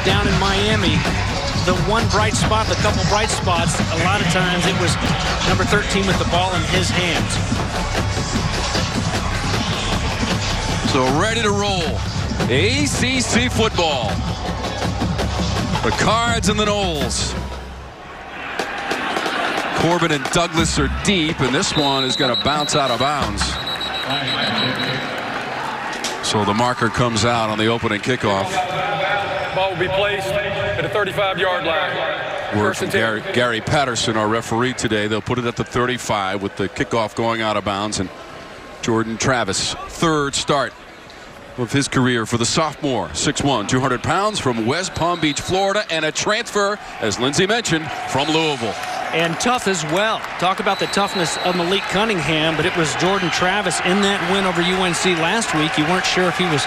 down in Miami, the one bright spot, the couple bright spots, a lot of times it was number 13 with the ball in his hands. So ready to roll. ACC football. The Cards and the Noles. Corbin and Douglas are deep, and this one is going to bounce out of bounds. So the marker comes out on the opening kickoff. Ball will be placed at the 35-yard line. Word from Gary Patterson, our referee today. They'll put it at the 35 with the kickoff going out of bounds. And Jordan Travis, third start of his career for the sophomore. 6'1", 200 pounds from West Palm Beach, Florida, and a transfer, as Lindsay mentioned, from Louisville. And tough as well. Talk about the toughness of Malik Cunningham, but it was Jordan Travis in that win over UNC last week. You weren't sure if he was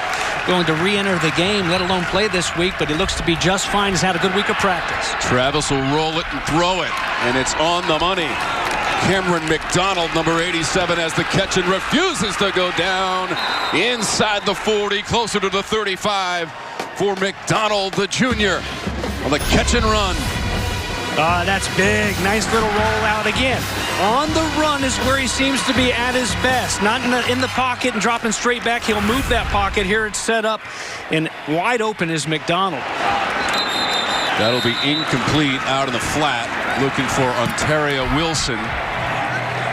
going to re-enter the game, let alone play this week, but he looks to be just fine. He's had a good week of practice. Travis will roll it and throw it, and it's on the money. Cameron McDonald, number 87, has the catch and refuses to go down inside the 40, closer to the 35 for McDonald, the junior, on the catch and run. That's big. Nice little rollout again. On the run is where he seems to be at his best. Not in the pocket and dropping straight back. He'll move that pocket. Here it's set up, and wide open is McDonald. That'll be incomplete out in the flat. Looking for Ontario Wilson.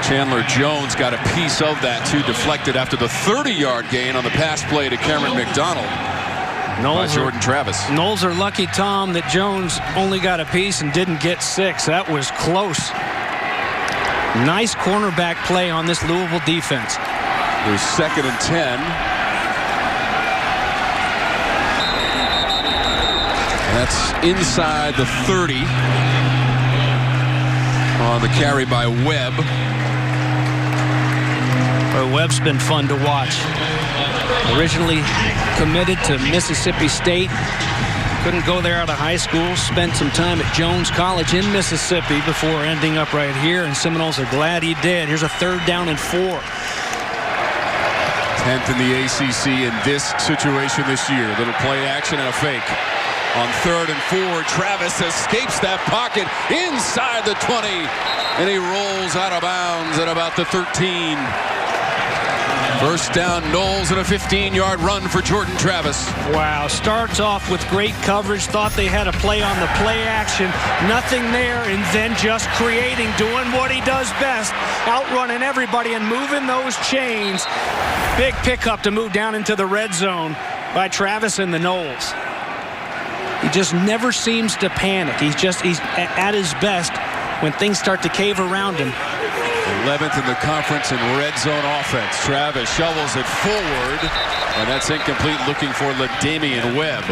Chandler Jones got a piece of that, too, deflected after the 30-yard gain on the pass play to Cameron McDonald. Jordan Travis. Noles are lucky, Tom, that Jones only got a piece and didn't get 6. That was close. Nice cornerback play on this Louisville defense. There's 2nd and 10. That's inside the 30 on the carry by Webb. Webb's been fun to watch. Originally committed to Mississippi State. Couldn't go there out of high school. Spent some time at Jones College in Mississippi before ending up right here. And Seminoles are glad he did. Here's a 3rd down and 4. 10th in the ACC in this situation this year. Little play action and a fake. On 3rd and 4, Travis escapes that pocket inside the 20. And he rolls out of bounds at about the 13. First down, Noles, and a 15-yard run for Jordan Travis. Wow, starts off with great coverage. Thought they had a play on the play action. Nothing there, and then just creating, doing what he does best. Outrunning everybody and moving those chains. Big pickup to move down into the red zone by Travis and the Noles. He just never seems to panic. He's at his best when things start to cave around him. 11th in the conference in red zone offense. Travis shovels it forward, and that's incomplete, looking for LaDamian Webb.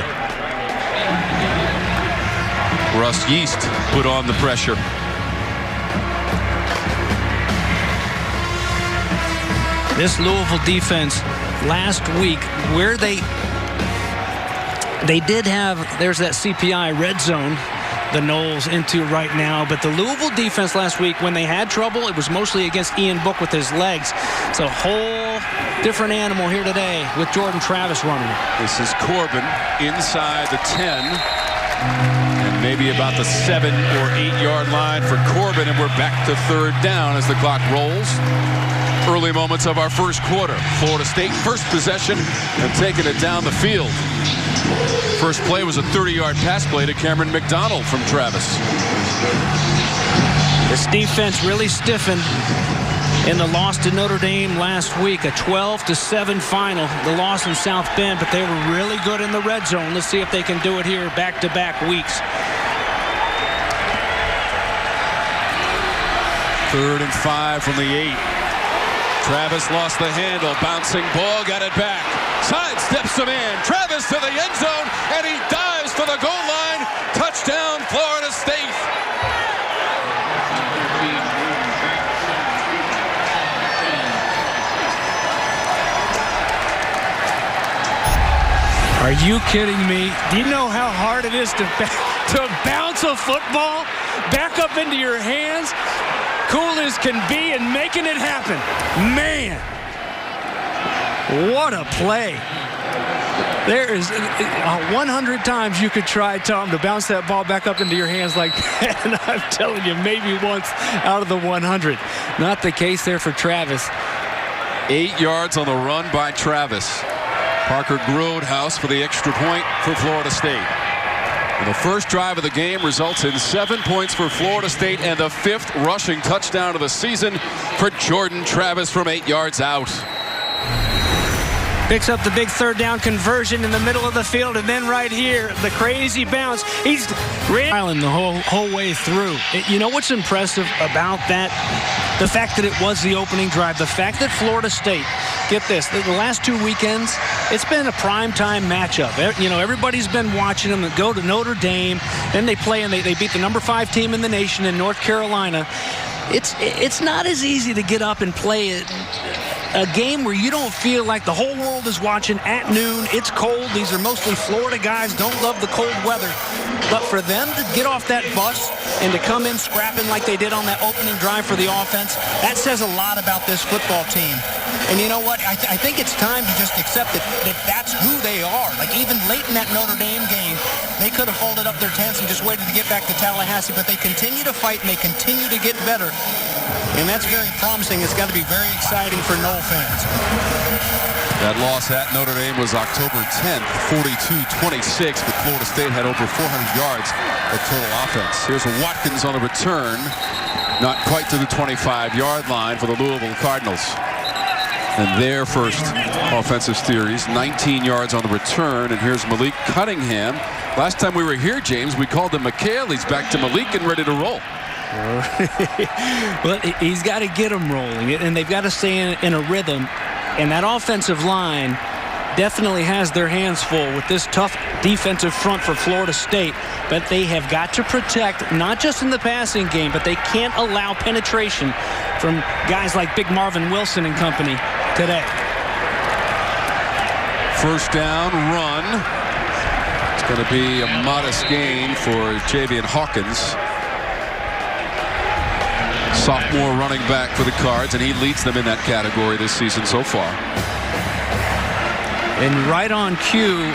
Russ Yeast put on the pressure. This Louisville defense last week, where they did have, there's that CPI red zone the Noles into right now, but the Louisville defense last week, when they had trouble, it was mostly against Ian Book with his legs. It's a whole different animal here today with Jordan Travis running. This is Corbin inside the 10 and maybe about the 7 or 8 yard line for Corbin, and we're back to 3rd down as the clock rolls. Early moments of our first quarter. Florida State first possession and taking it down the field. First play was a 30-yard pass play to Cameron McDonald from Travis. This defense really stiffened in the loss to Notre Dame last week. A 12-7 final. The loss in South Bend, but they were really good in the red zone. Let's see if they can do it here back-to-back weeks. 3rd and 5 from the 8. Travis lost the handle. Bouncing ball, got it back. Sidesteps the man. Travis to the end zone, and he dives for the goal line. Touchdown, Florida State. Are you kidding me? Do you know how hard it is to bounce a football back up into your hands? Cool as can be and making it happen. Man, what a play. There is 100 times you could try, Tom, to bounce that ball back up into your hands like that. And I'm telling you, maybe once out of the 100. Not the case there for Travis. 8 yards on the run by Travis. Parker Grodehouse for the extra point for Florida State. And the first drive of the game results in 7 points for Florida State and the 5th rushing touchdown of the season for Jordan Travis from 8 yards out. Picks up the big third down conversion in the middle of the field, and then right here, the crazy bounce. He's ran the whole way through. You know what's impressive about that? The fact that it was the opening drive. The fact that Florida State, get this, the last 2 weekends, it's been a primetime matchup. You know, everybody's been watching them go to Notre Dame. Then they play, and they beat the number 5 team in the nation in North Carolina. It's not as easy to get up and play a game where you don't feel like the whole world is watching at noon. It's cold. These are mostly Florida guys, don't love the cold weather. But for them to get off that bus and to come in scrapping like they did on that opening drive for the offense, that says a lot about this football team. And you know what? I think it's time to just accept that that's who they are. Like even late in that Notre Dame game, they could have folded up their tents and just waited to get back to Tallahassee, but they continue to fight and they continue to get better. And that's very promising. It's got to be very exciting for Nole fans. That loss at Notre Dame was October 10th, 42-26, but Florida State had over 400 yards of total offense. Here's Watkins on the return, not quite to the 25-yard line for the Louisville Cardinals. And their first offensive series, 19 yards on the return. And here's Malik Cunningham. Last time we were here, James, we called him McHale. He's back to Malik and ready to roll. Well, he's got to get them rolling, and they've got to stay in a rhythm. And that offensive line definitely has their hands full with this tough defensive front for Florida State. But they have got to protect, not just in the passing game, but they can't allow penetration from guys like Big Marvin Wilson and company today. First down run. It's going to be a modest gain for Javian Hawkins. Sophomore running back for the Cards, and he leads them in that category this season so far. And right on cue,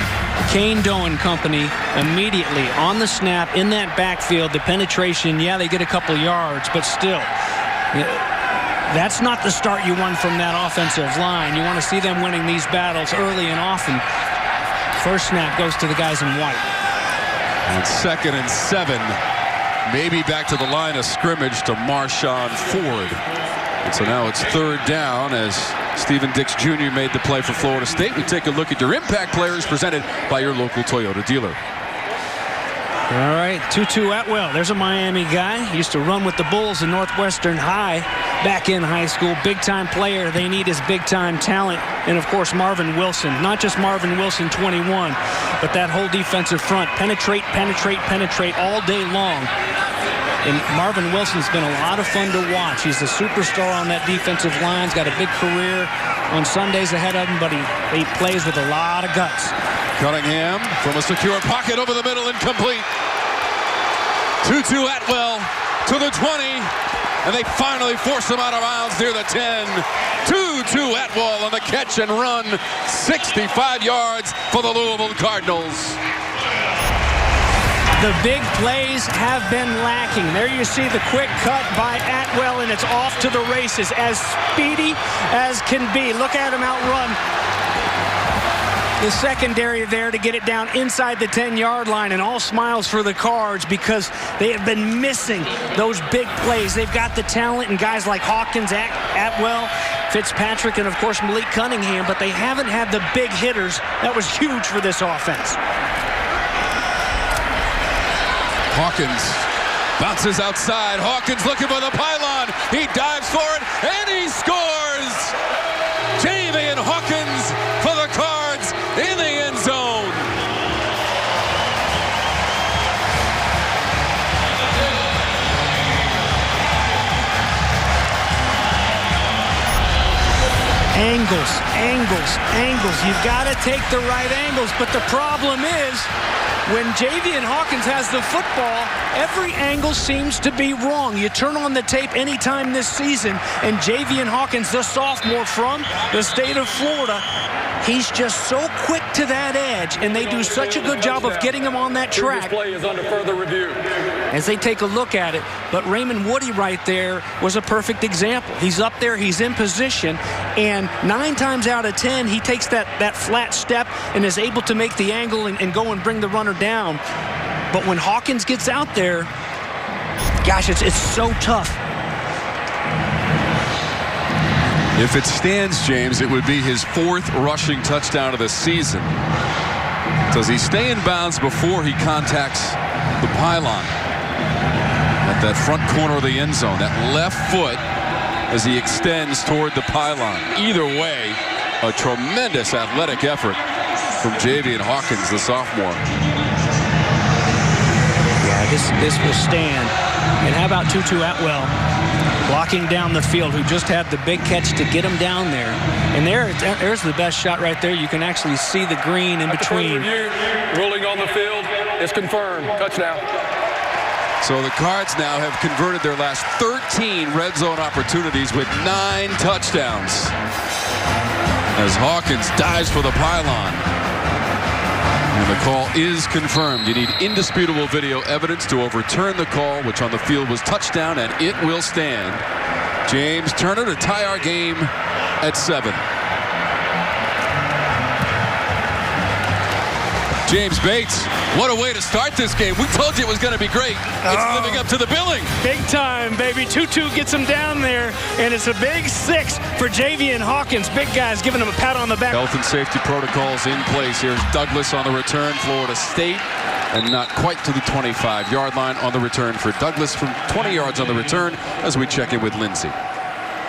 Kane Doe and company immediately on the snap in that backfield. The penetration, yeah, they get a couple yards, but still, that's not the start you want from that offensive line. You want to see them winning these battles early and often. First snap goes to the guys in white. And 2nd and 7. Maybe back to the line of scrimmage to Marshawn Ford. And so now it's 3rd down as Stephen Dix Jr. made the play for Florida State. We take a look at your impact players presented by your local Toyota dealer. All right, Tutu Atwell. There's a Miami guy. He used to run with the Bulls in Northwestern High back in high school. Big-time player. They need his big-time talent. And, of course, Marvin Wilson. Not just Marvin Wilson, 21, but that whole defensive front. Penetrate, penetrate, penetrate all day long. And Marvin Wilson's been a lot of fun to watch. He's the superstar on that defensive line. He's got a big career on Sundays ahead of him, but he plays with a lot of guts. Cunningham from a secure pocket over the middle, incomplete. Tutu Atwell to the 20, and they finally force him out of bounds near the 10. Tutu Atwell on the catch and run, 65 yards for the Louisville Cardinals. The big plays have been lacking. There you see the quick cut by Atwell, and it's off to the races. As speedy as can be. Look at him outrun the secondary there to get it down inside the 10-yard line, and all smiles for the Cards because they have been missing those big plays. They've got the talent and guys like Hawkins, Atwell, Fitzpatrick, and of course Malik Cunningham, but they haven't had the big hitters. That was huge for this offense. Hawkins bounces outside. Hawkins looking for the pylon. He dives for it, and he scores! Javian Hawkins for the Cards in the end zone. Angles, angles, angles. You've got to take the right angles, but the problem is when Javian Hawkins has the football, every angle seems to be wrong. You turn on the tape anytime this season, and Javian Hawkins, the sophomore from the state of Florida, he's just so quick to that edge, and they do such a good job of getting him on that track. This play is under further review. As they take a look at it, but Raymond Woody right there was a perfect example. He's up there, he's in position, and 9 times out of 10, he takes that flat step and is able to make the angle and go and bring the runner down. But when Hawkins gets out there, gosh, it's so tough. If it stands, James, it would be his 4th rushing touchdown of the season. Does he stay in bounds before he contacts the pylon at that front corner of the end zone? That left foot as he extends toward the pylon. Either way, a tremendous athletic effort from Javian Hawkins, the sophomore. Yeah, this will stand. And how about Tutu Atwell blocking down the field, who just had the big catch to get him down there. And there's the best shot right there. You can actually see the green in between. Ruling on the field is confirmed. Touchdown. So the Cards now have converted their last 13 red zone opportunities with 9 touchdowns. As Hawkins dives for the pylon. And the call is confirmed. You need indisputable video evidence to overturn the call, which on the field was touchdown, and it will stand. James Turner to tie our game at 7. James Bates, what a way to start this game. We told you it was going to be great. It's living up to the billing. Big time, baby. Tutu gets him down there, and it's a big 6 for Javian Hawkins. Big guys giving him a pat on the back. Health and safety protocols in place. Here's Douglas on the return, Florida State, and not quite to the 25-yard line on the return for Douglas from 20 yards on the return as we check in with Lindsay.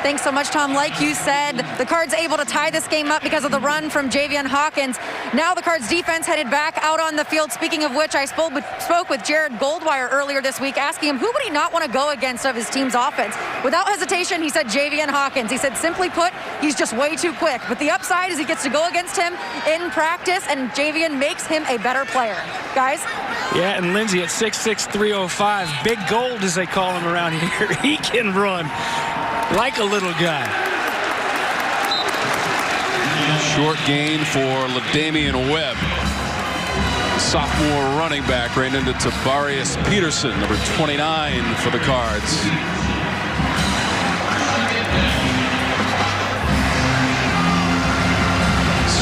Thanks so much, Tom. Like you said, the Cards able to tie this game up because of the run from Javian Hawkins. Now the Cards defense headed back out on the field. Speaking of which, I spoke with Jared Goldwire earlier this week, asking him who would he not want to go against of his team's offense. Without hesitation, he said Javian Hawkins. He said, simply put, he's just way too quick. But the upside is he gets to go against him in practice, and Javian makes him a better player. Guys? Yeah, and Lindsay at 6'6", 305. Big Gold, as they call him around here. He can run like a little guy. Short gain for LaDamian Webb. Sophomore running back ran into Tabarius Peterson, number 29 for the Cards.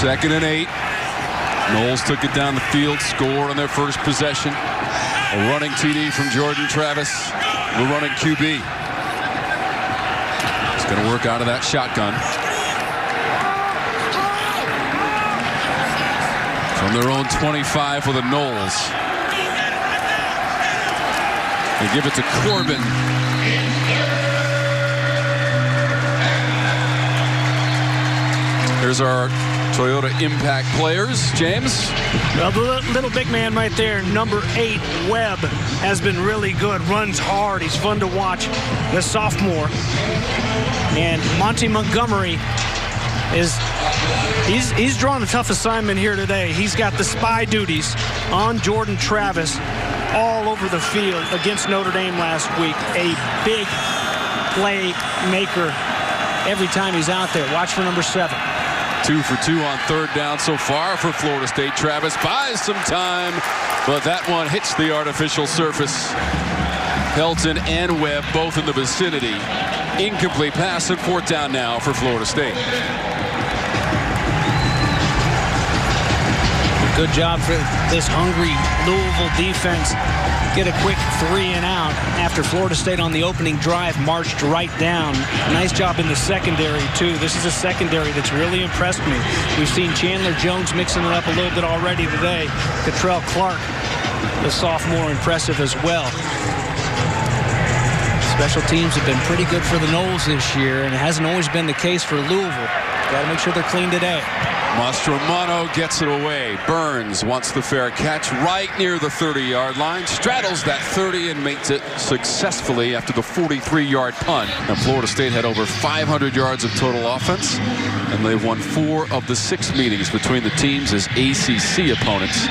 Second and 8. Noles took it down the field, scored on their first possession. A running TD from Jordan Travis, the running QB. Going to work out of that shotgun. From their own 25 for the Noles. They give it to Corbin. Here's our Toyota Impact players. James? Well, the little big man right there, number 8, Webb, has been really good. Runs hard. He's fun to watch. The sophomore. And Monty Montgomery he's drawn a tough assignment here today. He's got the spy duties on Jordan Travis all over the field against Notre Dame last week. A big play maker every time he's out there. Watch for number 7. 2 for 2 on third down so far for Florida State. Travis buys some time, but that one hits the artificial surface. Pelton and Webb both in the vicinity. Incomplete pass, and 4th down now for Florida State. Good job for this hungry Louisville defense. Get a quick 3 and out after Florida State on the opening drive marched right down. Nice job in the secondary, too. This is a secondary that's really impressed me. We've seen Chandler Jones mixing it up a little bit already today. Cottrell Clark, the sophomore, impressive as well. Special teams have been pretty good for the Noles this year, and it hasn't always been the case for Louisville. Got to make sure they're clean today. Mastromano gets it away. Burns wants the fair catch right near the 30-yard line. Straddles that 30 and makes it successfully after the 43-yard punt. And Florida State had over 500 yards of total offense, and they've won 4 of the 6 meetings between the teams as ACC opponents.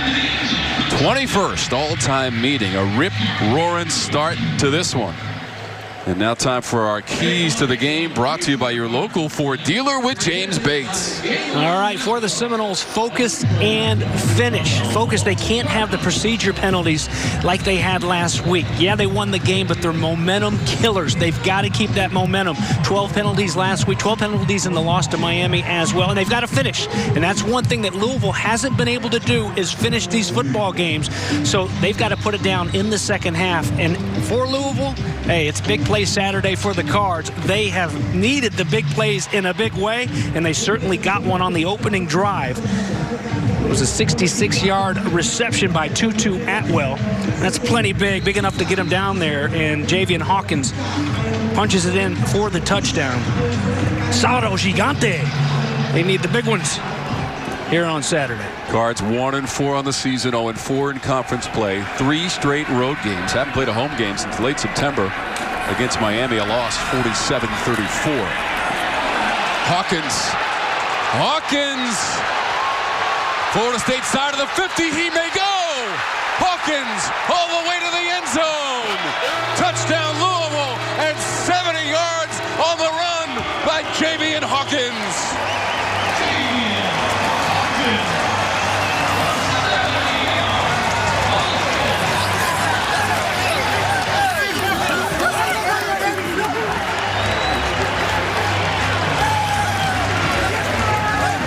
21st all-time meeting. A rip-roaring start to this one. And now time for our keys to the game, brought to you by your local Ford dealer with James Bates. All right, for the Seminoles, focus and finish. Focus, they can't have the procedure penalties like they had last week. Yeah, they won the game, but they're momentum killers. They've got to keep that momentum. 12 penalties last week, 12 penalties in the loss to Miami as well, and they've got to finish. And that's one thing that Louisville hasn't been able to do, is finish these football games. So they've got to put it down in the second half. And for Louisville, hey, it's big play Saturday for the Cards. They have needed the big plays in a big way, and they certainly got one on the opening drive. It was a 66-yard reception by Tutu Atwell. That's plenty big enough to get him down there, and Javian Hawkins punches it in for the touchdown. Saldo gigante. They need the big ones here on Saturday. Cards 1-4 on the season, 0-4 in conference play. 3 straight road games. Haven't played a home game since late September against Miami, a loss 47-34. Hawkins. Florida State side of the 50. He may go. Hawkins all the way to the end zone. Touchdown Louisville, and 70 yards on the run by Javian Hawkins.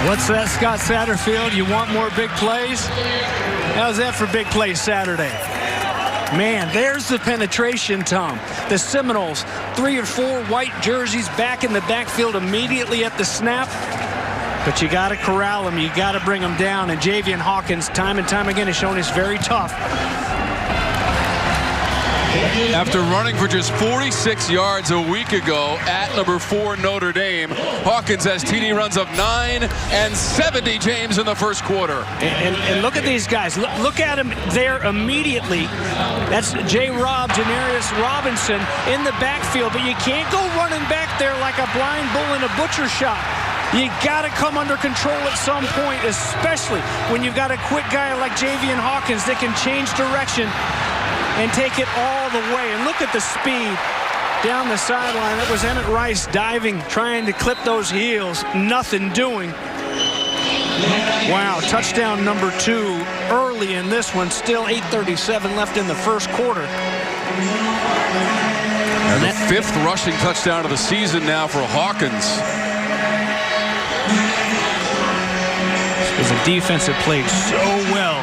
What's that, Scott Satterfield? You want more big plays? How's that for big plays Saturday? Man, there's the penetration, Tom. The Seminoles, 3 or 4 white jerseys back in the backfield immediately at the snap. But you got to corral them. You got to bring them down. And Javian Hawkins, time and time again, has shown he's very tough. After running for just 46 yards a week ago at number 4 Notre Dame, Hawkins has TD runs of 9 and 70, James, in the first quarter. And look at these guys. Look at him there immediately. That's J-Rob, Janarius Robinson in the backfield, but you can't go running back there like a blind bull in a butcher shop. You got to come under control at some point, especially when you've got a quick guy like Javian Hawkins that can change direction and take it all the way. And look at the speed down the sideline. That was Emmett Rice diving, trying to clip those heels. Nothing doing. Wow, touchdown number 2 early in this one. Still 8:37 left in the first quarter. And the 5th rushing touchdown of the season now for Hawkins. It was a defense that played so well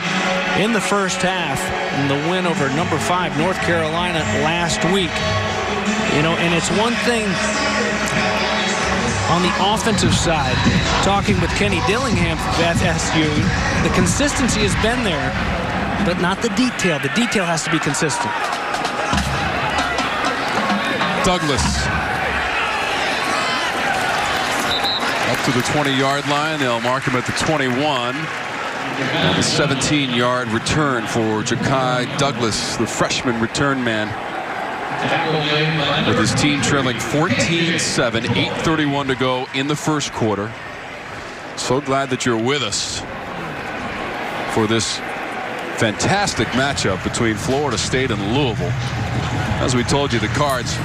in the first half in the win over number 5 North Carolina last week. You know, and it's one thing on the offensive side, talking with Kenny Dillingham from FSU, the consistency has been there, but not the detail. The detail has to be consistent. Douglas up to the 20-yard line. They'll mark him at the 21. And a 17-yard return for Ja'Kai Douglas, the freshman return man, with his team trailing 14-7, 8:31 to go in the first quarter. So glad that you're with us for this fantastic matchup between Florida State and Louisville. As we told you, the Cards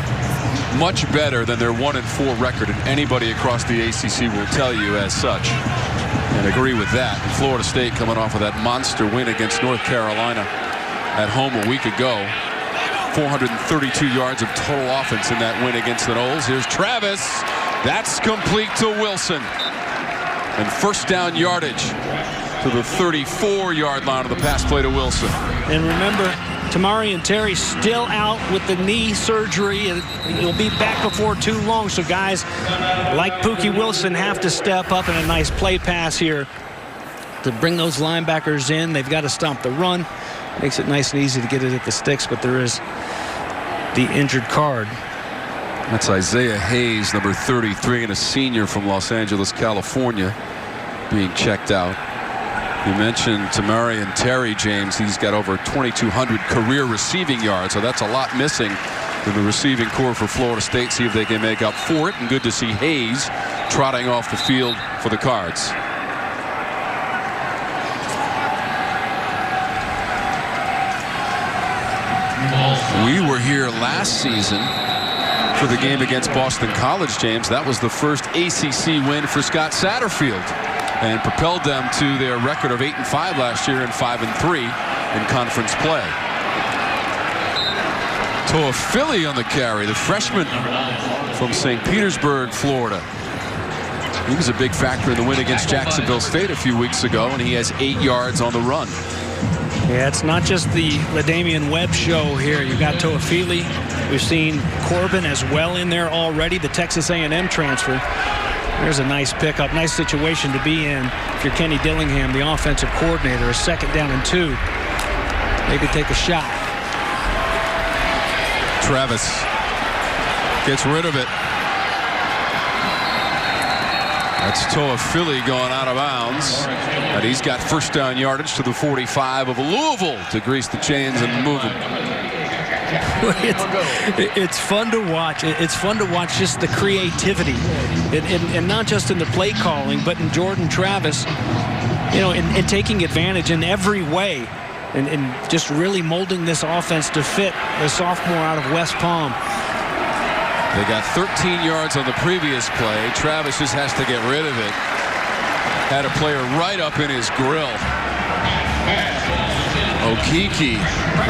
much better than their 1-4 record, and anybody across the ACC will tell you as such. And agree with that. Florida State coming off of that monster win against North Carolina at home a week ago. 432 yards of total offense in that win against the Noles. Here's Travis. That's complete to Wilson. And first down yardage to the 34-yard line of the pass play to Wilson. And remember, Tamari and Terry still out with the knee surgery, and he'll be back before too long. So guys like Pookie Wilson have to step up, in a nice play pass here to bring those linebackers in. They've got to stop the run. Makes it nice and easy to get it at the sticks, but there is the injured Card. That's Isaiah Hayes, number 33, and a senior from Los Angeles, California, being checked out. You mentioned Tamari and Terry, James. He's got over 2,200 career receiving yards, so that's a lot missing in the receiving core for Florida State. See if they can make up for it, and good to see Hayes trotting off the field for the Cards. We were here last season for the game against Boston College, James. That was the first ACC win for Scott Satterfield and propelled them to their record of 8-5 last year and 5-3 in conference play. Toafili on the carry, the freshman from St. Petersburg, Florida. He was a big factor in the win against Jacksonville State a few weeks ago, and he has 8 yards on the run. Yeah, it's not just the LaDamian Webb show here. You got Toafili. We've seen Corbin as well in there already, the Texas A&M transfer. There's a nice pickup, nice situation to be in if you're Kenny Dillingham, the offensive coordinator. A 2nd down and 2. Maybe take a shot. Travis gets rid of it. That's Toafili going out of bounds. And he's got 1st down yardage to the 45 of Louisville to grease the chains and move him. It's fun to watch. It's fun to watch just the creativity. And not just in the play calling, but in Jordan Travis, you know, in taking advantage in every way. And just really molding this offense to fit the sophomore out of West Palm. They got 13 yards on the previous play. Travis just has to get rid of it. Had a player right up in his grill. Okeke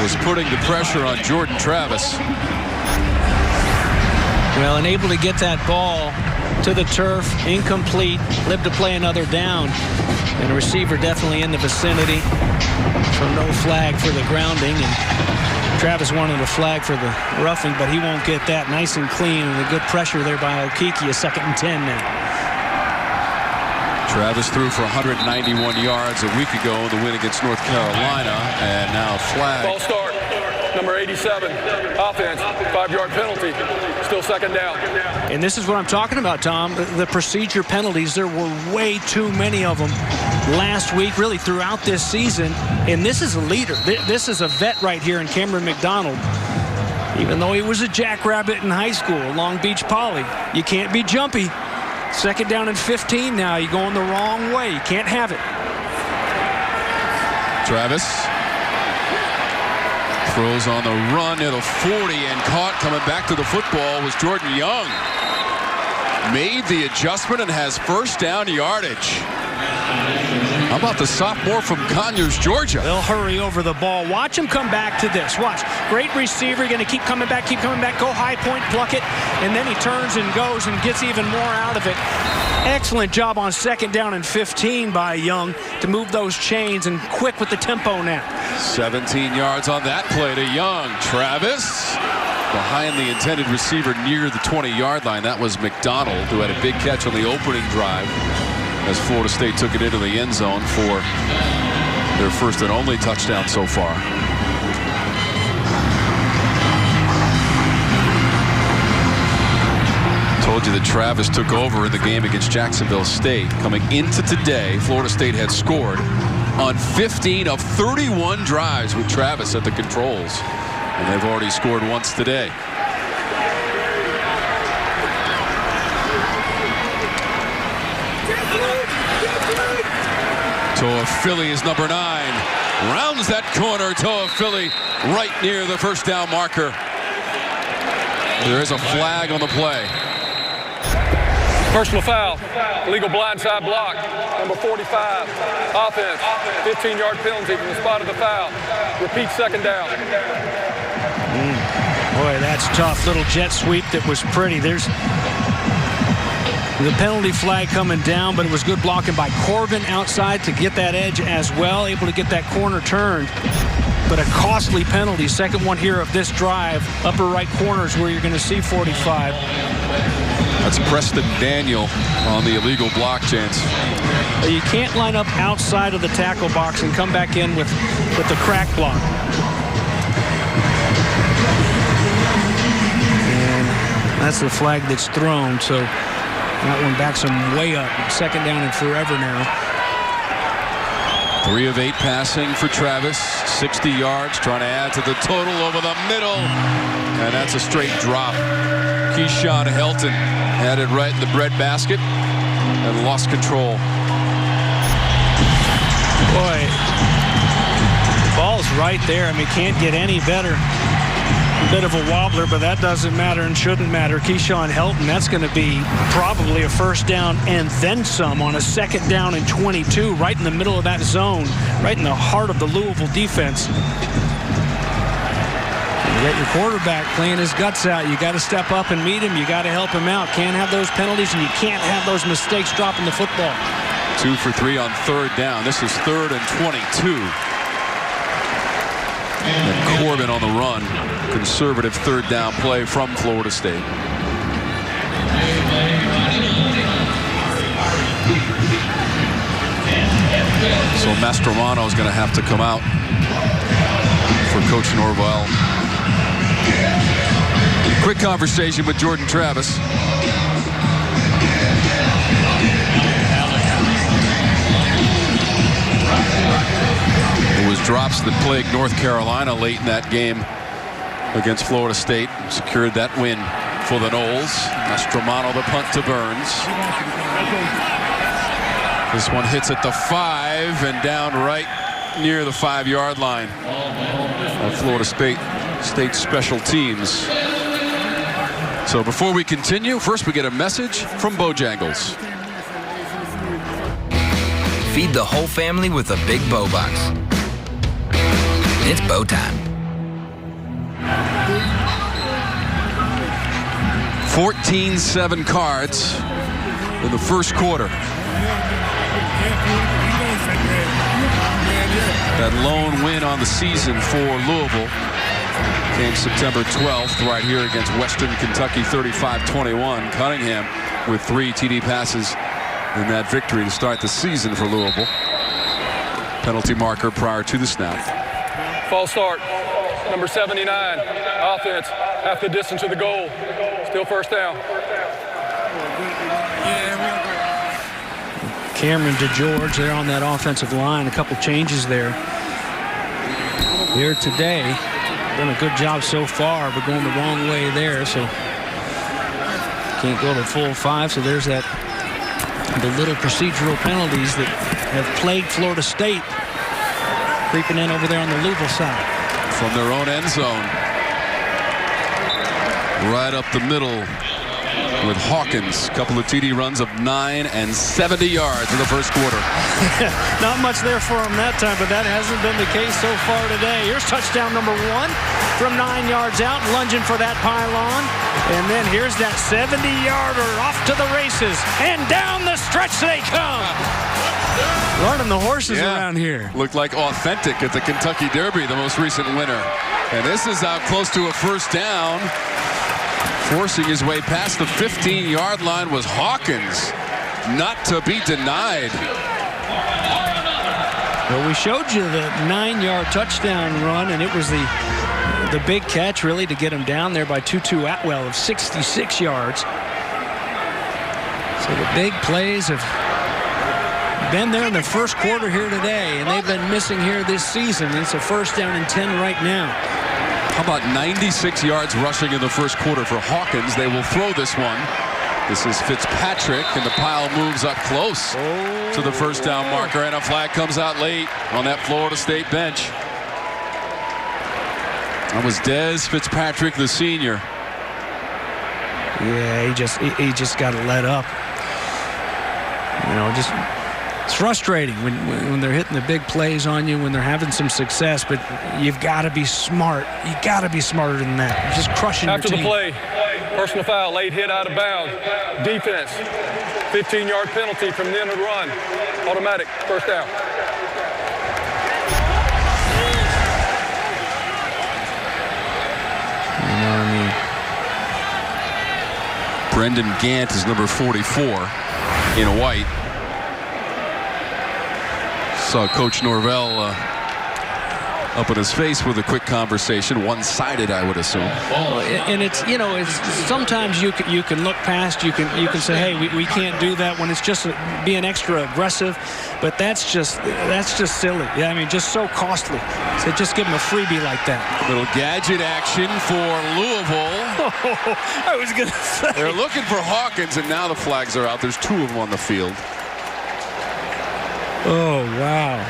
was putting the pressure on Jordan Travis. Well, and able to get that ball to the turf, incomplete, lived to play another down. And a receiver definitely in the vicinity. So no flag for the grounding. And Travis wanted a flag for the roughing, but he won't get that. Nice and clean, and a good pressure there by Okeke. A 2nd and 10 now. Travis threw for 191 yards a week ago in the win against North Carolina, and now flag. Ball start. Number 87. Offense. 5-yard penalty. Still 2nd down. And this is what I'm talking about, Tom. The procedure penalties, there were way too many of them last week, really throughout this season. And this is a leader. This is a vet right here in Cameron McDonald. Even though he was a jackrabbit in high school, Long Beach Poly, you can't be jumpy. 2nd down and 15 now. You're going the wrong way. You can't have it. Travis throws on the run at a 40, and caught coming back to the football was Jordan Young. Made the adjustment and has 1st down yardage. How about the sophomore from Conyers, Georgia? They'll hurry over the ball. Watch him come back to this. Watch. Great receiver. Going to keep coming back, Go high point, pluck it. And then he turns and goes and gets even more out of it. Excellent job on 2nd down and 15 by Young to move those chains, and quick with the tempo now. 17 yards on that play to Young. Travis behind the intended receiver near the 20-yard line. That was McDonald, who had a big catch on the opening drive as Florida State took it into the end zone for their 1st and only touchdown so far. Told you that Travis took over in the game against Jacksonville State. Coming into today, Florida State had scored on 15 of 31 drives with Travis at the controls. And they've already scored once today. Toafili is number 9. Rounds that corner. Toafili right near the 1st down marker. There is a flag on the play. Personal foul. Illegal blindside block. Number 45. Offense. 15-yard penalty from the spot of the foul. Repeat 2nd down. Boy, that's tough. Little jet sweep that was pretty. There's the penalty flag coming down, but it was good blocking by Corbin outside to get that edge as well. Able to get that corner turned. But a costly penalty. 2nd one here of this drive. Upper right corner is where you're going to see 45. That's Preston Daniel on the illegal block, Chance. You can't line up outside of the tackle box and come back in with the crack block. And that's the flag that's thrown. So that one backs him way up. 2nd down and forever now. 3 of 8 passing for Travis. 60 yards, trying to add to the total over the middle. And that's a straight drop. Keyshawn Helton had it right in the breadbasket and lost control. Boy, the ball's right there. I mean, can't get any better. Bit of a wobbler, but that doesn't matter and shouldn't matter. Keyshawn Helton, that's going to be probably a first down and then some on a 2nd down and 22, right in the middle of that zone, right in the heart of the Louisville defense. You got your quarterback playing his guts out. You got to step up and meet him. You got to help him out. Can't have those penalties, and you can't have those mistakes dropping the football. 2 for 3 on 3rd down. This is 3rd and 22. And Corbin on the run. Conservative 3rd down play from Florida State. So Mastromano is going to have to come out for Coach Norvell. Quick conversation with Jordan Travis. It was drops that plagued North Carolina late in that game against Florida State. Secured that win for the Noles. Mastromano the punt to Burns. This one hits at the 5 and down right near the 5-yard line of Florida State special teams. So before we continue, first we get a message from Bojangles. Feed the whole family with a big Bo box. It's Bo time. 14-7 Cards in the first quarter. That lone win on the season for Louisville came September 12th right here against Western Kentucky, 35-21. Cunningham with 3 TD passes in that victory to start the season for Louisville. Penalty marker prior to the snap. False start. Number 79. Offense. Half the distance to the goal. Still first down. Cameron DeGeorge there on that offensive line. A couple changes there. Here today. Done a good job so far, but going the wrong way there, so can't go to full 5. So there's that, the little procedural penalties that have plagued Florida State creeping in over there on the Louisville side. From their own end zone. Right up the middle with Hawkins. Couple of TD runs of 9 and 70 yards in the first quarter. Not much there for him that time, but that hasn't been the case so far today. Here's touchdown number 1 from 9 yards out, lunging for that pylon. And then here's that 70-yarder off to the races. And down the stretch they come. Running the horses around here. Looked like authentic at the Kentucky Derby, the most recent winner. And this is out close to a first down. Forcing his way past the 15-yard line was Hawkins. Not to be denied. Well, we showed you the 9-yard touchdown run, and it was the big catch, really, to get him down there by Tutu Atwell of 66 yards. So the big plays have been there in the first quarter here today, and they've been missing here this season. It's a first down and 10 right now. How about 96 yards rushing in the first quarter for Hawkins? They will throw this one. This is Fitzpatrick, and the pile moves up close to the first down marker, and a flag comes out late on that Florida State bench. That was Des Fitzpatrick, the senior. Yeah, he just got to let up. You know, just it's frustrating when they're hitting the big plays on you, when they're having some success, but you've got to be smart. You got to be smarter than that. You're just crushing your team. After the play, personal foul, late hit out of bounds. Defense, 15-yard penalty from the end of the run. Automatic, first down. You know what I mean? Brendan Gant is number 44 in white. Saw Coach Norvell up in his face with a quick conversation, one-sided, I would assume. And it's, you know, it's sometimes you can look past, you can say, hey, we can't do that when it's just being extra aggressive, but that's just silly. Yeah, I mean, just so costly. So just give them a freebie like that. Little gadget action for Louisville. I was gonna say. They're looking for Hawkins, and now the flags are out. There's 2 of them on the field. Oh, wow.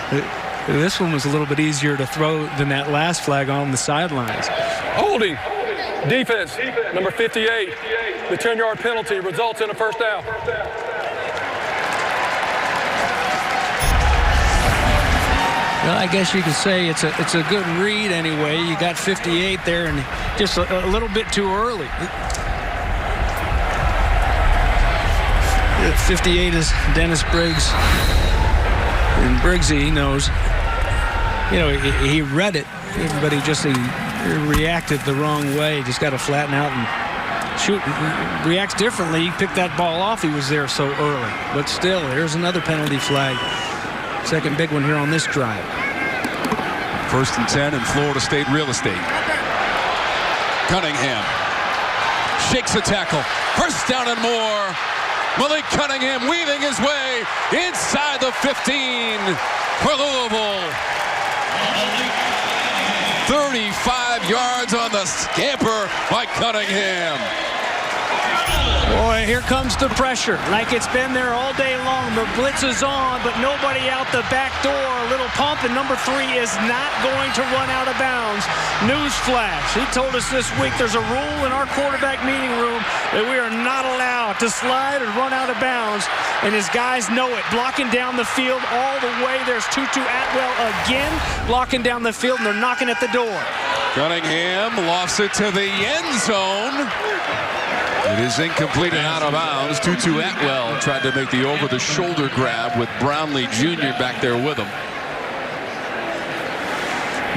This one was a little bit easier to throw than that last flag on the sidelines. Holding. Defense, number 58. The 10-yard penalty results in a first down. Well, I guess you could say it's a good read anyway. You got 58 there and just a little bit too early. 58 is Dennis Briggs. And Briggsy knows, you know, he read it, but he reacted the wrong way. Just got to flatten out and shoot. Reacts differently. He picked that ball off. He was there so early. But still, there's another penalty flag. Second big one here on this drive. 1st and 10 in Florida State real estate. Cunningham shakes the tackle. First down and more. Malik Cunningham weaving his way inside the 15 for Louisville. 35 yards on the scamper by Cunningham. Boy, here comes the pressure, like it's been there all day long. The blitz is on, but nobody out the back door. A little pump, and number 3 is not going to run out of bounds. Newsflash, he told us this week there's a rule in our quarterback meeting room that we are not allowed to slide and run out of bounds, and his guys know it. Blocking down the field all the way. There's Tutu Atwell again, blocking down the field, and they're knocking at the door. Cunningham lofts it to the end zone. It is incomplete and out of bounds. Tutu Atwell tried to make the over-the-shoulder grab with Brownlee Jr. back there with him.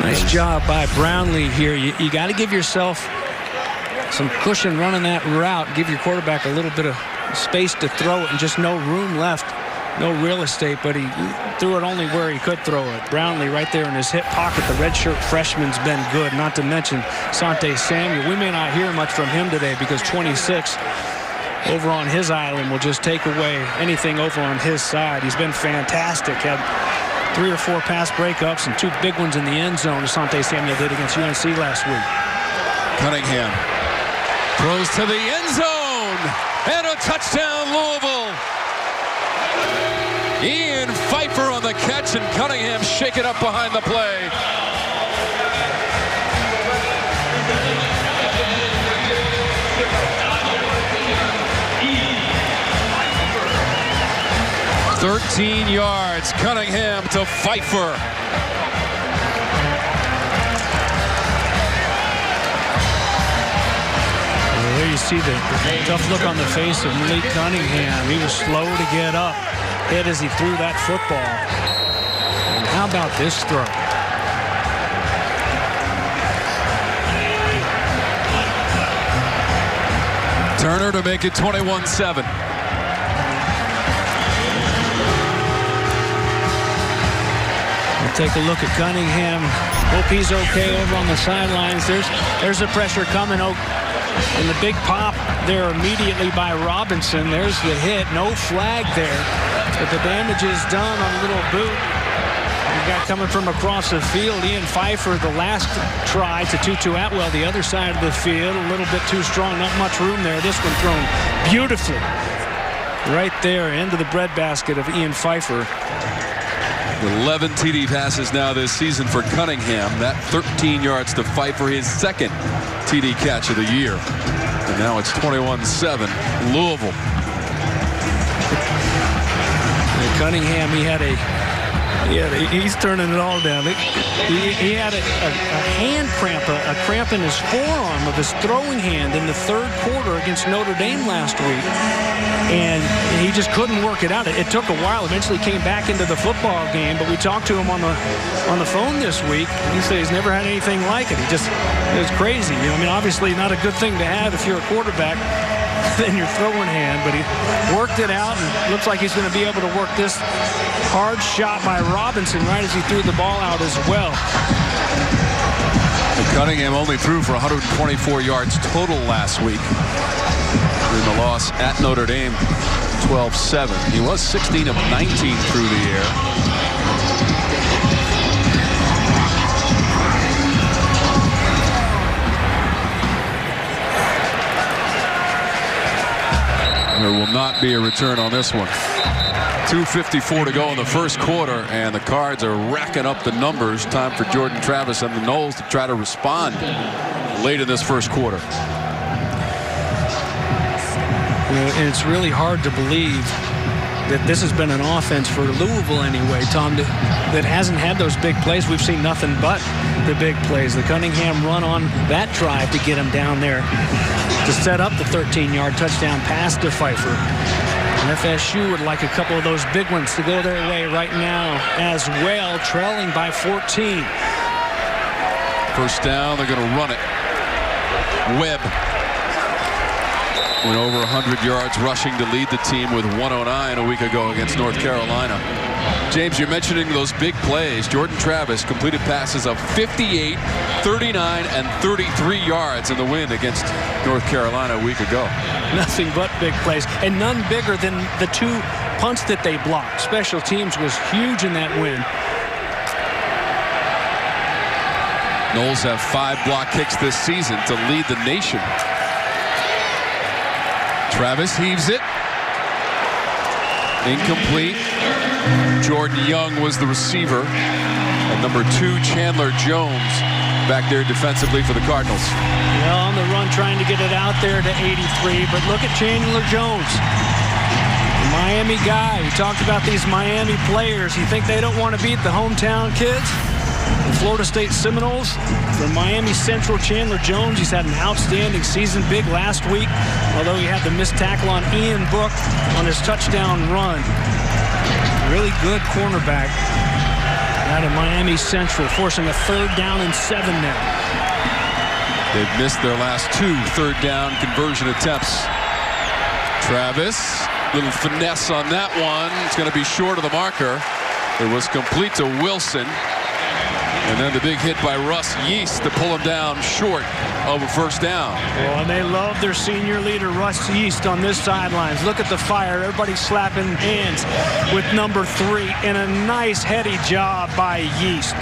Nice job by Brownlee here. You got to give yourself some cushion running that route. Give your quarterback a little bit of space to throw it, and just no room left, no real estate, but he threw it only where he could throw it. Brownlee right there in his hip pocket. The redshirt freshman's been good, not to mention Sante Samuel. We may not hear much from him today because 26 over on his island will just take away anything over on his side. He's been fantastic. Had 3 or 4 pass breakups and 2 big ones in the end zone, as Sante Samuel did against UNC last week. Cunningham throws to the end zone, and a touchdown, Louisville. Ian Pfeiffer on the catch, and Cunningham shaken up behind the play. "13 yards, Cunningham to Pfeiffer." Well, there you see the tough look on the face of Malik Cunningham. He was slow to get up. Hit as he threw that football. And how about this throw? Turner to make it 21-7. We'll take a look at Cunningham. Hope he's okay over on the sidelines. There's the pressure coming. And the big pop there immediately by Robinson. There's the hit. No flag there. But the damage is done on a little boot. We got coming from across the field. Ian Pfeiffer, the last try to Tutu Atwell, the other side of the field. A little bit too strong. Not much room there. This one thrown beautifully. Right there into the breadbasket of Ian Pfeiffer. 11 TD passes now this season for Cunningham. That 13 yards to Pfeiffer, his second TD catch of the year. And now it's 21-7 Louisville. Cunningham, he's turning it all down. He had a hand cramp, a cramp in his forearm of his throwing hand in the 3rd quarter against Notre Dame last week. And he just couldn't work it out. It took a while. Eventually came back into the football game, but we talked to him on the phone this week. He said he's never had anything like it. It was crazy. You know, I mean, obviously not a good thing to have if you're a quarterback in your throwing hand, but he worked it out, and looks like he's going to be able to work this hard shot by Robinson right as he threw the ball out as well. Cunningham only threw for 124 yards total last week in the loss at Notre Dame, 12-7. He was 16 of 19 through the air. There will not be a return on this one. 2:54 to go in the first quarter, and the Cards are racking up the numbers. Time for Jordan Travis and the Noles to try to respond. late in this first quarter. And it's really hard to believe that this has been an offense for Louisville anyway, Tom, that hasn't had those big plays. We've seen nothing but the big plays. The Cunningham run on that drive to get him down there to set up the 13-yard touchdown pass to Pfeiffer. And FSU would like a couple of those big ones to go their way right now as well, trailing by 14. First down, they're going to run it. Webb went over 100 yards rushing to lead the team with 109 a week ago against North Carolina. James, you're mentioning those big plays. Jordan Travis completed passes of 58, 39, and 33 yards in the win against North Carolina a week ago. Nothing but big plays, and none bigger than the 2 punts that they blocked. Special teams was huge in that win. Noles have 5 block kicks this season to lead the nation. Travis heaves it. Incomplete. Jordan Young was the receiver. And number 2, Chandler Jones, back there defensively for the Cardinals. Well, on the run, trying to get it out there to 83. But look at Chandler Jones, the Miami guy. We talked about these Miami players. You think they don't want to beat the hometown kids? The Florida State Seminoles. From Miami Central, Chandler Jones. He's had an outstanding season. Big last week, although he had the missed tackle on Ian Book on his touchdown run. Really good cornerback out of Miami Central, forcing a 3rd down and 7 now. They've missed their last 2 third-down conversion attempts. Travis, little finesse on that one. It's going to be short of the marker. It was complete to Wilson. And then the big hit by Russ Yeast to pull him down short of a first down. Well, and they love their senior leader, Russ Yeast, on this sidelines. Look at the fire. Everybody's slapping hands with number 3, and a nice heady job by Yeast.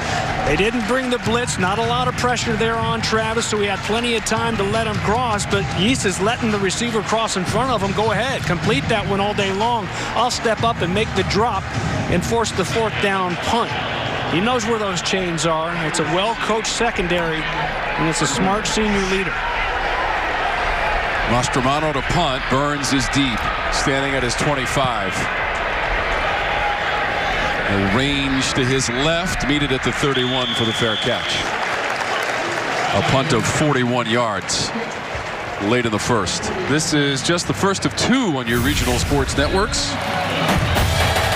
They didn't bring the blitz. Not a lot of pressure there on Travis, so he had plenty of time to let him cross, but Yeast is letting the receiver cross in front of him. Go ahead. Complete that one all day long. I'll step up and make the drop and force the 4th down punt. He knows where those chains are. It's a well-coached secondary, and it's a smart senior leader. Mastromanno to punt. Burns is deep, standing at his 25. A range to his left, meet it at the 31 for the fair catch. A punt of 41 yards late in the first. This is just the first of 2 on your regional sports networks.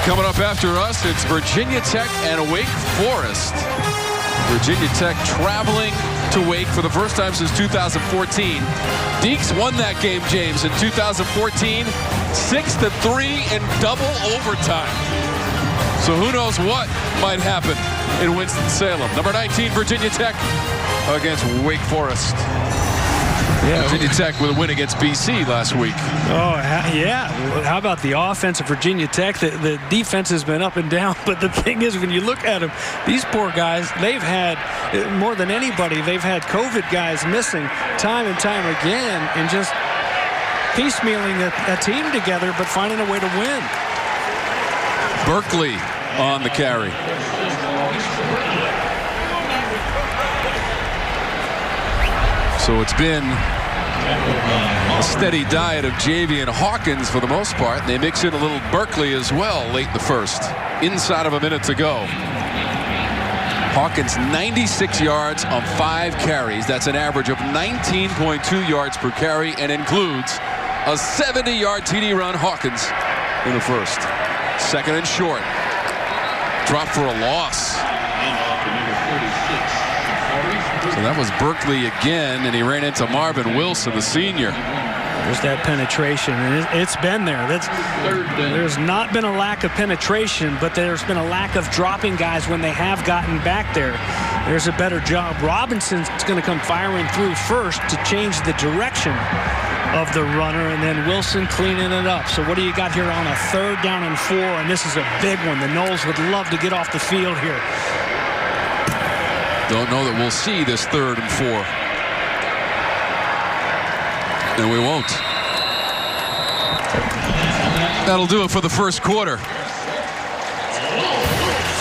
Coming up after us, it's Virginia Tech and Wake Forest. Virginia Tech traveling to Wake for the first time since 2014. Deeks won that game, James, in 2014, 6-3 in double overtime. So who knows what might happen in Winston-Salem. Number 19, Virginia Tech against Wake Forest. Yeah, Virginia Tech with a win against BC last week. Oh, yeah. How about the offense of Virginia Tech? The defense has been up and down, but the thing is, when you look at them, these poor guys, they've had, more than anybody, they've had COVID guys missing time and time again, and just piecemealing a team together, but finding a way to win. Berkeley on the carry. So it's been a steady diet of Javian Hawkins for the most part. They mix in a little Berkeley as well late in the first. Inside of a minute to go. Hawkins 96 yards on 5 carries. That's an average of 19.2 yards per carry and includes a 70-yard TD run. Hawkins in the first. 2nd and short. Drop for a loss. So that was Berkeley again, and he ran into Marvin Wilson, the senior. There's that penetration, and it's been there. There's not been a lack of penetration, but there's been a lack of dropping guys when they have gotten back there. There's a better job. Robinson's going to come firing through first to change the direction of the runner, and then Wilson cleaning it up. So what do you got here on a 3rd down and 4? And this is a big one. The Noles would love to get off the field here. Don't know that we'll see this 3rd and 4. And we won't. That'll do it for the first quarter.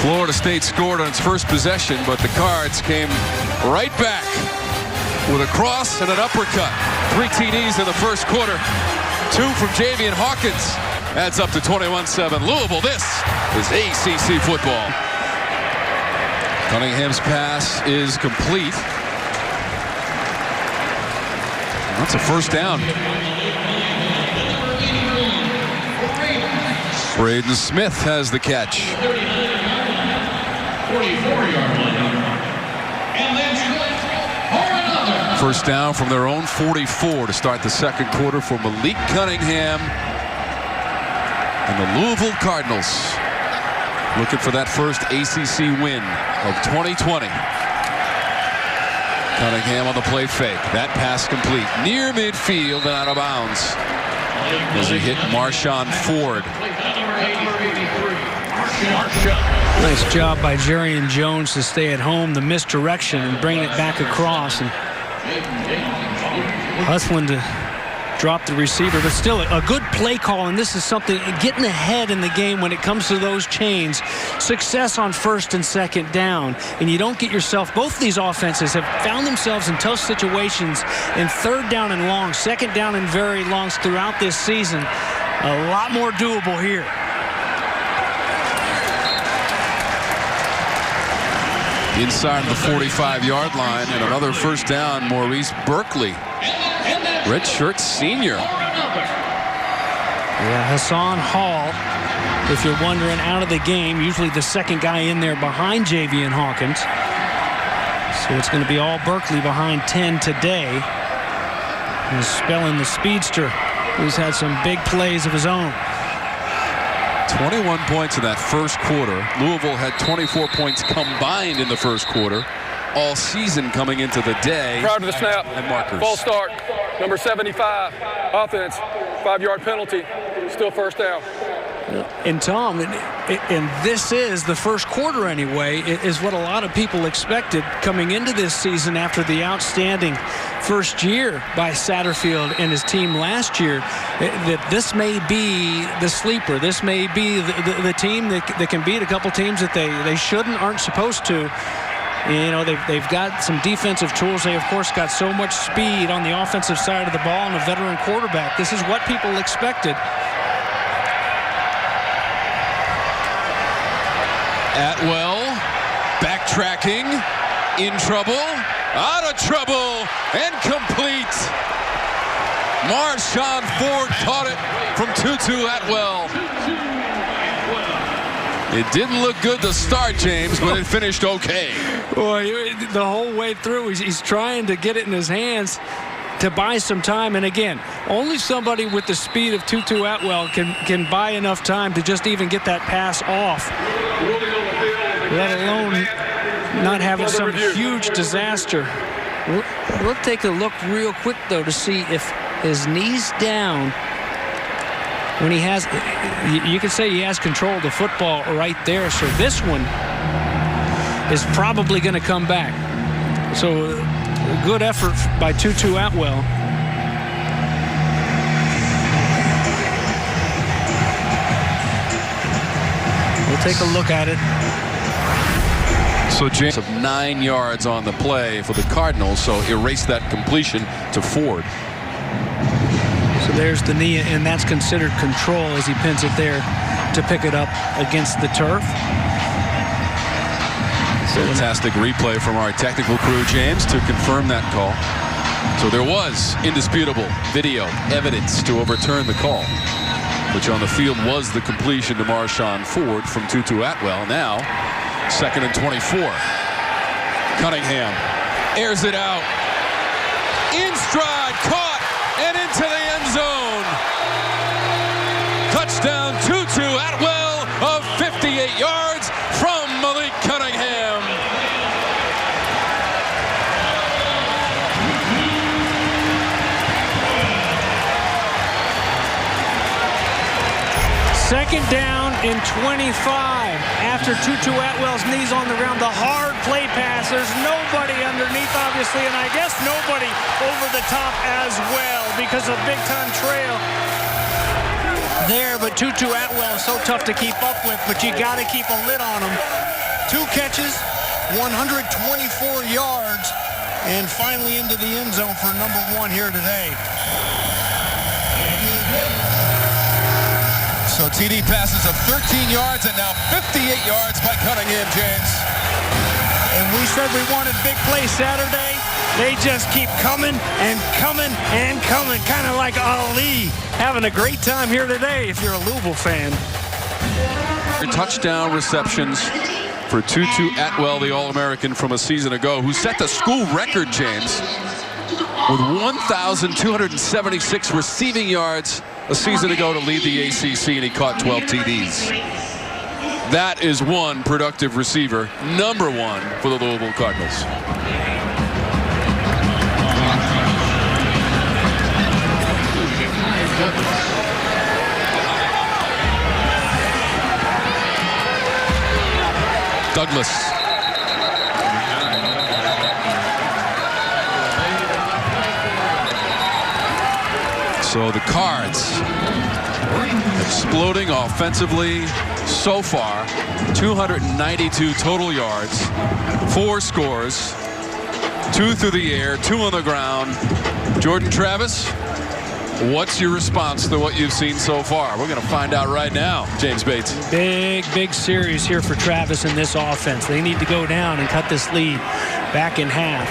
Florida State scored on its first possession, but the Cards came right back with a cross and an uppercut. 3 TDs in the first quarter. 2 from Javian Hawkins. Adds up to 21-7. Louisville, this is ACC football. Cunningham's pass is complete. That's a first down. Braden Smith has the catch. 44-yard line. First down from their own 44 to start the second quarter for Malik Cunningham and the Louisville Cardinals, looking for that first ACC win of 2020. Cunningham on the play fake. That pass complete near midfield and out of bounds as he hit Marshawn Ford. Nice job by Javian Jones to stay at home, the misdirection, and bring it back across, and hustling to drop the receiver, but still a good play call. And this is something, getting ahead in the game when it comes to those chains. Success on first and second down, and you don't get yourself, both of these offenses have found themselves in tough situations in third down and long, second down and very longs throughout this season. A lot more doable here. Inside the 45-yard line, and another first down. Maurice Berkeley, redshirt senior. Yeah, Hassan Hall, if you're wondering, out of the game. Usually the second guy in there behind Javian Hawkins. So it's going to be all Berkeley behind 10 today. And Spelling, the speedster, who's had some big plays of his own. 21 points in that first quarter. Louisville had 24 points combined in the first quarter all season coming into the day. Prior to the snap, and markers. false start, number 75, offense, 5-yard penalty, still first down. And Tom, and this is the first quarter anyway, is what a lot of people expected coming into this season after the outstanding first year by Satterfield and his team last year, that this may be the sleeper. This may be the team that can beat a couple teams that they shouldn't, aren't supposed to. You know, they've got some defensive tools. They, of course, got so much speed on the offensive side of the ball and a veteran quarterback. This is what people expected. Atwell backtracking, in trouble, out of trouble, and complete. Marshawn Ford caught it from Tutu Atwell. It didn't look good to start, James, but it finished okay. Boy, the whole way through, he's trying to get it in his hands to buy some time. And again, only somebody with the speed of Tutu Atwell can buy enough time to just even get that pass off, let alone not have it some huge disaster. We'll take a look real quick, though, to see if his knee's down. When he has, you can say he has control of the football right there. So this one is probably going to come back. So a good effort by Tutu Atwell. We'll take a look at it. So James of 9 yards on the play for the Cardinals, so erase that completion to Ford. So there's the knee, and that's considered control as he pins it there to pick it up against the turf. Fantastic replay from our technical crew, James, to confirm that call. So there was indisputable video evidence to overturn the call, which on the field was the completion to Marshawn Ford from Tutu Atwell. Now, 2nd and 24. Cunningham airs it out. In stride, caught, and into the end zone. Touchdown, Tutu Atwell of 58 yards from Malik Cunningham. Second down and 25 after Tutu Atwell's knees on the ground. The hard play pass. There's nobody underneath, obviously, and I guess nobody over the top as well because of big-time trail there. But Tutu Atwell is so tough to keep up with, but you got to keep a lid on him. 2 catches, 124 yards, and finally into the end zone for number 1 here today. So TD passes of 13 yards and now 58 yards by Cunningham, James. And we said we wanted big plays Saturday. They just keep coming and coming and coming, kind of like Ali. Having a great time here today if you're a Louisville fan. Touchdown receptions for Tutu Atwell, the All-American from a season ago, who set the school record, James, with 1,276 receiving yards a season ago to lead the ACC, and he caught 12 TDs. That is one productive receiver, number 1 for the Louisville Cardinals. Douglas. So the Cards exploding offensively so far. 292 total yards, 4 scores, 2 through the air, 2 on the ground. Jordan Travis, what's your response to what you've seen so far? We're going to find out right now. James Bates. Big series here for Travis in this offense. They need to go down and cut this lead back in half.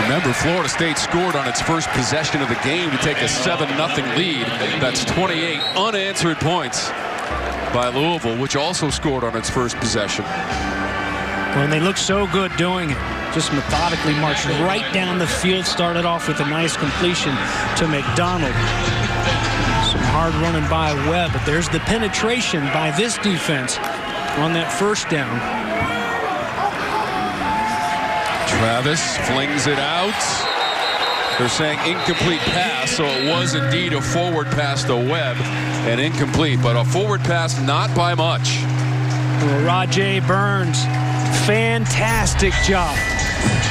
Remember, Florida State scored on its first possession of the game to take a 7-0 lead. That's 28 unanswered points by Louisville, which also scored on its first possession. Well, and they look so good doing it. Just methodically marched right down the field. Started off with a nice completion to McDonald. Some hard running by Webb, but there's the penetration by this defense on that first down. Travis flings it out. They're saying incomplete pass, so it was indeed a forward pass to Webb and incomplete, but a forward pass not by much. Well, Rajay Burns, fantastic job.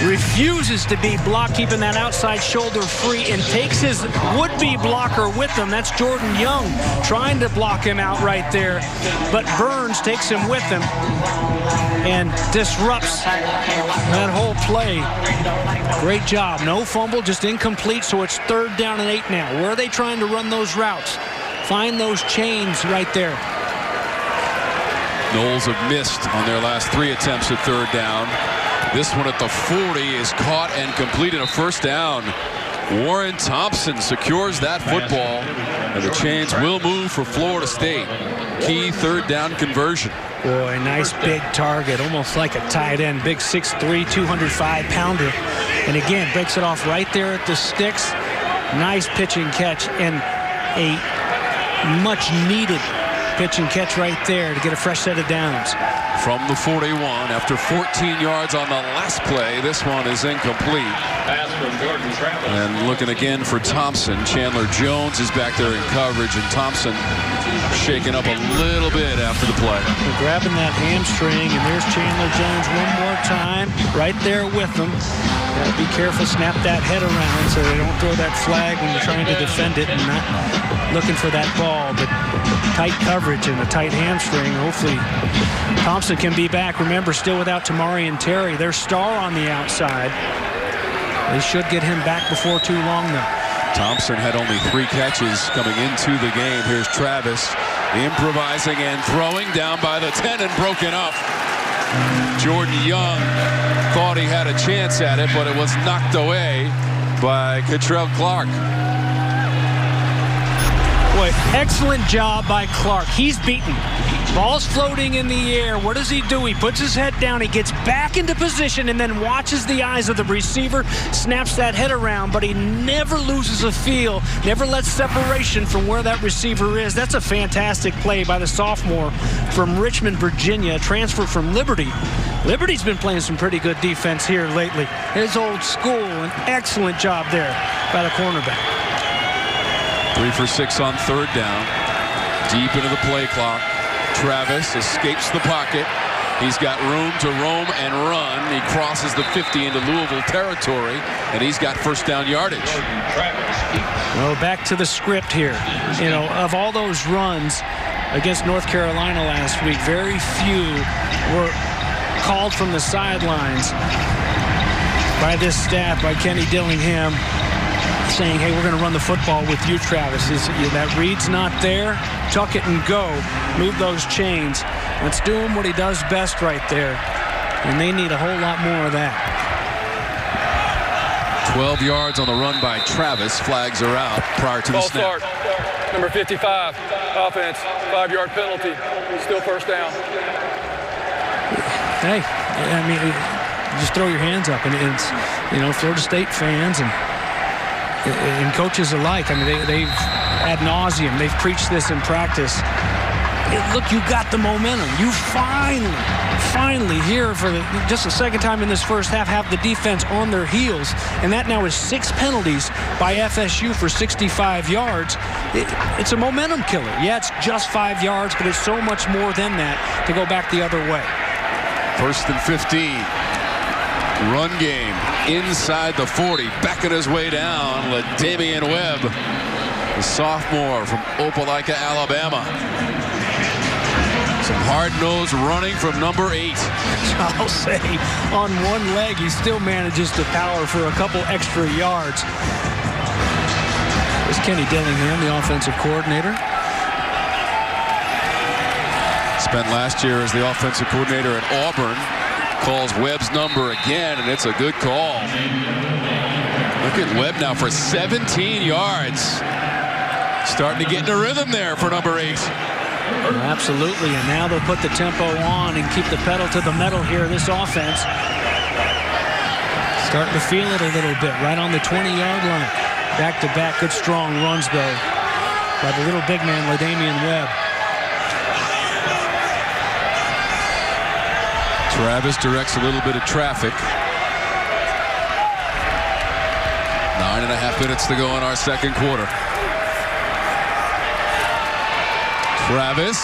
Refuses to be blocked, keeping that outside shoulder free, and takes his would-be blocker with him. That's Jordan Young trying to block him out right there, but Burns takes him with him and disrupts that whole play. Great job. No fumble, just incomplete, so it's 3rd down and 8 now. Where are they trying to run those routes? Find those chains right there. Noles have missed on their last 3 attempts at 3rd down. This one at the 40 is caught and completed, a 1st down. Warren Thompson secures that football, and the chains will move for Florida State. Key 3rd down conversion. Boy, nice big target, almost like a tight end. Big 6'3", 205-pounder. And again, breaks it off right there at the sticks. Nice pitch and catch, and a much-needed pitch and catch right there to get a fresh set of downs. From the 41, after 14 yards on the last play, this one is incomplete. And looking again for Thompson. Chandler Jones is back there in coverage, and Thompson shaken up a little bit after the play. They're grabbing that hamstring, and there's Chandler Jones one more time, right there with them. Got to be careful, snap that head around so they don't throw that flag when you're trying to defend it and not looking for that ball. But tight coverage and a tight hamstring. Hopefully Thompson can be back. Remember, still without Tamari and Terry. Their star on the outside. They should get him back before too long, though. Thompson had only 3 catches coming into the game. Here's Travis improvising and throwing down by the 10 and broken up. Jordan Young thought he had a chance at it, but it was knocked away by Cottrell Clark. Boy, excellent job by Clark. He's beaten. Ball's floating in the air. What does he do? He puts his head down. He gets back into position and then watches the eyes of the receiver, snaps that head around, but he never loses a feel, never lets separation from where that receiver is. That's a fantastic play by the sophomore from Richmond, Virginia, transfer from Liberty. Liberty's been playing some pretty good defense here lately. His old school, an excellent job there by the cornerback. 3 for 6 on 3rd down. Deep into the play clock. Travis escapes the pocket. He's got room to roam and run. He crosses the 50 into Louisville territory, and he's got 1st down yardage. Well, back to the script here. You know, of all those runs against North Carolina last week, very few were called from the sidelines by this staff, by Kenny Dillingham, saying, hey, we're going to run the football with you, Travis. That read's not there. Tuck it and go. Move those chains. Let's do him what he does best right there. And they need a whole lot more of that. 12 yards on the run by Travis. Flags are out prior to the snap. Start. Number 55, offense, 5-yard penalty. Still first down. Hey, I mean, just throw your hands up. And it's, Florida State fans and coaches alike. I mean, they've ad nauseum. They've preached this in practice. Look, you got the momentum. You finally here for just the second time in this first half have the defense on their heels, and that now is 6 penalties by FSU for 65 yards. It's a momentum killer. Yeah, it's just 5 yards, but it's so much more than that to go back the other way. 1st and 15. Run game inside the 40. Backing his way down, Javian Webb, the sophomore from Opelika, Alabama. Some hard-nosed running from number 8. I'll say, on one leg, he still manages to power for a couple extra yards. There's Kenny Dillingham, the offensive coordinator. Spent last year as the offensive coordinator at Auburn. Calls Webb's number again, and it's a good call. Look at Webb now for 17 yards. Starting to get in a rhythm there for number 8. Absolutely, and now they'll put the tempo on and keep the pedal to the metal here, this offense. Starting to feel it a little bit, right on the 20-yard line. Back-to-back, good strong runs, though, by the little big man, Javian Webb. Travis directs a little bit of traffic. 9.5 minutes to go in our second quarter. Travis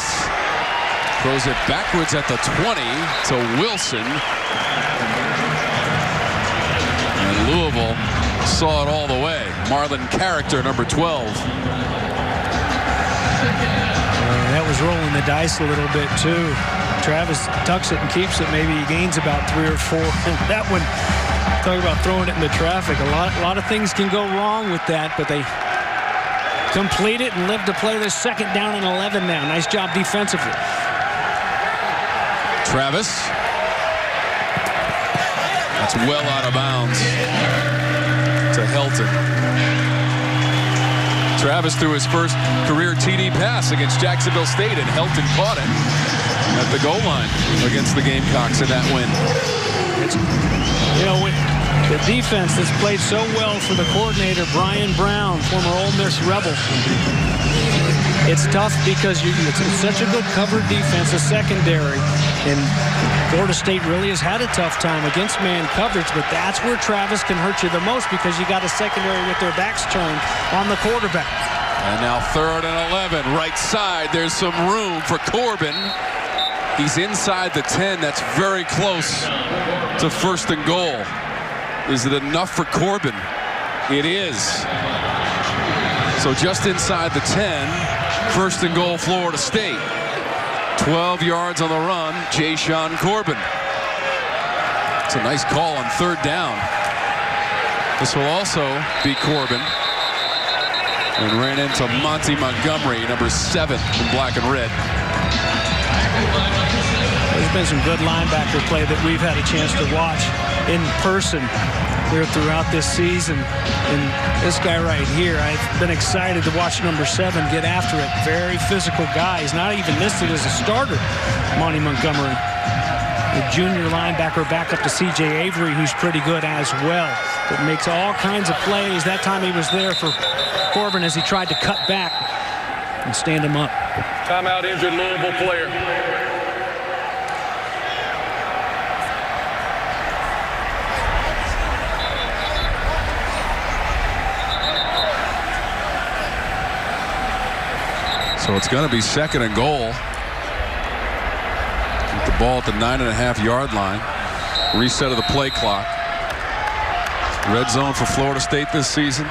throws it backwards at the 20 to Wilson. And Louisville saw it all the way. Marlon Character, number 12. That was rolling the dice a little bit, too. Travis tucks it and keeps it. Maybe he gains about 3 or 4. That one, talk about throwing it in the traffic. A lot of things can go wrong with that, but they complete it and live to play this 2nd down and 11 now. Nice job defensively. Travis. That's well out of bounds to Helton. Travis threw his first career TD pass against Jacksonville State, and Helton caught it at the goal line against the Gamecocks in that win. When the defense that's played so well for the coordinator, Brian Brown, former Ole Miss Rebel, it's tough because it's such a good covered defense, a secondary, and Florida State really has had a tough time against man coverage, but that's where Travis can hurt you the most because you got a secondary with their backs turned on the quarterback. And now 3rd and 11, right side. There's some room for Corbin. He's inside the 10. That's very close to 1st and goal. Is it enough for Corbin? It is. So just inside the 10, 1st and goal, Florida State. 12 yards on the run, Jashawn Corbin. It's a nice call on 3rd down. This will also be Corbin. And ran into Monty Montgomery, number 7 in black and red. There's been some good linebacker play that we've had a chance to watch in person here throughout this season. And this guy right here, I've been excited to watch number 7 get after it. Very physical guy. He's not even listed as a starter, Monty Montgomery. The junior linebacker back up to C.J. Avery, who's pretty good as well. But makes all kinds of plays. That time he was there for Corbin as he tried to cut back and stand him up. Timeout, injured Louisville player. So it's going to be 2nd and goal. With the ball at the 9.5-yard line. Reset of the play clock. Red zone for Florida State this season.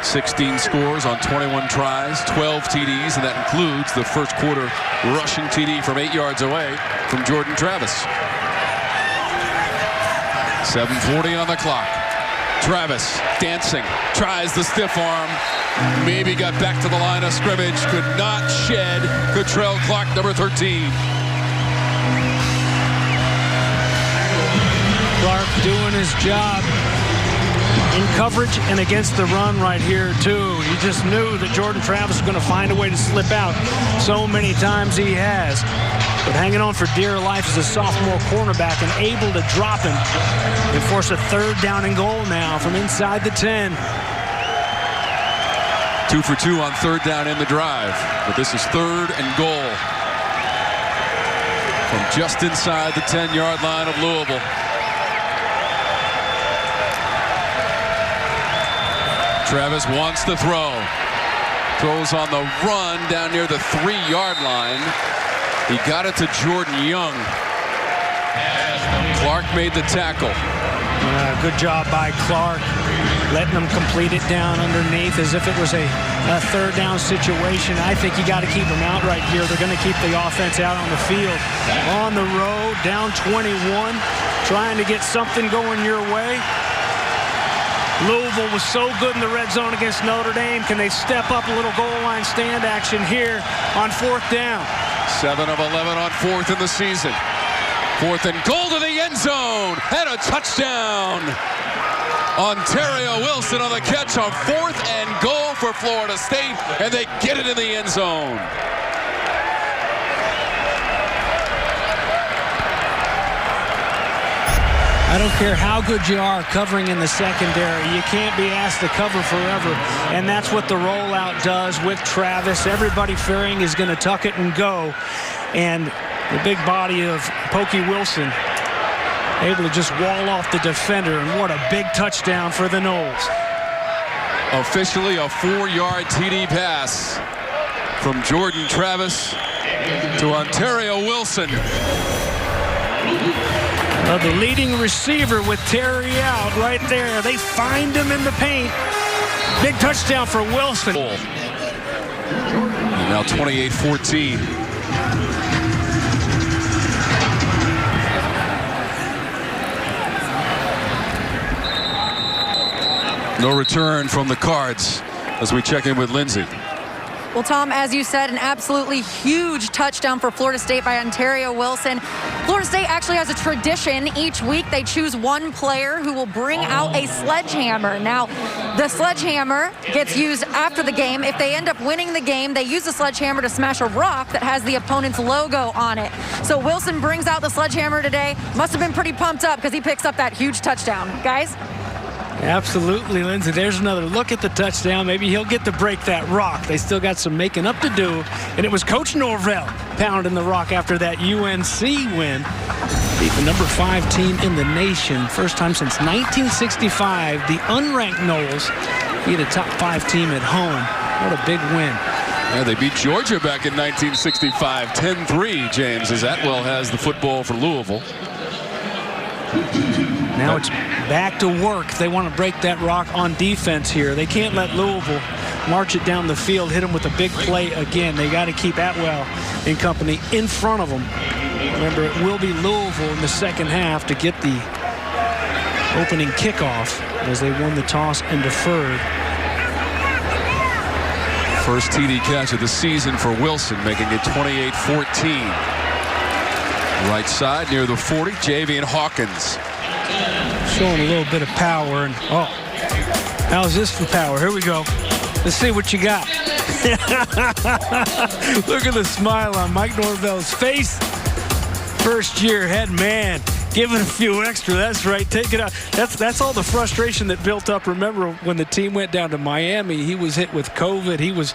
16 scores on 21 tries, 12 TDs, and that includes the first quarter rushing TD from 8 yards away from Jordan Travis. 7:40 on the clock. Travis dancing, tries the stiff arm. Maybe got back to the line of scrimmage. Could not shed Cottrell Clark, number 13. Clark doing his job in coverage and against the run right here, too. He just knew that Jordan Travis was going to find a way to slip out. So many times he has. But hanging on for dear life as a sophomore cornerback and able to drop him and force a 3rd down and goal now from inside the 10. 2 for 2 on 3rd down in the drive. But this is 3rd and goal from just inside the 10-yard line of Louisville. Travis wants to throw. Throws on the run down near the 3-yard line. He got it to Jordan Young. Clark made the tackle. Good job by Clark, letting them complete it down underneath as if it was a 3rd down situation. I think you got to keep them out right here. They're going to keep the offense out on the field. On the road, down 21, trying to get something going your way. Louisville was so good in the red zone against Notre Dame. Can they step up a little goal line stand action here on 4th down? 7 of 11 on 4th in the season. 4th and goal to the end zone. And a touchdown. Ontario Wilson on the catch on 4th and goal for Florida State. And they get it in the end zone. I don't care how good you are covering in the secondary. You can't be asked to cover forever. And that's what the rollout does with Travis. Everybody fearing is going to tuck it and go. And the big body of Pokey Wilson able to just wall off the defender. And what a big touchdown for the Noles. Officially a 4-yard TD pass from Jordan Travis to Ontario Wilson. The leading receiver with Terry out right there. They find him in the paint. Big touchdown for Wilson. Now 28-14. No return from the Cards as we check in with Lindsay. Well, Tom, as you said, an absolutely huge touchdown for Florida State by Ontario Wilson. Florida State actually has a tradition. Each week they choose one player who will bring out a sledgehammer. Now, the sledgehammer gets used after the game. If they end up winning the game, they use the sledgehammer to smash a rock that has the opponent's logo on it. So Wilson brings out the sledgehammer today. Must have been pretty pumped up because he picks up that huge touchdown. Guys? Absolutely, Lindsay. There's another look at the touchdown. Maybe he'll get to break that rock. They still got some making up to do. And it was Coach Norvell pounding the rock after that UNC win. Beat the number 5 team in the nation. First time since 1965, the unranked Noles beat a top 5 team at home. What a big win. Yeah, they beat Georgia back in 1965, 10-3, James, as Atwell has the football for Louisville. Now it's back to work. They want to break that rock on defense here. They can't let Louisville march it down the field, hit them with a big play again. They got to keep Atwell and company in front of them. Remember, it will be Louisville in the second half to get the opening kickoff as they won the toss and deferred. First TD catch of the season for Wilson, making it 28-14. Right side near the 40, Javian Hawkins. Showing a little bit of power. And oh, how's this for power? Here we go. Let's see what you got. Look at the smile on Mike Norvell's face. First year head man. Give it a few extra. That's right. Take it out. That's all the frustration that built up. Remember when the team went down to Miami, he was hit with COVID. He was,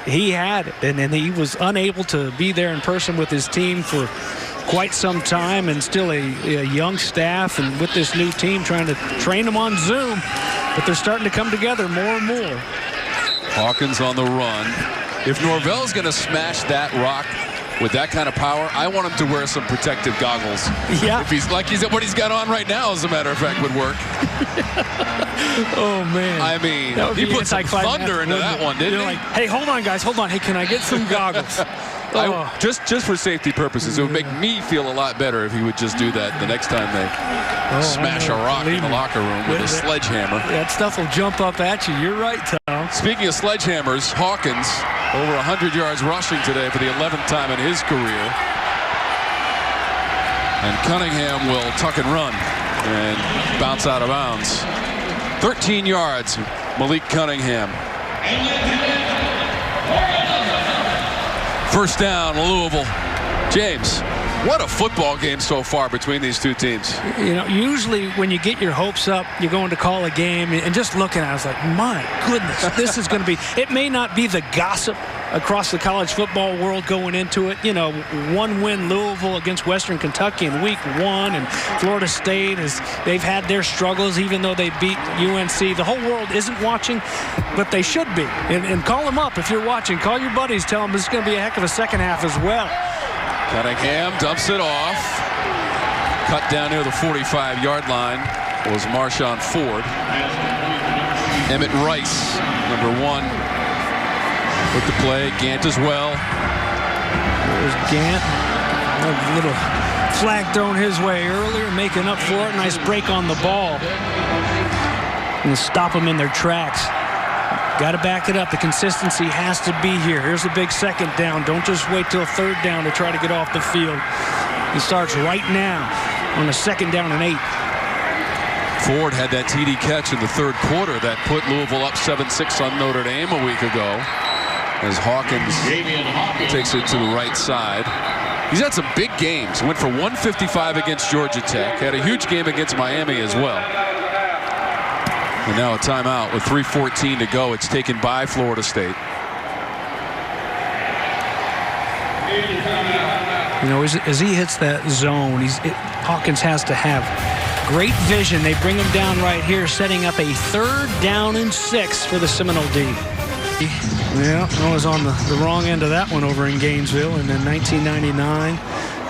he had it, and he was unable to be there in person with his team for quite some time, and still a young staff, and with this new team trying to train them on Zoom. But they're starting to come together more and more. Hawkins on the run. If Norvell's going to smash that rock with that kind of power, I want him to wear some protective goggles. Yeah. If he's like what he's got on right now, as a matter of fact, would work. Oh, man. I mean, he put some thunder into that one, didn't he? Like, hey, hold on, guys. Hold on. Hey, can I get some goggles? Just for safety purposes, it would make me feel a lot better if he would just do that the next time they smash a rock in the locker room with a sledgehammer. That stuff will jump up at you. You're right, Tom. Speaking of sledgehammers, Hawkins over 100 yards rushing today for the 11th time in his career. And Cunningham will tuck and run and bounce out of bounds. 13 yards, Malik Cunningham. First down, Louisville. James, what a football game so far between these two teams. You know, usually when you get your hopes up, you're going to call a game, and just looking at it, I was like, my goodness, this is going to be, it may not be the gossip across the college football world going into it. You know, one win Louisville against Western Kentucky in week 1, and Florida State they've had their struggles even though they beat UNC. The whole world isn't watching, but they should be. And call them up if you're watching. Call your buddies. Tell them this is going to be a heck of a second half as well. Cunningham dumps it off. Cut down near the 45-yard line was Marshawn Ford. Emmett Rice, number 1. With the play, Gant as well. There's Gant. A little flag thrown his way earlier, making up for it. Nice break on the ball. And stop them in their tracks. Got to back it up. The consistency has to be here. Here's a big second down. Don't just wait till third down to try to get off the field. He starts right now on a second down and 8. Ford had that TD catch in the third quarter that put Louisville up 7-6 on Notre Dame a week ago. As Hawkins takes it to the right side. He's had some big games. Went for 155 against Georgia Tech. Had a huge game against Miami as well. And now a timeout with 3:14 to go. It's taken by Florida State. You know, as he hits that zone, Hawkins has to have great vision. They bring him down right here, setting up a 3rd down and 6 for the Seminole D. Yeah, I was on the wrong end of that one over in Gainesville. And then 1999,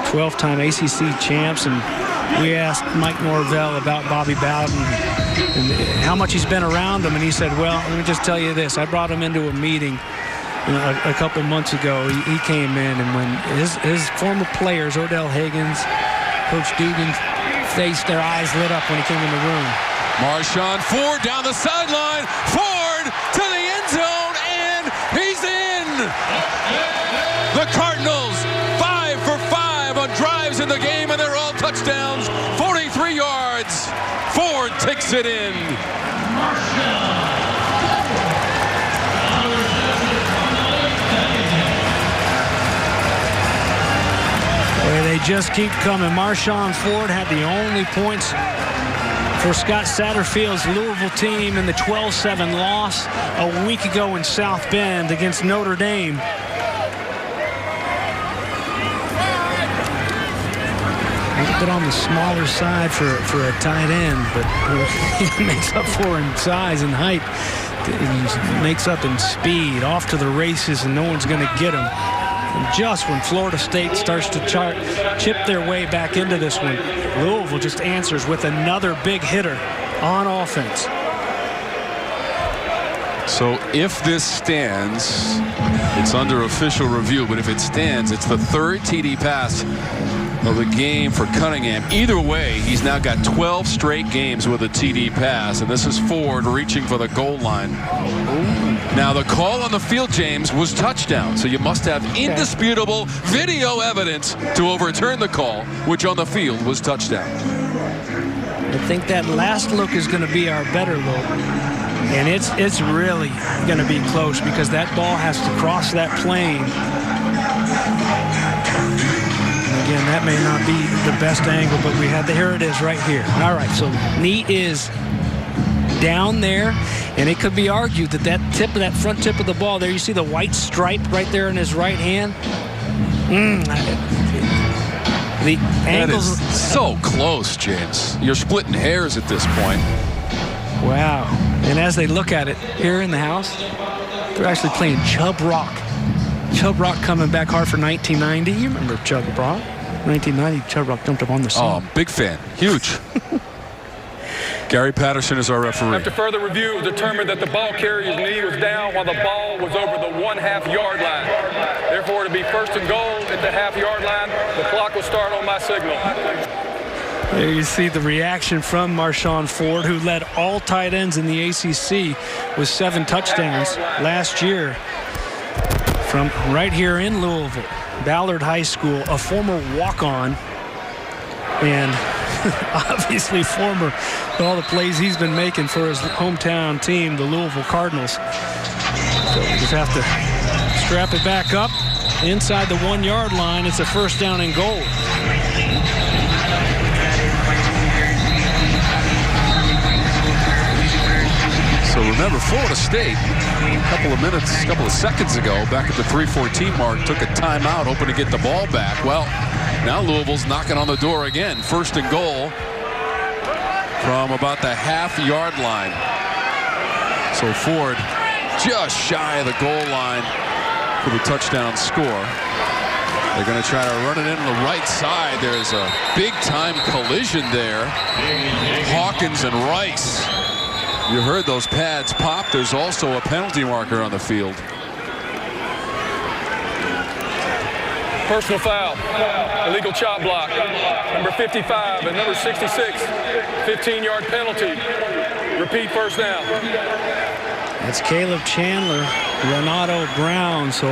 12-time ACC champs. And we asked Mike Norvell about Bobby Bowden and how much he's been around him. And he said, well, let me just tell you this. I brought him into a meeting a couple months ago. He came in, and when his former players, Odell Higgins, Coach Dugan, faced their eyes lit up when he came in the room. Marshawn Ford down the sideline. Ford to the end zone, and he's in. The Cardinals 5 for 5 on drives in the game, and they're all touchdowns. 43 yards. Ford takes it in. Boy, they just keep coming. Marshawn Ford had the only points for Scott Satterfield's Louisville team in the 12-7 loss a week ago in South Bend against Notre Dame. A bit on the smaller side for a tight end, but he makes up for in size and height. He makes up in speed, off to the races, and no one's going to get him. And just when Florida State starts to chip their way back into this one, Louisville just answers with another big hitter on offense. So if this stands, it's under official review, but if it stands, it's the 3rd TD pass of the game for Cunningham. Either way, he's now got 12 straight games with a TD pass, and this is Ford reaching for the goal line. Now the call on the field, James, was touchdown, so you must have indisputable video evidence to overturn the call, which on the field was touchdown. I think that last look is going to be our better look, and it's really going to be close because that ball has to cross that plane. Again, that may not be the best angle, but here it is right here. All right, so knee is down there, and it could be argued that front tip of the ball there, you see the white stripe right there in his right hand. The angles. That is so close, James. You're splitting hairs at this point. Wow. And as they look at it here in the house, they're actually playing Chubb Rock. Chubb Rock coming back hard for 1990. You remember Chubb Rock? 1990, Chubb Rock jumped up on the scene. Oh, big fan. Huge. Gary Patterson is our referee. After further review, it was determined that the ball carrier's knee was down while the ball was over the 1/2 yard line. Therefore, to be first and goal at the 1/2 yard line, the clock will start on my signal. There you see the reaction from Marshawn Ford, who led all tight ends in the ACC with 7 touchdowns last year from right here in Louisville. Ballard High School, a former walk-on, and obviously former all the plays he's been making for his hometown team, the Louisville Cardinals. So we just have to strap it back up inside the 1 yard line. It's a first down and goal. So remember, Florida State, a couple of seconds ago, back at the 3:14 mark, took a timeout, hoping to get the ball back. Well, now Louisville's knocking on the door again. First and goal from about the 1/2 yard line. So Ford just shy of the goal line for the touchdown score. They're going to try to run it in the right side. There's a big-time collision there. Hawkins and Rice. You heard those pads pop. There's also a penalty marker on the field. Personal foul, illegal chop block, number 55 and number 66, 15-yard penalty. Repeat, first down. That's Caleb Chandler, Renato Brown. So,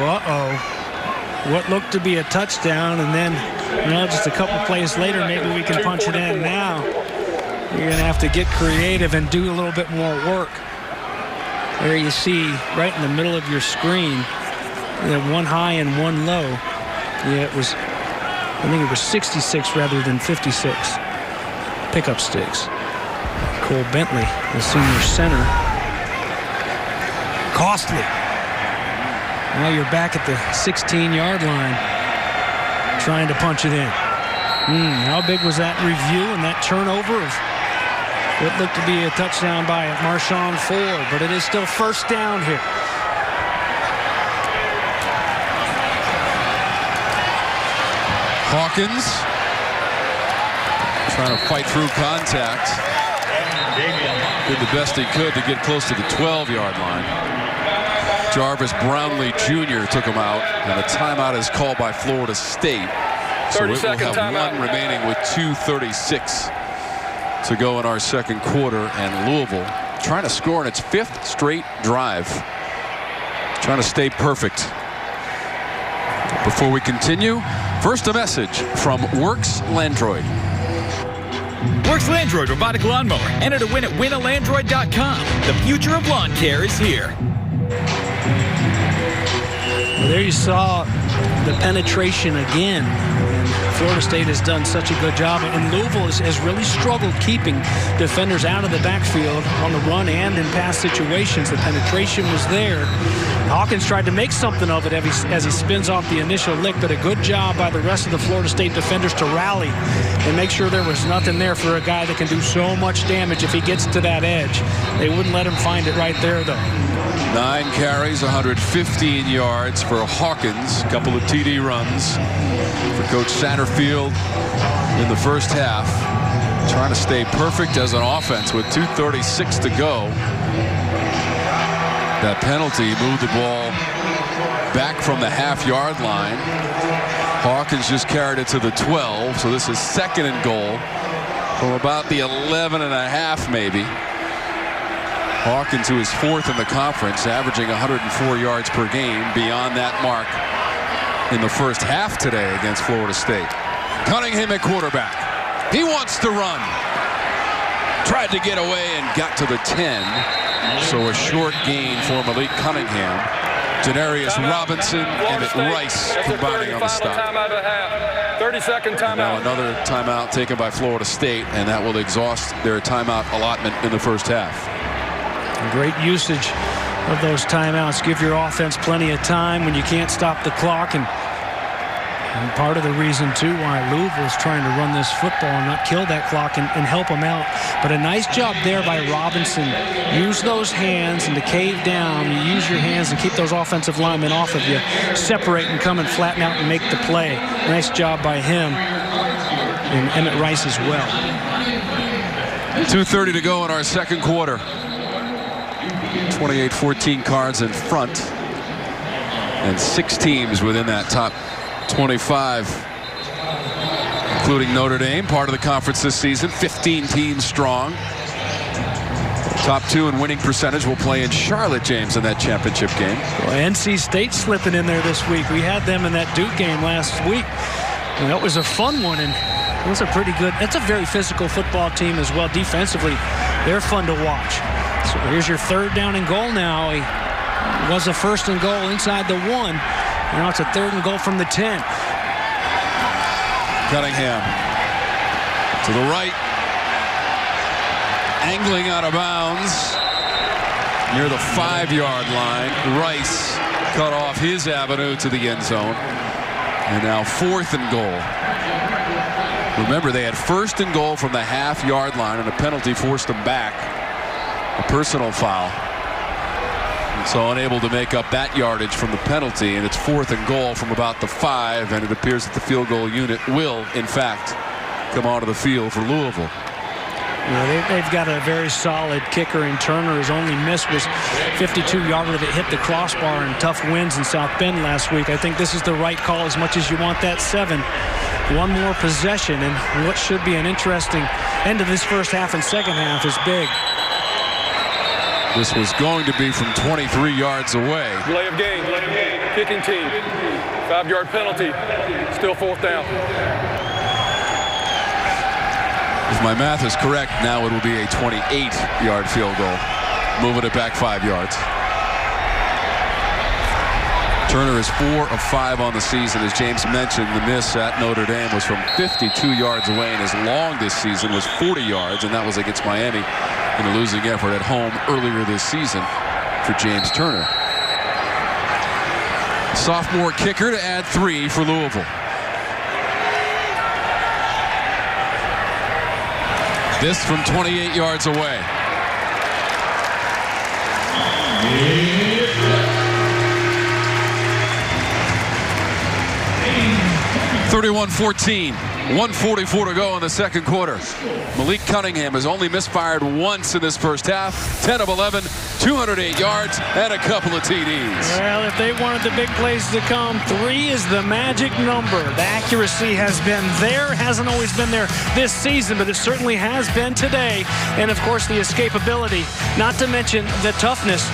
what looked to be a touchdown, and then, just a couple plays later, maybe we can punch it in now. You're going to have to get creative and do a little bit more work. There you see, right in the middle of your screen, you have one high and one low. Yeah, I think it was 66 rather than 56 pickup sticks. Cole Bentley, the senior center. Costly. Now you're back at the 16-yard line trying to punch it in. How big was that review and that turnover of what looked to be a touchdown by Marshawn Ford, but it is still first down here. Hawkins trying to fight through contact. Did the best he could to get close to the 12-yard line. Jarvis Brownlee Jr. took him out, and a timeout is called by Florida State. So it will have one remaining with 2:36 to go in our second quarter, and Louisville trying to score in its 5th straight drive. Trying to stay perfect. Before we continue, first a message from Works Landroid. Works Landroid robotic lawnmower. Enter to win at winalandroid.com. The future of lawn care is here. Well, there you saw the penetration again. Florida State has done such a good job, and Louisville has really struggled keeping defenders out of the backfield on the run and in pass situations. The penetration was there. Hawkins tried to make something of it as he spins off the initial lick, but a good job by the rest of the Florida State defenders to rally and make sure there was nothing there for a guy that can do so much damage if he gets to that edge. They wouldn't let him find it right there, though. 9 carries, 115 yards for Hawkins. A couple of TD runs for Coach Satterfield in the first half. Trying to stay perfect as an offense with 2:36 to go. That penalty moved the ball back from the half-yard line. Hawkins just carried it to the 12, so this is second and goal from about the 11.5 maybe. Hawkins, who is 4th in the conference, averaging 104 yards per game, beyond that mark in the first half today against Florida State. Cunningham at quarterback. He wants to run. Tried to get away and got to the 10. So a short gain for Malik Cunningham. Janarius Robinson and Rice combining on the stop. 30-second timeout. Now another timeout taken by Florida State, and that will exhaust their timeout allotment in the first half. Great usage of those timeouts. Give your offense plenty of time when you can't stop the clock, and part of the reason too why Louisville is trying to run this football and not kill that clock and help them out. But a nice job there by Robinson. Use those hands, and to cave down, you use your hands and keep those offensive linemen off of you. Separate and come and flatten out and make the play. Nice job by him, and Emmett Rice as well. 2:30 to go in our second quarter. 28-14 Cards in front. And 6 teams within that top 25. Including Notre Dame, part of the conference this season. 15 teams strong. Top 2 in winning percentage will play in Charlotte, James, in that championship game. Well, NC State slipping in there this week. We had them in that Duke game last week. And that was a fun one, and it was a pretty good. That's a very physical football team as well. Defensively, they're fun to watch. So here's your 3rd down and goal now. It was a 1st and goal inside the 1. Now it's a 3rd and goal from the 10. Cunningham to the right. Angling out of bounds near the 5-yard line. Rice cut off his avenue to the end zone. And now 4th and goal. Remember, they had 1st and goal from the half-yard line, and a penalty forced them back. A personal foul. And so unable to make up that yardage from the penalty, and it's 4th and goal from about the 5, and it appears that the field goal unit will, in fact, come onto the field for Louisville. Yeah, they've got a very solid kicker in Turner. His only miss was 52-yarder that hit the crossbar in tough winds in South Bend last week. I think this is the right call as much as you want that 7. One more possession, and what should be an interesting end of this first half and second half is big. This was going to be from 23 yards away. Delay of game. Kicking team. 5-yard penalty. Still 4th down. If my math is correct, now it will be a 28-yard field goal. Moving it back 5 yards. Turner is 4 of 5 on the season. As James mentioned, the miss at Notre Dame was from 52 yards away, and his long this season was 40 yards, and that was against Miami in a losing effort at home earlier this season for James Turner. Sophomore kicker to add 3 for Louisville. This from 28 yards away. 31-14. 1:44 to go in the second quarter. Malik Cunningham has only misfired once in this first half. 10 of 11, 208 yards, and a couple of TDs. Well, if they wanted the big plays to come, 3 is the magic number. The accuracy has been there. Hasn't always been there this season, but it certainly has been today. And, of course, the escapability, not to mention the toughness.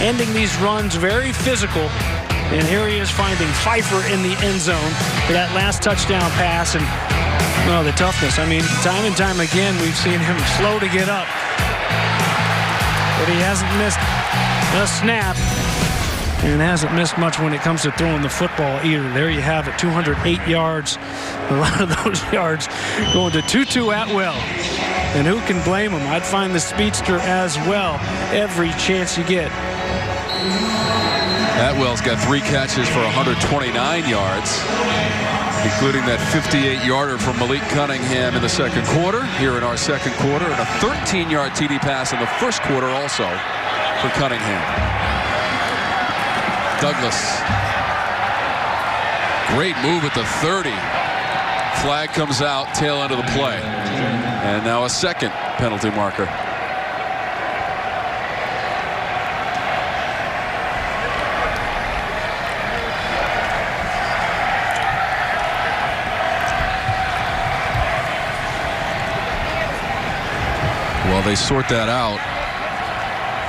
Ending these runs very physical. And here he is finding Pfeiffer in the end zone for that last touchdown pass. And, well, the toughness. I mean, time and time again, we've seen him slow to get up. But he hasn't missed a snap. And hasn't missed much when it comes to throwing the football either. There you have it, 208 yards. A lot of those yards going to Tutu Atwell. And who can blame him? I'd find the speedster as well every chance you get. Atwell's got 3 catches for 129 yards, including that 58-yarder from Malik Cunningham in the second quarter, here in our second quarter, and a 13-yard TD pass in the first quarter also for Cunningham. Douglas. Great move at the 30. Flag comes out, tail end of the play. And now a second penalty marker. While they sort that out,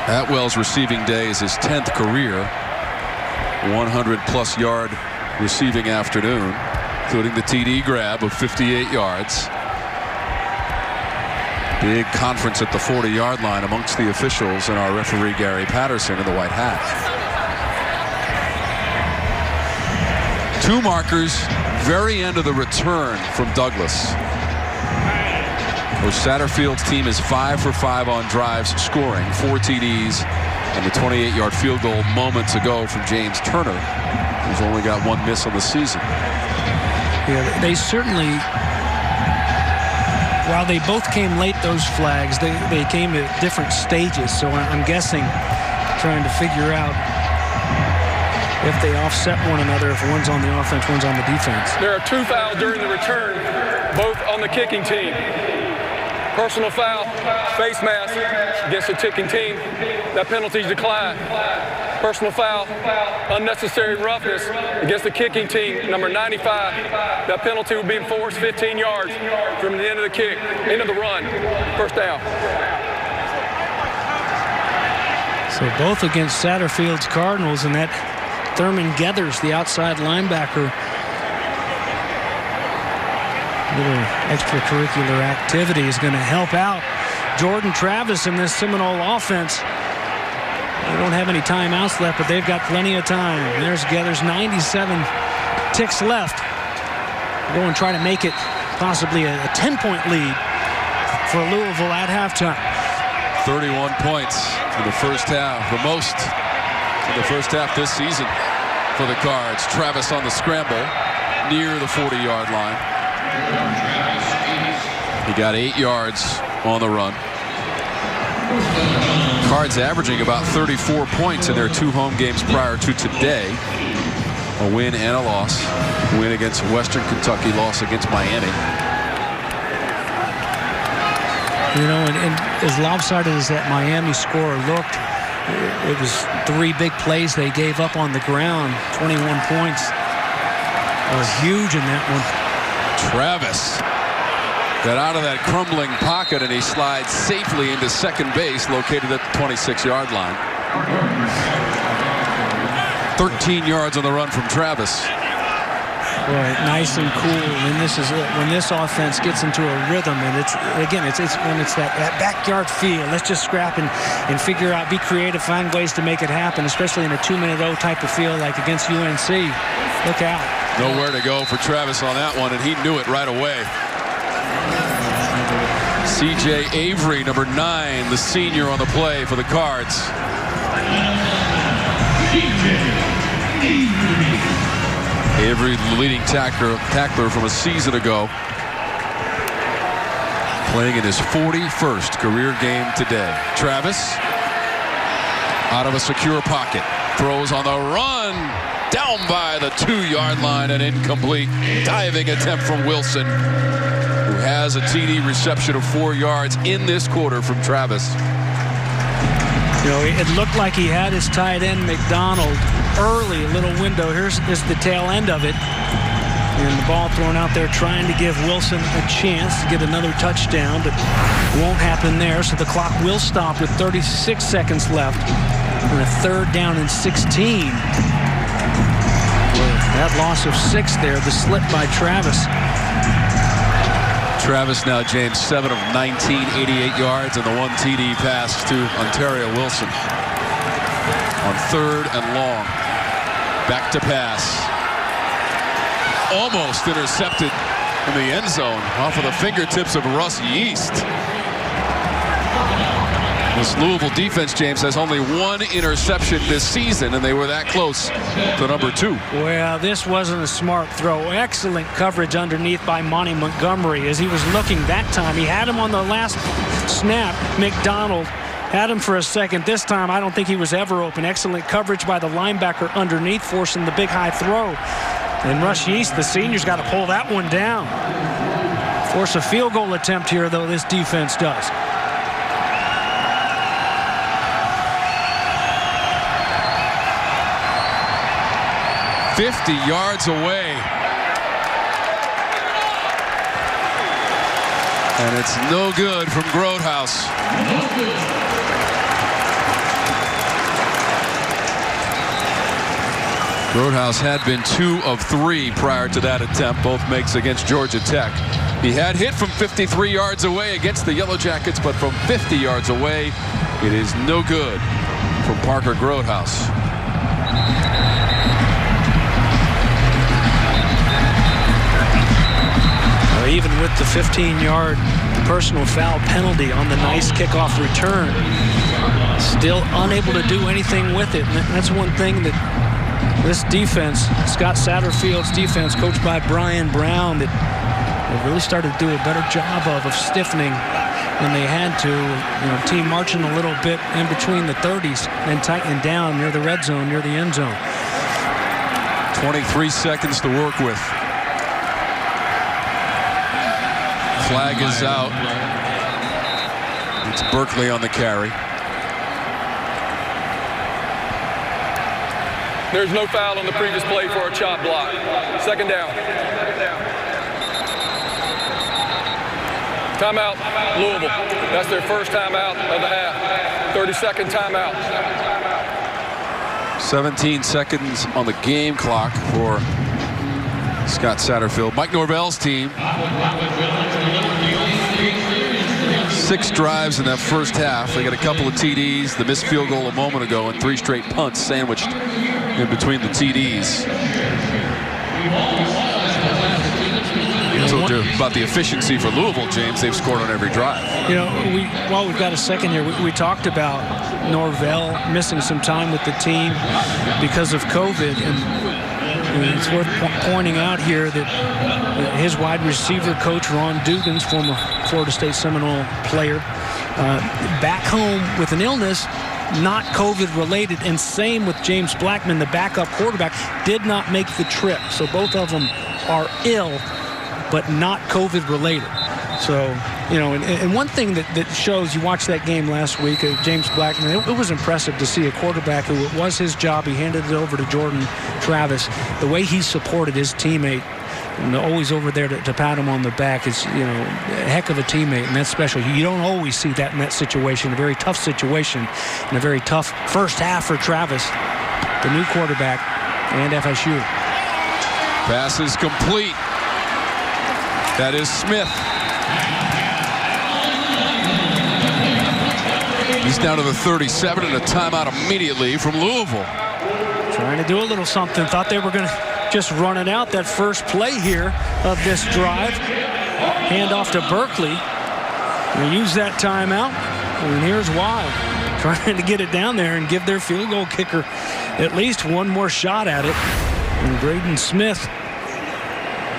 Atwell's receiving day is his 10th career, 100-plus yard receiving afternoon, including the TD grab of 58 yards. Big conference at the 40-yard line amongst the officials and our referee Gary Patterson in the white hat. 2 markers, very end of the return from Douglas. Satterfield's team is 5 for 5 on drives scoring, 4 TDs, and the 28-yard field goal moments ago from James Turner, who's only got 1 miss on the season. Yeah, they certainly, while they both came late, those flags, they came at different stages. So I'm guessing, trying to figure out if they offset one another, if one's on the offense, one's on the defense. There are 2 fouls during the return, both on the kicking team. Personal foul, face mask against the ticking team. That penalty's declined. Personal foul, unnecessary roughness against the kicking team, number 95. That penalty will be enforced 15 yards from the end of the kick, end of the run, first down. So both against Satterfield's Cardinals, and that Thurman Geathers, the outside linebacker, little extracurricular activity is going to help out Jordan Travis in this Seminole offense. They don't have any timeouts left, but they've got plenty of time. There's Geathers, 97 ticks left. Go and try to make it possibly a 10-point lead for Louisville at halftime. 31 points in the first half, the most in the first half this season for the Cards. Travis on the scramble near the 40-yard line. He got 8 yards on the run. Cards averaging about 34 points in their 2 home games prior to today. A win and a loss. Win against Western Kentucky, loss against Miami. You know, and as lopsided as that Miami score looked, it was 3 big plays they gave up on the ground. 21 points. That was huge in that one. Travis got out of that crumbling pocket, and he slides safely into second base, located at the 26-yard line. 13 yards on the run from Travis. Boy, nice and cool. And this is it. When this offense gets into a rhythm, and it's when it's that backyard feel. Let's just scrap and figure out, be creative, find ways to make it happen, especially in a 2-minute-0 type of feel like against UNC. Look out. Nowhere to go for Travis on that one, and he knew it right away. C.J. Avery, number 9, the senior on the play for the Cards. Avery, the leading tackler from a season ago, playing in his 41st career game today. Travis, out of a secure pocket, throws on the run, down by the 2-yard line, and incomplete. Diving attempt from Wilson, who has a TD reception of 4 yards in this quarter from Travis. You know, it looked like he had his tight end McDonald early, a little window. Here's the tail end of it. And the ball thrown out there trying to give Wilson a chance to get another touchdown, but it won't happen there. So the clock will stop with 36 seconds left and a 3rd down and 16. That loss of 6 there, the slip by Travis. Travis now, James, 7 of 19, 88 yards, and the 1 TD pass to Ontario Wilson. On 3rd and long. Back to pass. Almost intercepted in the end zone off of the fingertips of Russ Yeast. This Louisville defense, James, has only 1 interception this season, and they were that close to number 2. Well, this wasn't a smart throw. Excellent coverage underneath by Monty Montgomery as he was looking that time. He had him on the last snap. McDonald had him for a second. This time, I don't think he was ever open. Excellent coverage by the linebacker underneath, forcing the big high throw. And Rush Yeast, the senior's got to pull that one down. Force a field goal attempt here, though, this defense does. $50 yards away. And it's no good from Grotehouse. Grotehouse had been 2 of 3 prior to that attempt, both makes against Georgia Tech. He had hit from 53 yards away against the Yellow Jackets, but from 50 yards away, it is no good from Parker Grotehouse. Even with the 15-yard personal foul penalty on the nice kickoff return, still unable to do anything with it. And that's one thing that this defense, Scott Satterfield's defense, coached by Brian Brown, that they really started to do a better job of stiffening when they had to. You know, team marching a little bit in between the 30s and tightening down near the red zone, near the end zone. 23 seconds to work with. Flag is out. It's Berkeley on the carry. There's no foul on the previous play for a chop block. Second down. Timeout, Louisville. That's their first timeout of the half. 30-second timeout. 17 seconds on the game clock for Scott Satterfield. Mike Norvell's team. 6 drives in that first half. They got a couple of TDs, the missed field goal a moment ago, and 3 straight punts sandwiched in between the TDs. So about the efficiency for Louisville, James, they've scored on every drive. You know, while we've got a second here, we talked about Norvell missing some time with the team because of COVID, and it's worth pointing out here that his wide receiver coach, Ron Dugans, former Florida State Seminole player, back home with an illness, not COVID related, and same with James Blackman, the backup quarterback, did not make the trip. So both of them are ill, but not COVID related. So, you know, and one thing that shows, you watched that game last week, James Blackman, it was impressive to see a quarterback who, it was his job, he handed it over to Jordan Travis, the way he supported his teammate, and always over there to pat him on the back. Is, you know, a heck of a teammate, and that's special. You don't always see that in that situation, a very tough situation, and a very tough first half for Travis, the new quarterback, and FSU. Pass is complete. That is Smith. He's down to the 37 and a timeout immediately from Louisville. Trying to do a little something. Thought they were going to just run it out that first play here of this drive. Hand off to Berkeley. They use that timeout, and here's why. Trying to get it down there and give their field goal kicker at least one more shot at it. And Braden Smith,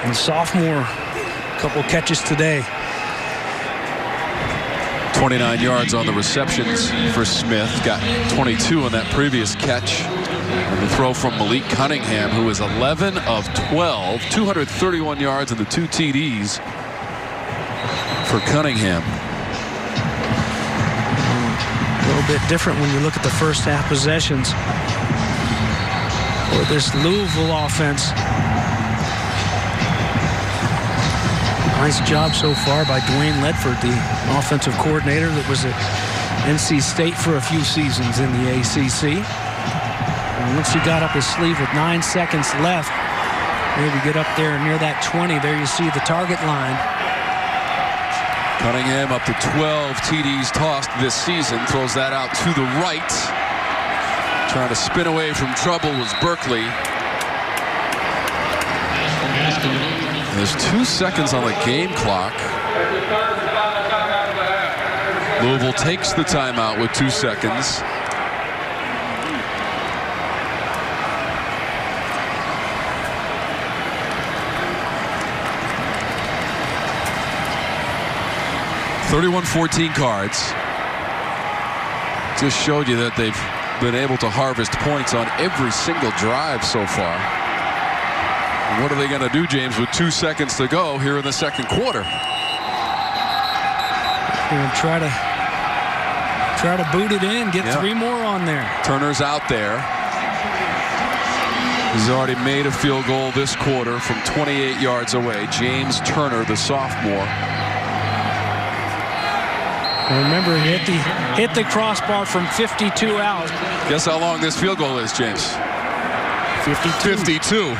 and sophomore, couple catches today. 29 yards on the receptions for Smith. Got 22 on that previous catch. And the throw from Malik Cunningham, who is 11 of 12. 231 yards and the 2 TDs for Cunningham. A little bit different when you look at the first half possessions for this Louisville offense. Nice job so far by Dwayne Ledford, the offensive coordinator that was at NC State for a few seasons in the ACC. And once he got up his sleeve with 9 seconds left, maybe get up there near that 20. There you see the target line. Cunningham up to 12 TDs tossed this season. Throws that out to the right. Trying to spin away from trouble was Berkeley. There's 2 seconds on the game clock. Louisville takes the timeout with 2 seconds. .31-14 Cards. Just showed you that they've been able to harvest points on every single drive so far. And what are they going to do, James, with 2 seconds to go here in the second quarter? And try to boot it in, get 3 more on there. Turner's out there. He's already made a field goal this quarter from 28 yards away. James Turner, the sophomore. And remember, he hit the crossbar from 52 out. Guess how long this field goal is, James? 52. 52.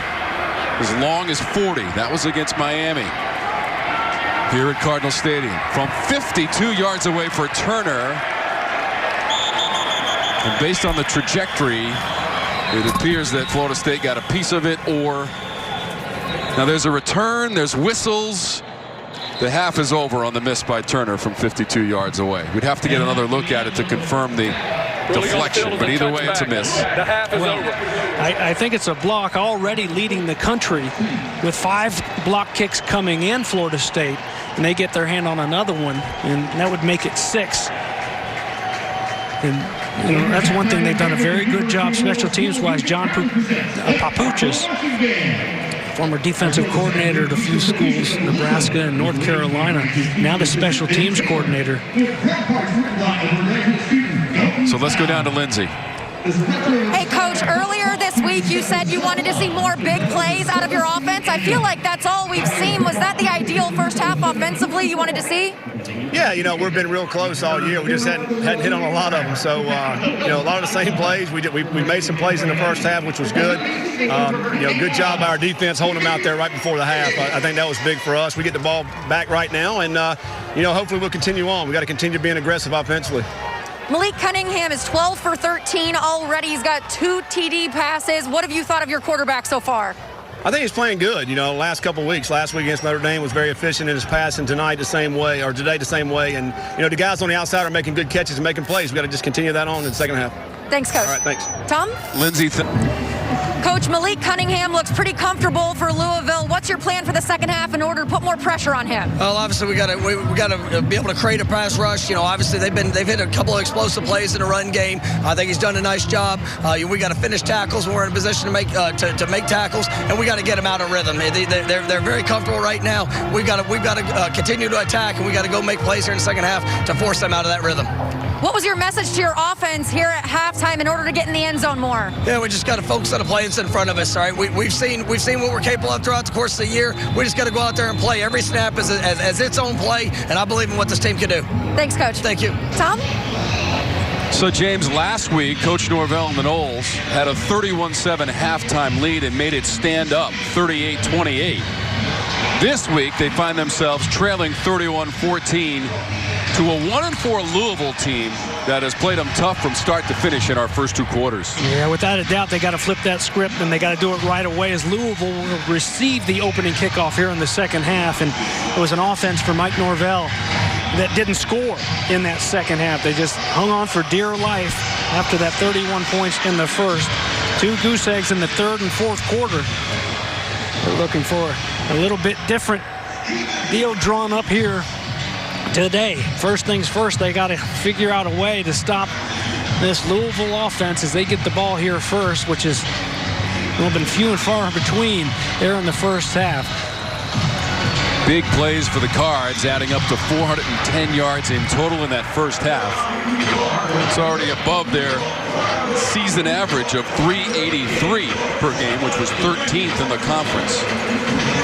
As long as 40. That was against Miami here at Cardinal Stadium. From 52 yards away for Turner. And based on the trajectory, it appears that Florida State got a piece of it, or now there's a return, there's whistles. The half is over on the miss by Turner from 52 yards away. We'd have to get another look at it to confirm the deflection, but either way, it's a miss. The half is over. I think it's a block, already leading the country with 5 block kicks coming in Florida State, and they get their hand on another one, and that would make it 6. And you know, that's one thing they've done a very good job special teams wise. John Papuchis former defensive coordinator at a few schools, Nebraska and North Carolina, now the special teams coordinator. So let's go down to Lindsey. Hey, Coach, earlier this week you said you wanted to see more big plays out of your offense. I feel like that's all we've seen. Was that the ideal first half offensively you wanted to see? Yeah, we've been real close all year. We just hadn't hit on a lot of them. So, a lot of the same plays. We made some plays in the first half, which was good. Good job by our defense holding them out there right before the half. I think that was big for us. We get the ball back right now, and, hopefully we'll continue on. We got to continue being aggressive offensively. Malik Cunningham is 12 for 13 already. He's got 2 TD passes. What have you thought of your quarterback so far? I think he's playing good. Last couple of weeks. Last week against Notre Dame was very efficient in his passing. Today the same way. And, the guys on the outside are making good catches and making plays. We've got to just continue that on in the second half. Thanks, Coach. All right, thanks. Tom? Lindsey. Coach, Malik Cunningham looks pretty comfortable for Louisville. What's your plan for the second half in order to put more pressure on him? Well, obviously we got to be able to create a pass rush. Obviously they've hit a couple of explosive plays in the run game. I think he's done a nice job. We got to finish tackles when we're in a position to make tackles, and we got to get them out of rhythm. They're very comfortable right now. We've got to continue to attack, and we got to go make plays here in the second half to force them out of that rhythm. What was your message to your offense here at halftime in order to get in the end zone more? Yeah, we just got to focus on the play that's in front of us. All right, we've seen what we're capable of throughout the course of the year. We just got to go out there and play every snap as its own play, and I believe in what this team can do. Thanks, Coach. Thank you. Tom? So, James, last week, Coach Norvell and the Noles had a 31-7 halftime lead and made it stand up 38-28. This week, they find themselves trailing 31-14 to a 1-4 Louisville team that has played them tough from start to finish in our first 2 quarters. Yeah, without a doubt, they got to flip that script, and they got to do it right away as Louisville will receive the opening kickoff here in the second half. And it was an offense for Mike Norvell that didn't score in that second half. They just hung on for dear life after that 31 points in the first. 2 goose eggs in the third and fourth quarter. They're looking for a little bit different deal drawn up here today. First things first, they got to figure out a way to stop this Louisville offense as they get the ball here first, which is been few and far between there in the first half. Big plays for the Cards, adding up to 410 yards in total in that first half. It's already above their season average of 383 per game, which was 13th in the conference.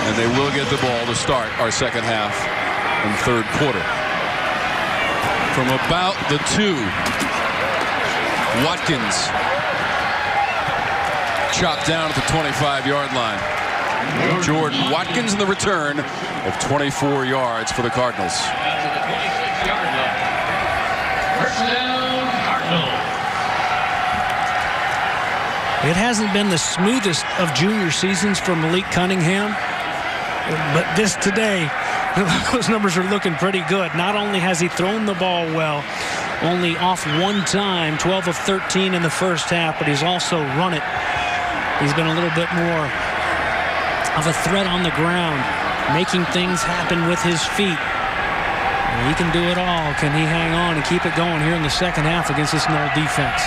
And they will get the ball to start our second half and third quarter. From about the 2, Watkins chopped down at the 25-yard line. Jordan Watkins in the return of 24 yards for the Cardinals. It hasn't been the smoothest of junior seasons for Malik Cunningham, but this today, those numbers are looking pretty good. Not only has he thrown the ball well, only off 1 time, 12 of 13 in the first half, but he's also run it. He's been a little bit more of a threat on the ground, making things happen with his feet. And he can do it all. Can he hang on and keep it going here in the second half against this Knoll defense?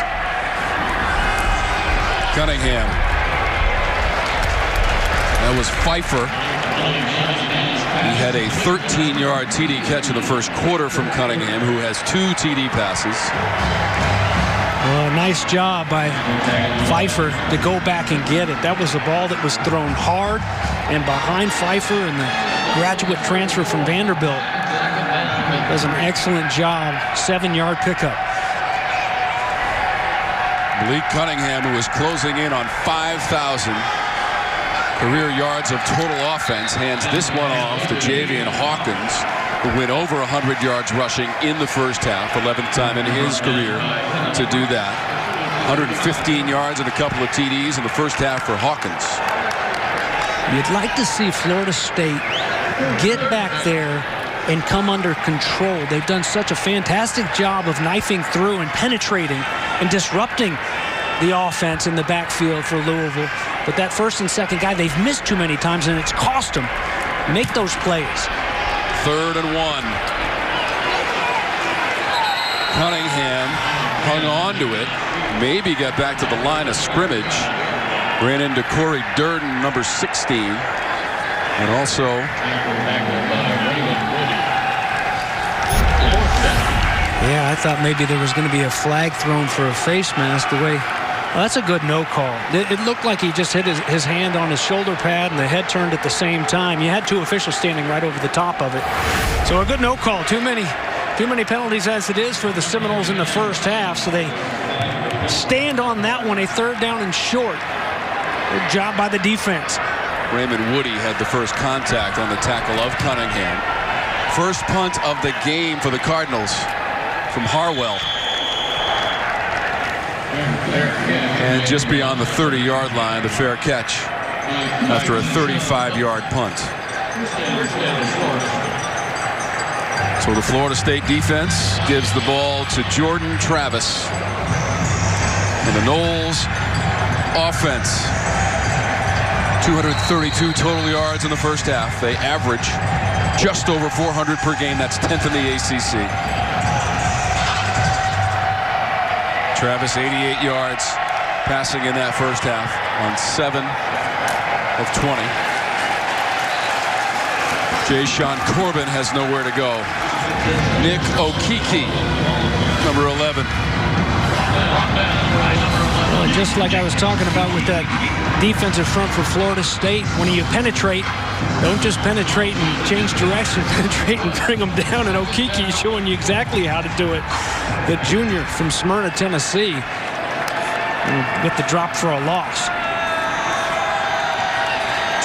Cunningham. That was Pfeiffer. He had a 13-yard TD catch in the first quarter from Cunningham, who has 2 TD passes. Well, nice job by Pfeiffer to go back and get it. That was a ball that was thrown hard and behind Pfeiffer, and the graduate transfer from Vanderbilt does an excellent job. 7-yard pickup. Malik Cunningham, who is closing in on 5,000 career yards of total offense, hands this one off to Javian Hawkins, who went over 100 yards rushing in the first half, 11th time in his career to do that. 115 yards and a couple of TDs in the first half for Hawkins. You'd like to see Florida State get back there and come under control. They've done such a fantastic job of knifing through and penetrating and disrupting the offense in the backfield for Louisville. But that first and second guy, they've missed too many times, and it's cost them. Make those plays. 3rd and 1. Cunningham hung on to it, maybe got back to the line of scrimmage, Ran into Corey Durden, number 16. And also yeah, I thought maybe there was going to be a flag thrown for a face mask. Well, that's a good no call. It looked like he just hit his hand on his shoulder pad and the head turned at the same time. You had two officials standing right over the top of it. So a good no call. Too many penalties as it is for the Seminoles in the first half. So they stand on that one, a third down and short. Good job by the defense. Raymond Woody had the first contact on the tackle of Cunningham. First punt of the game for the Cardinals from Harwell. And just beyond the 30-yard line, the fair catch after a 35-yard punt. So the Florida State defense gives the ball to Jordan Travis. And the Noles offense, 232 total yards in the first half. They average just over 400 per game. That's 10th in the ACC. Travis, 88 yards passing in that first half on 7 of 20. Jayshon Corbin has nowhere to go. Nick Okeke, number 11. Well, just like I was talking about with that defensive front for Florida State, when you penetrate, don't just penetrate and change direction, penetrate and bring them down. And Okeke is showing you exactly how to do it. The junior from Smyrna, Tennessee, with the drop for a loss.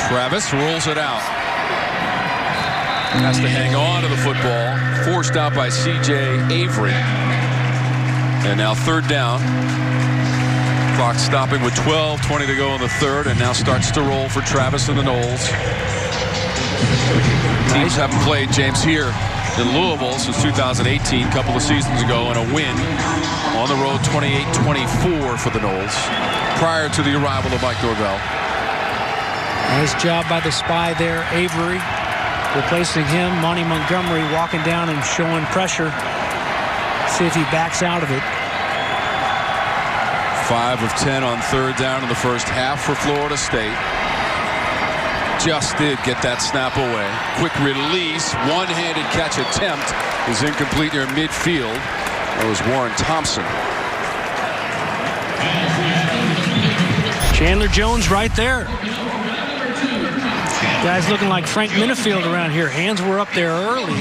Travis rolls it out. Has to hang on to the football. Forced out by C.J. Avery. And now third down. Clock stopping with 12:20 to go in the third, and now starts to roll for Travis and the Noles. Teams haven't played, James, here in Louisville since 2018, a couple of seasons ago, and a win on the road 28-24 for the Noles prior to the arrival of Mike Norvell. Nice job by the spy there, Avery. Replacing him, Monty Montgomery walking down and showing pressure. See if he backs out of it. 5 of 10 on third down in the first half for Florida State. Just did get that snap away. Quick release, one-handed catch attempt is incomplete near midfield. That was Warren Thompson. Chandler Jones right there. Guys looking like Frank Minifield around here. Hands were up there early.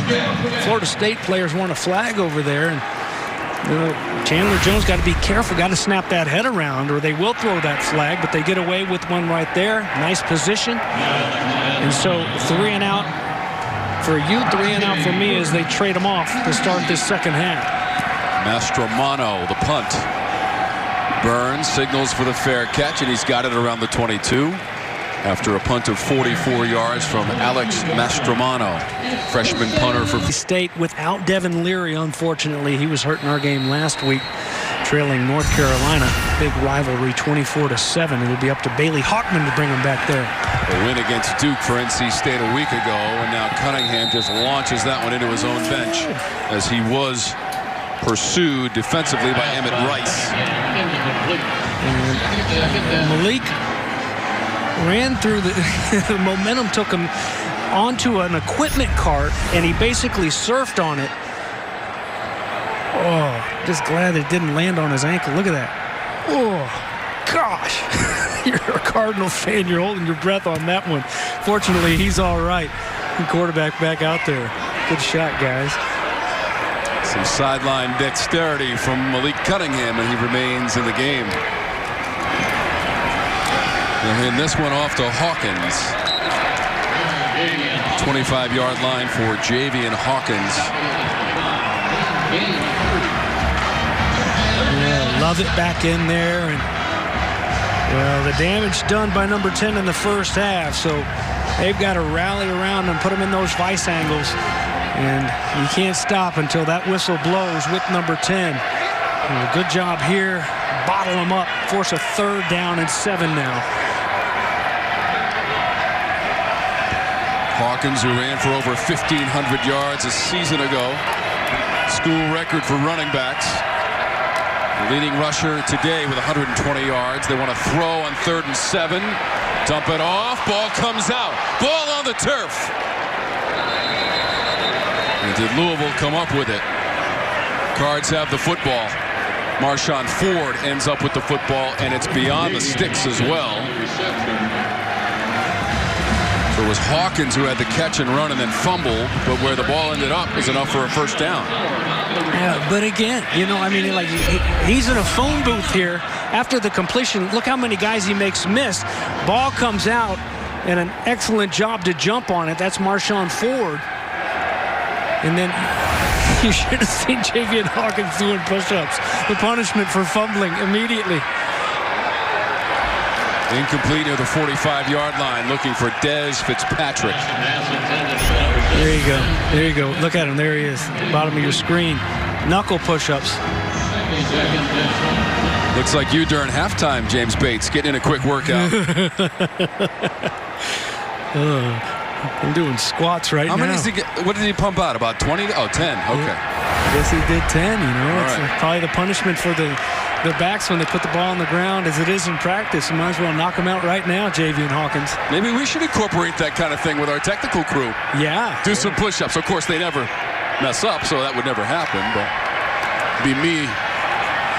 Florida State players want a flag over there. And Chandler Jones got to be careful, got to snap that head around, or they will throw that flag, but they get away with one right there. Nice position. And so 3 and out for you, 3 and out for me as they trade them off to start this second half. Mastromano, the punt. Burns signals for the fair catch, and he's got it around the 22 after a punt of 44 yards from Alex Mastromano, freshman punter for State without Devin Leary. Unfortunately, he was hurt in our game last week, trailing North Carolina. Big rivalry, 24-7. It'll be up to Bailey Hawkman to bring him back there. A win against Duke for NC State a week ago, and now Cunningham just launches that one into his own bench as he was pursued defensively by Emmett Rice. And Malik ran through the momentum, took him onto an equipment cart, and he basically surfed on it. Oh, just glad it didn't land on his ankle. Look at that. Oh, gosh. You're a Cardinal fan. You're holding your breath on that one. Fortunately, he's all right. And quarterback back out there. Good shot, guys. Some sideline dexterity from Malik Cunningham, and he remains in the game. They'll hand this one off to Hawkins. 25-yard line for Javian Hawkins. Yeah, love it back in there. And well, the damage done by number 10 in the first half. So they've got to rally around and put them in those vice angles. And you can't stop until that whistle blows with number 10. And a good job here. Bottle them up. Force a third down and 7 now. Hawkins, who ran for over 1,500 yards a season ago. School record for running backs. Leading rusher today with 120 yards. They want to throw on 3rd and 7. Dump it off. Ball comes out. Ball on the turf. And did Louisville come up with it? Cards have the football. Marshawn Ford ends up with the football, and it's beyond the sticks as well. So it was Hawkins who had the catch and run and then fumble, but where the ball ended up was enough for a first down. Yeah, but again, you know, I mean, like he's in a phone booth here after the completion. Look how many guys he makes miss. Ball comes out, and an excellent job to jump on it. That's Marshawn Ford. And then you should have seen Javian Hawkins doing push-ups. The punishment for fumbling immediately. Incomplete near the 45-yard line, looking for Des Fitzpatrick. There you go. There you go. Look at him. There he is. Bottom of your screen. Knuckle push-ups. Looks like you during halftime, James Bates, getting in a quick workout. I'm doing squats right now. How many did he get? What did he pump out? About 20? Oh, 10. Okay. I guess he did 10, you know. It's right. Probably the punishment for the backs when they put the ball on the ground as it is in practice. You might as well knock him out right now, Javian Hawkins. Maybe we should incorporate that kind of thing with our technical crew. Yeah. Do some push-ups. Of course, they never mess up, so that would never happen. But it'd be me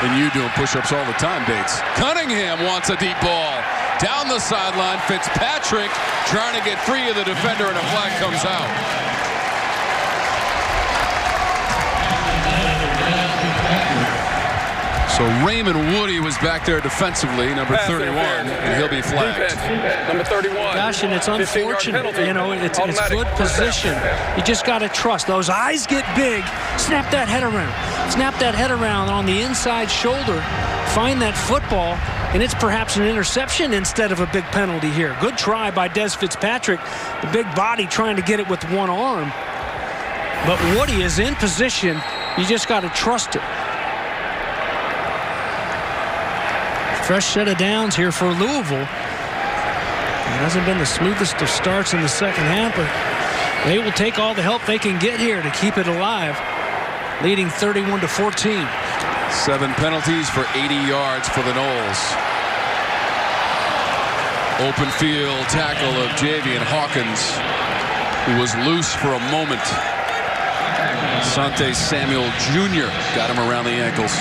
and you doing push-ups all the time, Bates. Cunningham wants a deep ball. Down the sideline, Fitzpatrick trying to get free of the defender, and a flag comes out. So Raymond Woody was back there defensively, number 31, and he'll be flagged. Defense, number 31. Gosh, and it's unfortunate, you know, it's good position. You just got to trust. Those eyes get big. Snap that head around. Snap that head around on the inside shoulder. Find that football, and it's perhaps an interception instead of a big penalty here. Good try by Des Fitzpatrick. The big body trying to get it with one arm. But Woody is in position. You just got to trust it. Fresh set of downs here for Louisville. It hasn't been the smoothest of starts in the second half, but they will take all the help they can get here to keep it alive, leading 31-14. 7 penalties for 80 yards for the Noles. Open field tackle of Javian Hawkins, who was loose for a moment. Asante Samuel Jr. got him around the ankles.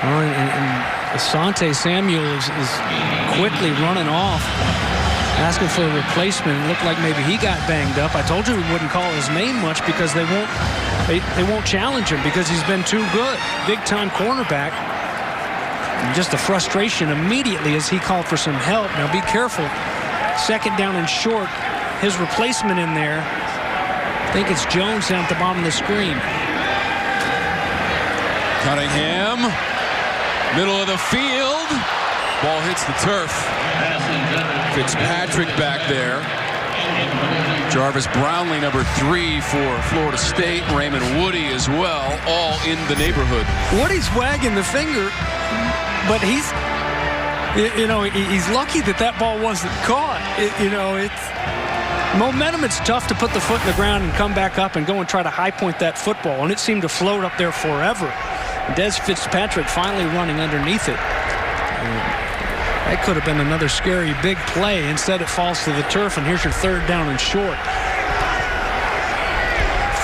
Well, and Asante Samuel is quickly running off, asking for a replacement. It looked like maybe he got banged up. I told you we wouldn't call his name much because they won't challenge him because he's been too good. Big-time cornerback. And just the frustration immediately as he called for some help. Now be careful. 2nd down and short. His replacement in there. I think it's Jones down at the bottom of the screen. Cunningham. Middle of the field. Ball hits the turf. Fitzpatrick back there. Jarvis Brownlee, number 3 for Florida State. Raymond Woody as well, all in the neighborhood. Woody's wagging the finger, but he's lucky that ball wasn't caught. It's momentum. It's tough to put the foot in the ground and come back up and go and try to high point that football, and it seemed to float up there forever. Des Fitzpatrick finally running underneath it. That could have been another scary big play. Instead, it falls to the turf, and here's your 3rd down and short.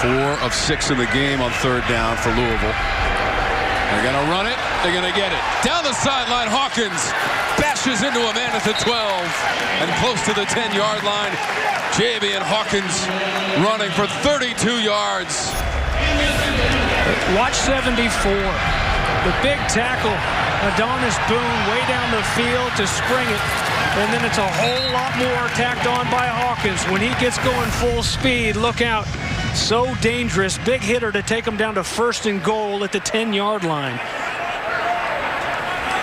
4 of 6 in the game on 3rd down for Louisville. They're going to run it. They're going to get it. Down the sideline, Hawkins bashes into a man at the 12 and close to the 10-yard line. Javian Hawkins running for 32 yards. Watch 74. The big tackle, Adonis Boone, way down the field to spring it. And then it's a whole lot more tacked on by Hawkins. When he gets going full speed, look out. So dangerous. Big hitter to take him down to 1st and goal at the 10-yard line.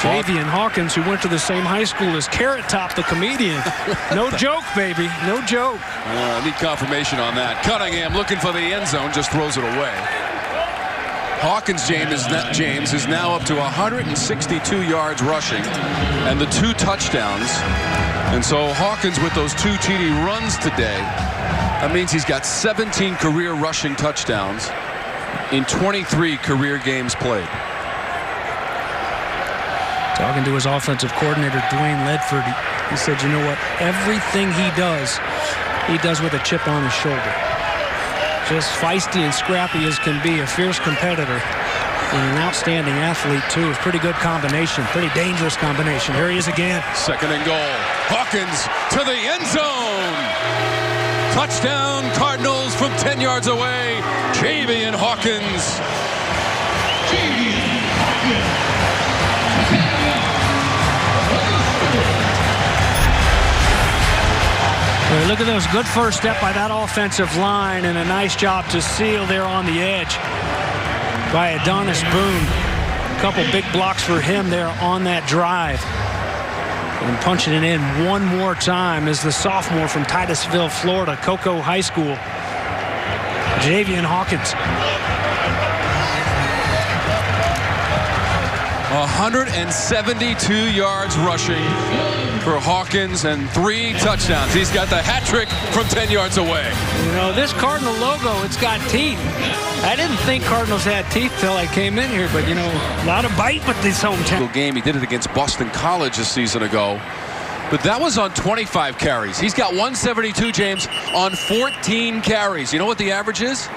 Javian Hawkins, who went to the same high school as Carrot Top, the comedian. No joke, baby. No joke. I need confirmation on that. Cunningham looking for the end zone, just throws it away. Hawkins James is now up to 162 yards rushing and the 2 touchdowns. And so Hawkins with those 2 TD runs today, that means he's got 17 career rushing touchdowns in 23 career games played. Talking to his offensive coordinator, Dwayne Ledford, he said, you know what, everything he does with a chip on his shoulder. Just feisty and scrappy as can be, a fierce competitor, and an outstanding athlete, too. A pretty good combination, pretty dangerous combination. Here he is again. 2nd and goal. Hawkins to the end zone. Touchdown, Cardinals from 10 yards away. Javian Hawkins. Well, look at those. Good first step by that offensive line, and a nice job to seal there on the edge by Adonis Boone. A couple big blocks for him there on that drive. And punching it in one more time is the sophomore from Titusville, Florida, Cocoa High School, Javian Hawkins. 172 yards rushing for Hawkins and 3 touchdowns. He's got the hat trick from 10 yards away. You know, this Cardinal logo, it's got teeth. I didn't think Cardinals had teeth till I came in here, but, you know, a lot of bite with this hometown game. He did it against Boston College a season ago, but that was on 25 carries. He's got 172, James, on 14 carries. You know what the average is?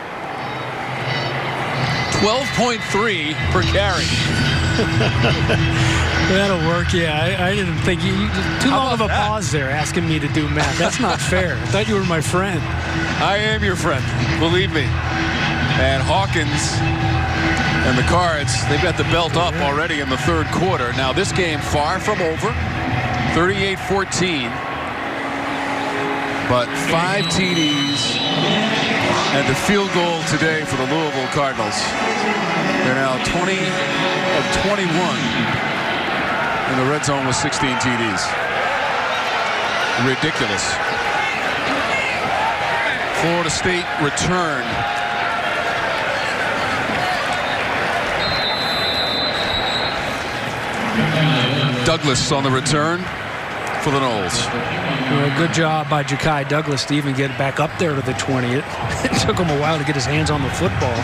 12.3 per carry. That'll work, yeah. I didn't think you too long of a pause there asking me to do math. That's not fair. I thought you were my friend. I am your friend, believe me. And Hawkins and the Cards, they've got the belt up already in the 3rd quarter. Now this game far from over, 38-14, but 5 TDs and the field goal today for the Louisville Cardinals. They're now 20 of 21 in the red zone with 16 TDs. Ridiculous. Florida State return. Douglas on the return for the Noles. Well, good job by Ja'Kai Douglas to even get back up there to the 20. It took him a while to get his hands on the football.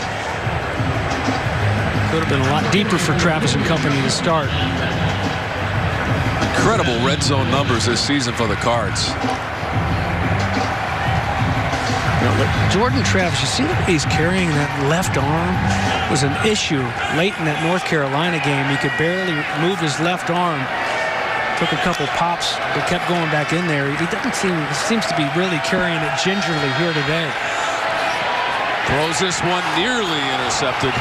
Could have been a lot deeper for Travis and company to start. Incredible red zone numbers this season for the Cards. Jordan Travis, you see the way he's carrying that left arm? It was an issue late in that North Carolina game. He could barely move his left arm. Took a couple pops, but kept going back in there. He seems to be really carrying it gingerly here today. Throws this one nearly intercepted.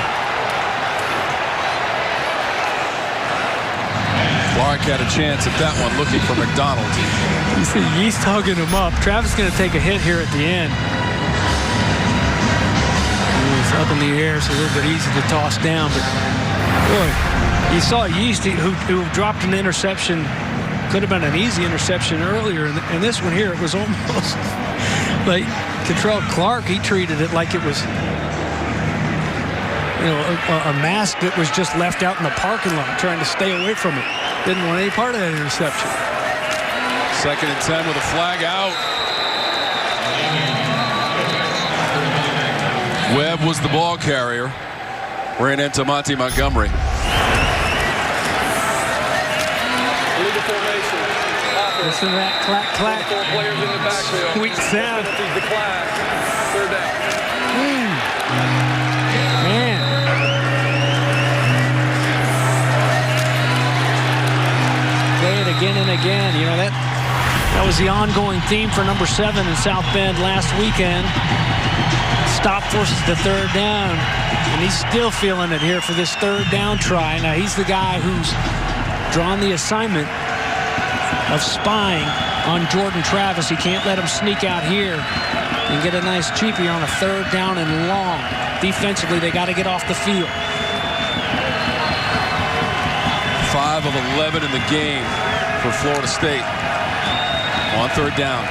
Clark had a chance at that one, looking for McDonald. You see Yeast hugging him up. Travis is going to take a hit here at the end. He's up in the air, so a little bit easy to toss down. But boy, you saw Yeast who dropped an interception. Could have been an easy interception earlier. And this one here, it was almost like Contrell Clark. He treated it like it was, you know, a mask that was just left out in the parking lot, trying to stay away from it. Didn't want any part of that interception. 2nd and 10 with a flag out. Webb was the ball carrier. Ran into Monty Montgomery. Legal formation. Listen to that clack, clack. 4 players in the backfield. Sweet sound. Decline. 3rd down. Man. Say it again and again. You know, that was the ongoing theme for number 7 in South Bend last weekend. Stop forces the 3rd down, and he's still feeling it here for this 3rd down try. Now he's the guy who's drawn the assignment of spying on Jordan Travis. He can't let him sneak out here and get a nice cheapie on a 3rd down and long. Defensively, they got to get off the field. 5 of 11 in the game for Florida State on 3rd down.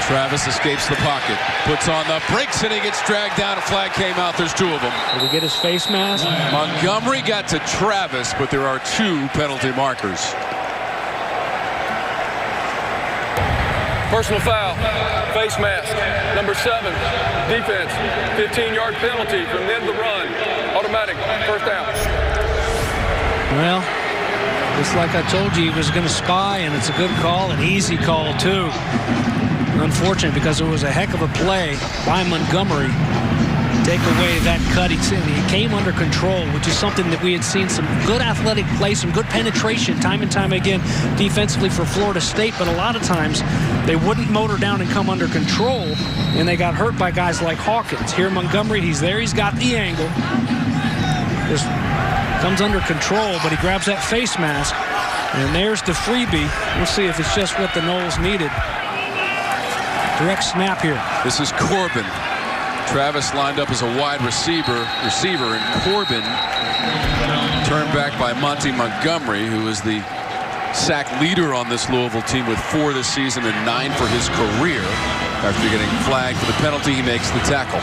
Travis escapes the pocket, puts on the brakes, and he gets dragged down. A flag came out. There's 2 of them. Did he get his face mask? Montgomery got to Travis, but there are 2 penalty markers. Personal foul, face mask, number 7, defense, 15-yard penalty from the end of the run, automatic, 1st down. Well, Just like I told you, he was going to spy, and it's a good call, an easy call, too. Unfortunate, because it was a heck of a play by Montgomery. Take away that cut. He came under control, which is something that we had seen some good athletic play, some good penetration time and time again defensively for Florida State, but a lot of times they wouldn't motor down and come under control, and they got hurt by guys like Hawkins. Here Montgomery, he's there, he's got the angle. Just comes under control, but he grabs that face mask, and there's the freebie. We'll see if it's just what the Noles needed. Direct snap here. This is Corbin. Travis lined up as a wide receiver, and Corbin turned back by Monty Montgomery, who is the sack leader on this Louisville team with 4 this season and 9 for his career. After getting flagged for the penalty, he makes the tackle.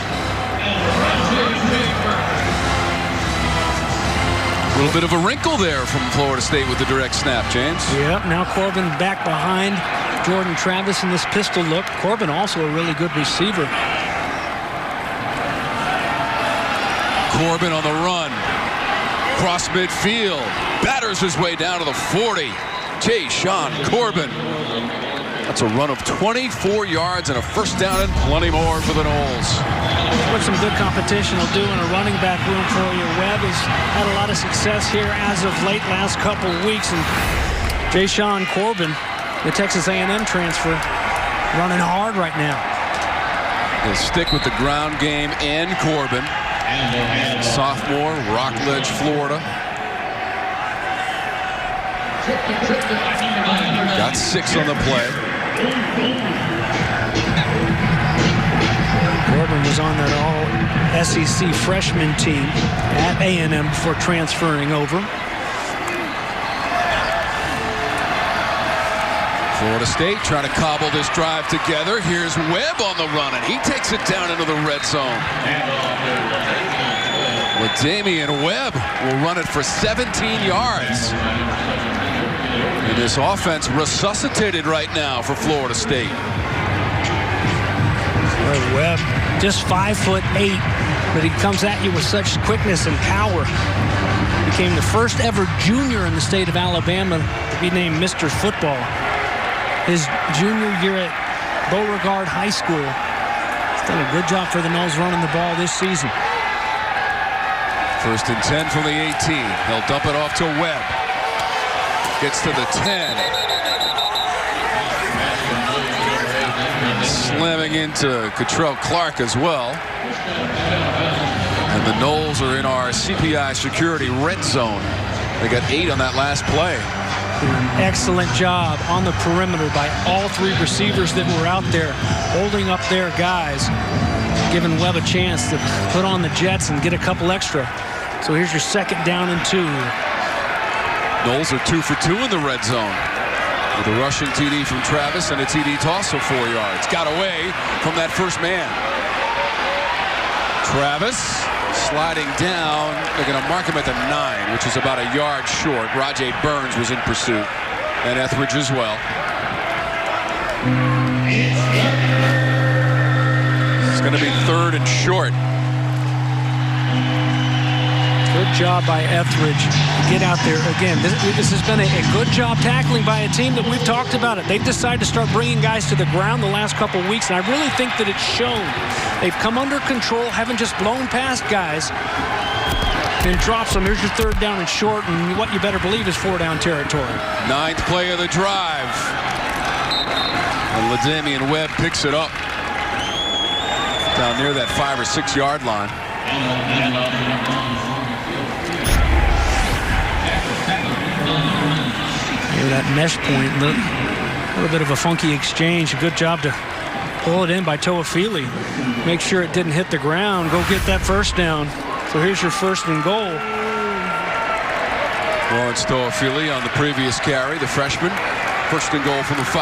A little bit of a wrinkle there from Florida State with the direct snap, James. Yep, now Corbin back behind Jordan Travis in this pistol look. Corbin also a really good receiver. Corbin on the run. Cross midfield. Batters his way down to the 40. Javian Corbin. That's a run of 24 yards and a first down and plenty more for the Noles. What some good competition will do in a running back room for you. Webb has had a lot of success here as of late, last couple of weeks. And Javian Corbin, the Texas A&M transfer, running hard right now. He'll stick with the ground game and Corbin. Sophomore, Rockledge, Florida. Got 6 on the play. Corbin was on that all-SEC freshman team at A&M before transferring over. Florida State trying to cobble this drive together. Here's Webb on the run, and he takes it down into the red zone. Damian Webb will run it for 17 yards. And this offense resuscitated right now for Florida State. Webb, just 5'8", but he comes at you with such quickness and power. Became the first ever junior in the state of Alabama to be named Mr. Football. His junior year at Beauregard High School. He's done a good job for the Noles running the ball this season. First and 10 from the 18. He'll dump it off to Webb. Gets to the 10. Slamming into Cottrell Clark as well. And the Noles are in our CPI security red zone. They got 8 on that last play. An excellent job on the perimeter by all 3 receivers that were out there holding up their guys, giving Webb a chance to put on the Jets and get a couple extra. So here's your second down and 2. Noles are 2 for 2 in the red zone, with a rushing TD from Travis and a TD toss of 4 yards. Got away from that first man. Travis sliding down. They're going to mark him at the 9, which is about a yard short. Rajay Burns was in pursuit, and Etheridge as well. It's going to be 3rd and short. Good job by Etheridge to get out there. Again, this has been a good job tackling by a team that we've talked about it. They've decided to start bringing guys to the ground the last couple of weeks, and I really think that it's shown. They've come under control, haven't just blown past guys and drops them. Here's your 3rd down and short, and what you better believe is 4-down territory. 9th play of the drive. And LaDamian Webb picks it up down near that 5 or 6 yard line. That mesh point, a little bit of a funky exchange. A good job to pull it in by Toafili. Make sure it didn't hit the ground. Go get that first down. So here's your 1st and goal. Lawrence Toafili on the previous carry, the freshman. 1st and goal from the 5.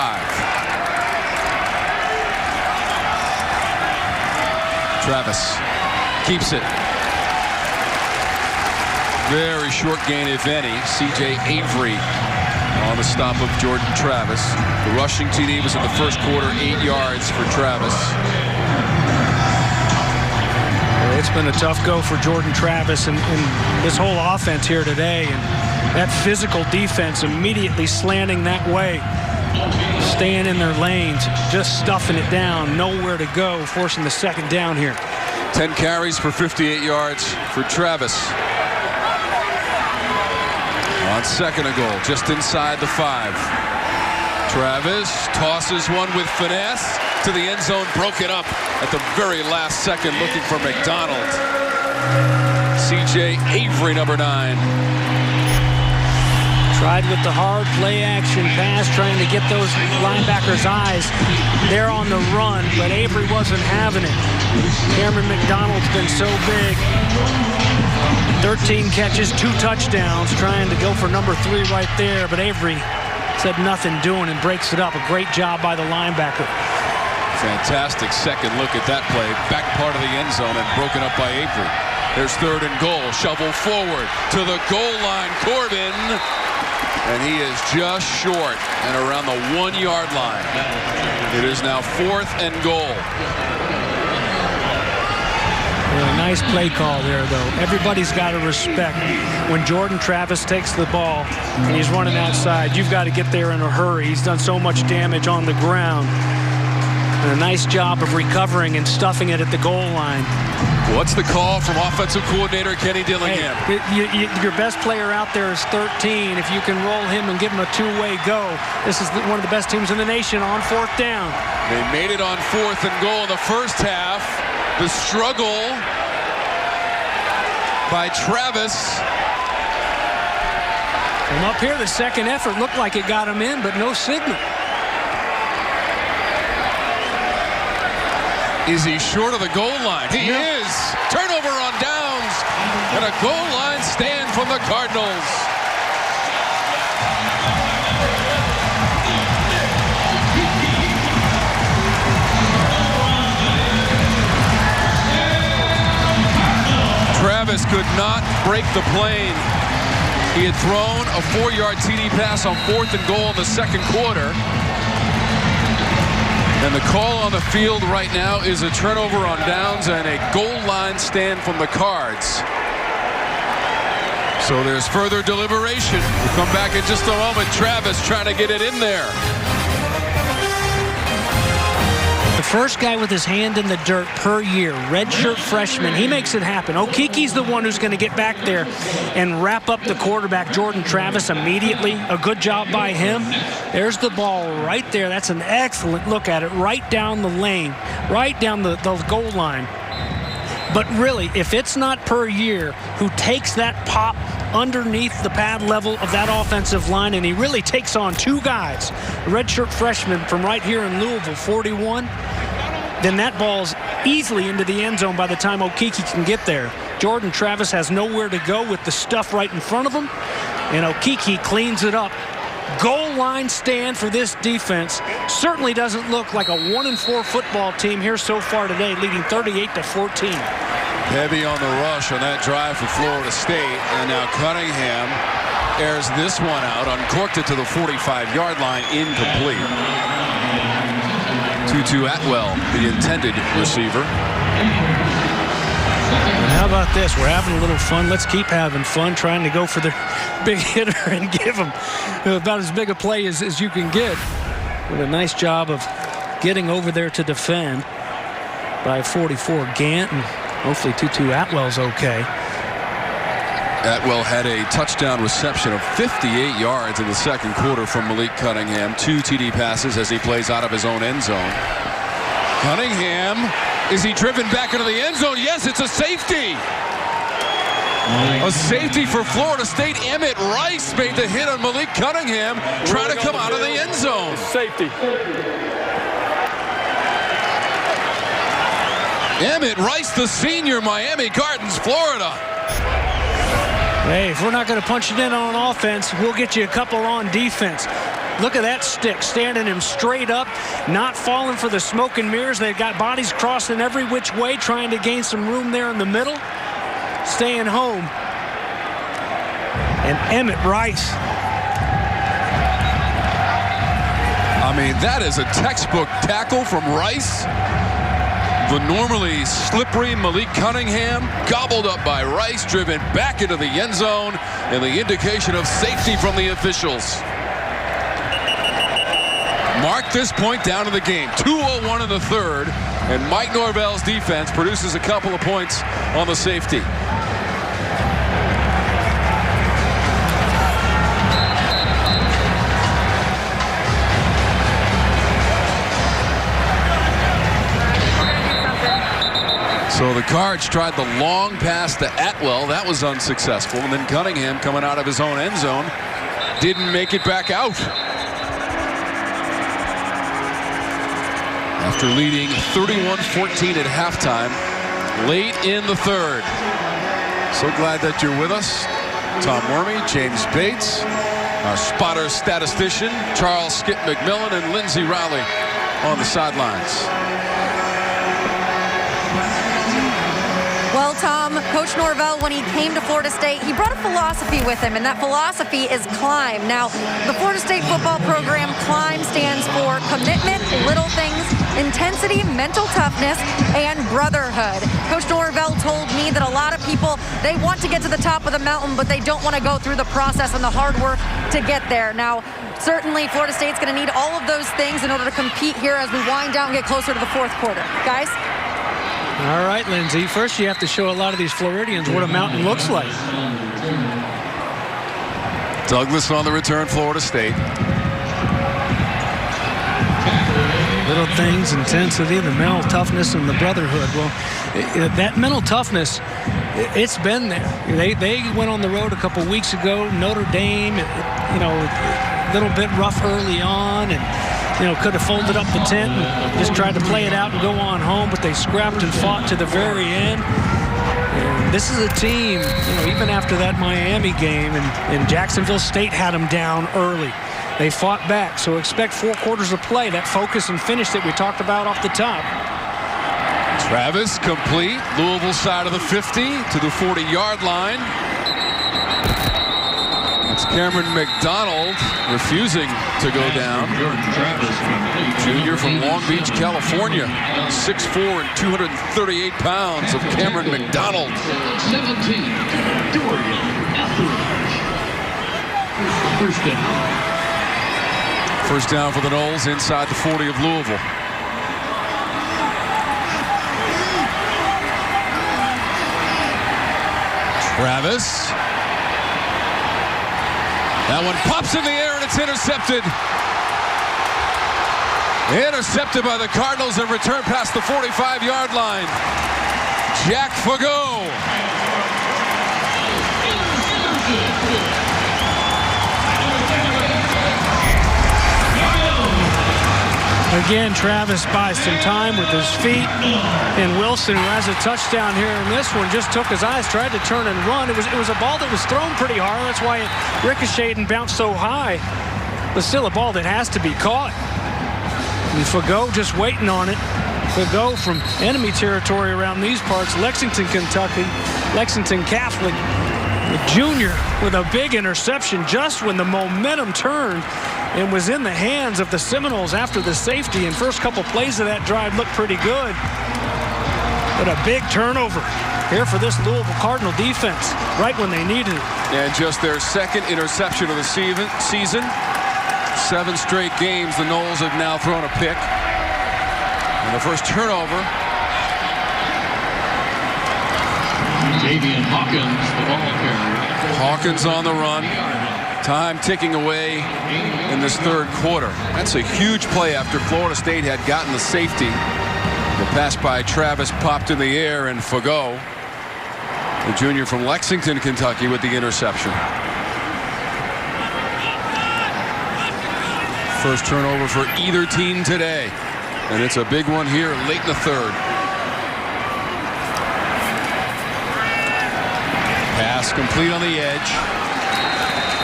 Travis keeps it. Very short gain, if any. C.J. Avery on the stop of Jordan Travis. The rushing TD was in the first quarter, 8 yards for Travis. it's been a tough go for Jordan Travis and this whole offense here today. And that physical defense immediately slanting that way, staying in their lanes, just stuffing it down, nowhere to go, forcing the second down here. 10 carries for 58 yards for Travis. On second and goal, just inside the 5. Travis tosses one with finesse to the end zone, broken up at the very last second, looking for McDonald. C.J. Avery, number 9. Tried with the hard play action pass, trying to get those linebackers' eyes there on the run, but Avery wasn't having it. Cameron McDonald's been so big. 13 catches, 2 touchdowns, trying to go for number 3 right there, but Avery said nothing doing and breaks it up. A great job by the linebacker. Fantastic second look at that play. Back part of the end zone and broken up by Avery. There's third and goal. Shovel forward to the goal line. Corbin. And he is just short and around the 1-yard line. It is now 4th and goal. A nice play call there, though. Everybody's got to respect when Jordan Travis takes the ball and he's running outside. You've got to get there in a hurry. He's done so much damage on the ground. And a nice job of recovering and stuffing it at the goal line. What's the call from offensive coordinator Kenny Dillingham? Hey, your best player out there is 13. If you can roll him and give him a 2-way go, this is one of the best teams in the nation on 4th down. They made it on 4th and goal in the first half. The struggle by Travis. From up here, the second effort looked like it got him in, but no signal. Is he short of the goal line? He is. Turnover on downs. And a goal line stand from the Cardinals. Travis could not break the plane. He had thrown a 4-yard TD pass on 4th and goal in the second quarter. And the call on the field right now is a turnover on downs and a goal line stand from the Cards. So there's further deliberation. We'll come back in just a moment. Travis trying to get it in there. The first guy with his hand in the dirt per year, redshirt freshman, he makes it happen. Okiki's the one who's going to get back there and wrap up the quarterback, Jordan Travis, immediately. A good job by him. There's the ball right there. That's an excellent look at it, right down the lane, right down the goal line. But really, if it's not per year who takes that pop underneath the pad level of that offensive line, and he really takes on 2 guys, a redshirt freshman from right here in Louisville, 41, then that ball's easily into the end zone by the time Okiki can get there. Jordan Travis has nowhere to go with the stuff right in front of him, and Okiki cleans it up. Goal line stand for this defense. Certainly doesn't look like a 1-4 football team here so far today, leading 38-14. Heavy on the rush on that drive for Florida State. And now Cunningham airs this one out, uncorked it to the 45-yard line, incomplete. Tutu Atwell, the intended receiver. And how about this? We're having a little fun. Let's keep having fun, trying to go for the big hitter and give him about as big a play as you can get. With a nice job of getting over there to defend by 44 Gant, and hopefully Tutu Atwell's okay. Atwell had a touchdown reception of 58 yards in the second quarter from Malik Cunningham. 2 TD passes as he plays out of his own end zone. Cunningham, is he driven back into the end zone? Yes, it's a safety. A safety for Florida State. Emmett Rice made the hit on Malik Cunningham, trying to come out of the end zone. Safety. Emmett Rice, the senior, Miami Gardens, Florida. Hey, if we're not going to punch it in on offense, we'll get you a couple on defense. Look at that stick, standing him straight up, not falling for the smoke and mirrors. They've got bodies crossing every which way, trying to gain some room there in the middle. Staying home. And Emmett Rice. I mean, that is a textbook tackle from Rice. The normally slippery Malik Cunningham gobbled up by Rice, driven back into the end zone, and the indication of safety from the officials. Mark this point down to the game. 2:01 in the third, and Mike Norvell's defense produces a couple of points on the safety. So the Cards tried the long pass to Atwell. That was unsuccessful. And then Cunningham, coming out of his own end zone, didn't make it back out. After leading 31-14 at halftime, late in the third. So glad that you're with us. Tom Wormy, James Bates, our spotter statistician, Charles Skip McMillan, and Lindsey Rowley on the sidelines. Well, Tom, Coach Norvell, when he came to Florida State, he brought a philosophy with him, and that philosophy is CLIMB. Now, the Florida State football program, CLIMB, stands for commitment, little things, intensity, mental toughness, and brotherhood. Coach Norvell told me that a lot of people, they want to get to the top of the mountain, but they don't want to go through the process and the hard work to get there. Now, certainly Florida State's going to need all of those things in order to compete here as we wind down and get closer to the fourth quarter. Guys? All right, Lindsey. First, you have to show a lot of these Floridians what a mountain looks like. Douglas on the return, Florida State. Little things, intensity, the mental toughness, and the brotherhood. Well, that mental toughness, it's been there. They went on the road a couple weeks ago. Notre Dame, a little bit rough early on, and could have folded up the tent and just tried to play it out and go on home, but they scrapped and fought to the very end. And this is a team, even after that Miami game, and Jacksonville State had them down early. They fought back, so expect 4 quarters of play, that focus and finish that we talked about off the top. Travis complete, Louisville side of the 50 to the 40-yard line. It's Cameron McDonald refusing to go down. Junior from Long Beach, California. 6'4" and 238 pounds of Cameron McDonald. 17, Dorian First down. First down for the Noles inside the 40 of Louisville. Travis. That one pops in the air and it's intercepted. Intercepted by the Cardinals and returned past the 45-yard line. Jack Fagot. Again, Travis buys some time with his feet, and Wilson, who has a touchdown here in this one, just took his eyes, tried to turn and run. It was a ball that was thrown pretty hard. That's why it ricocheted and bounced so high. But still a ball that has to be caught. And Fagot just waiting on it. Fagot from enemy territory around these parts, Lexington, Kentucky, Lexington Catholic. The junior with a big interception just when the momentum turned and was in the hands of the Seminoles after the safety. And first couple plays of that drive looked pretty good. But a big turnover here for this Louisville Cardinal defense right when they needed it. And just their second interception of the season. 7 straight games the Noles have now thrown a pick. And the first turnover. Javian Hawkins, the ball carrier. Hawkins on the run. Time ticking away in this third quarter. That's a huge play after Florida State had gotten the safety. The pass by Travis popped in the air, and Fagot, the junior from Lexington, Kentucky, with the interception. First turnover for either team today. And it's a big one here late in the third. Pass complete on the edge.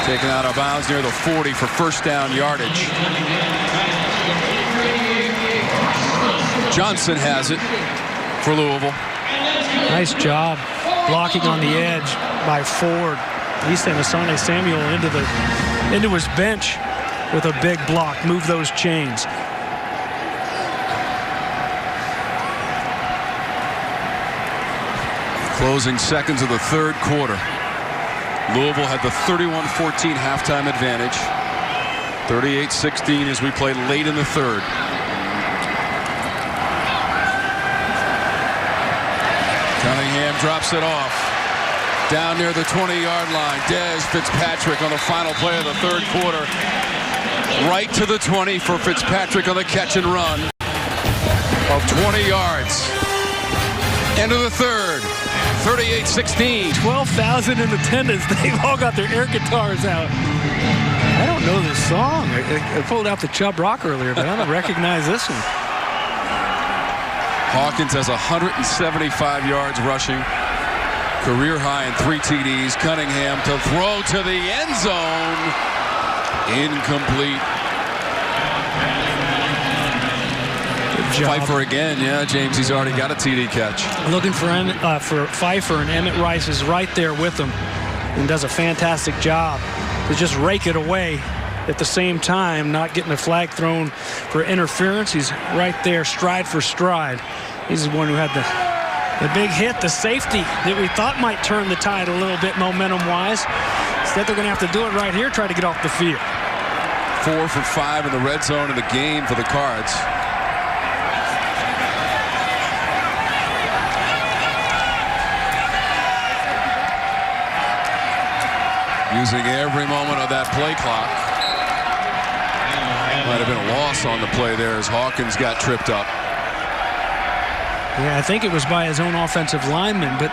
Taken out of bounds near the 40 for first down yardage. Johnson has it for Louisville. Nice job blocking on the edge by Ford. He sent Asante Samuel into his bench with a big block. Move those chains. Closing seconds of the third quarter. Louisville had the 31-14 halftime advantage. 38-16 as we play late in the third. Cunningham drops it off. Down near the 20-yard line. Dez Fitzpatrick on the final play of the third quarter. Right to the 20 for Fitzpatrick on the catch and run of 20 yards. End of the third. 38-16. 12,000 in attendance. They've all got their air guitars out. I don't know this song. I pulled out the Chubb Rock earlier, but I don't recognize this one. Hawkins has 175 yards rushing. Career high in 3 TDs. Cunningham to throw to the end zone. Incomplete. Pfeiffer again. Yeah, James, he's already got a TD catch. Looking for Pfeiffer, and Emmett Rice is right there with him and does a fantastic job to just rake it away at the same time, not getting a flag thrown for interference. He's right there, stride for stride. He's the one who had the big hit, the safety that we thought might turn the tide a little bit momentum-wise. Instead, they're going to have to do it right here, try to get off the field. 4 for 5 in the red zone in the game for the Cards. Using every moment of that play clock. Might have been a loss on the play there as Hawkins got tripped up. Yeah, I think it was by his own offensive lineman, but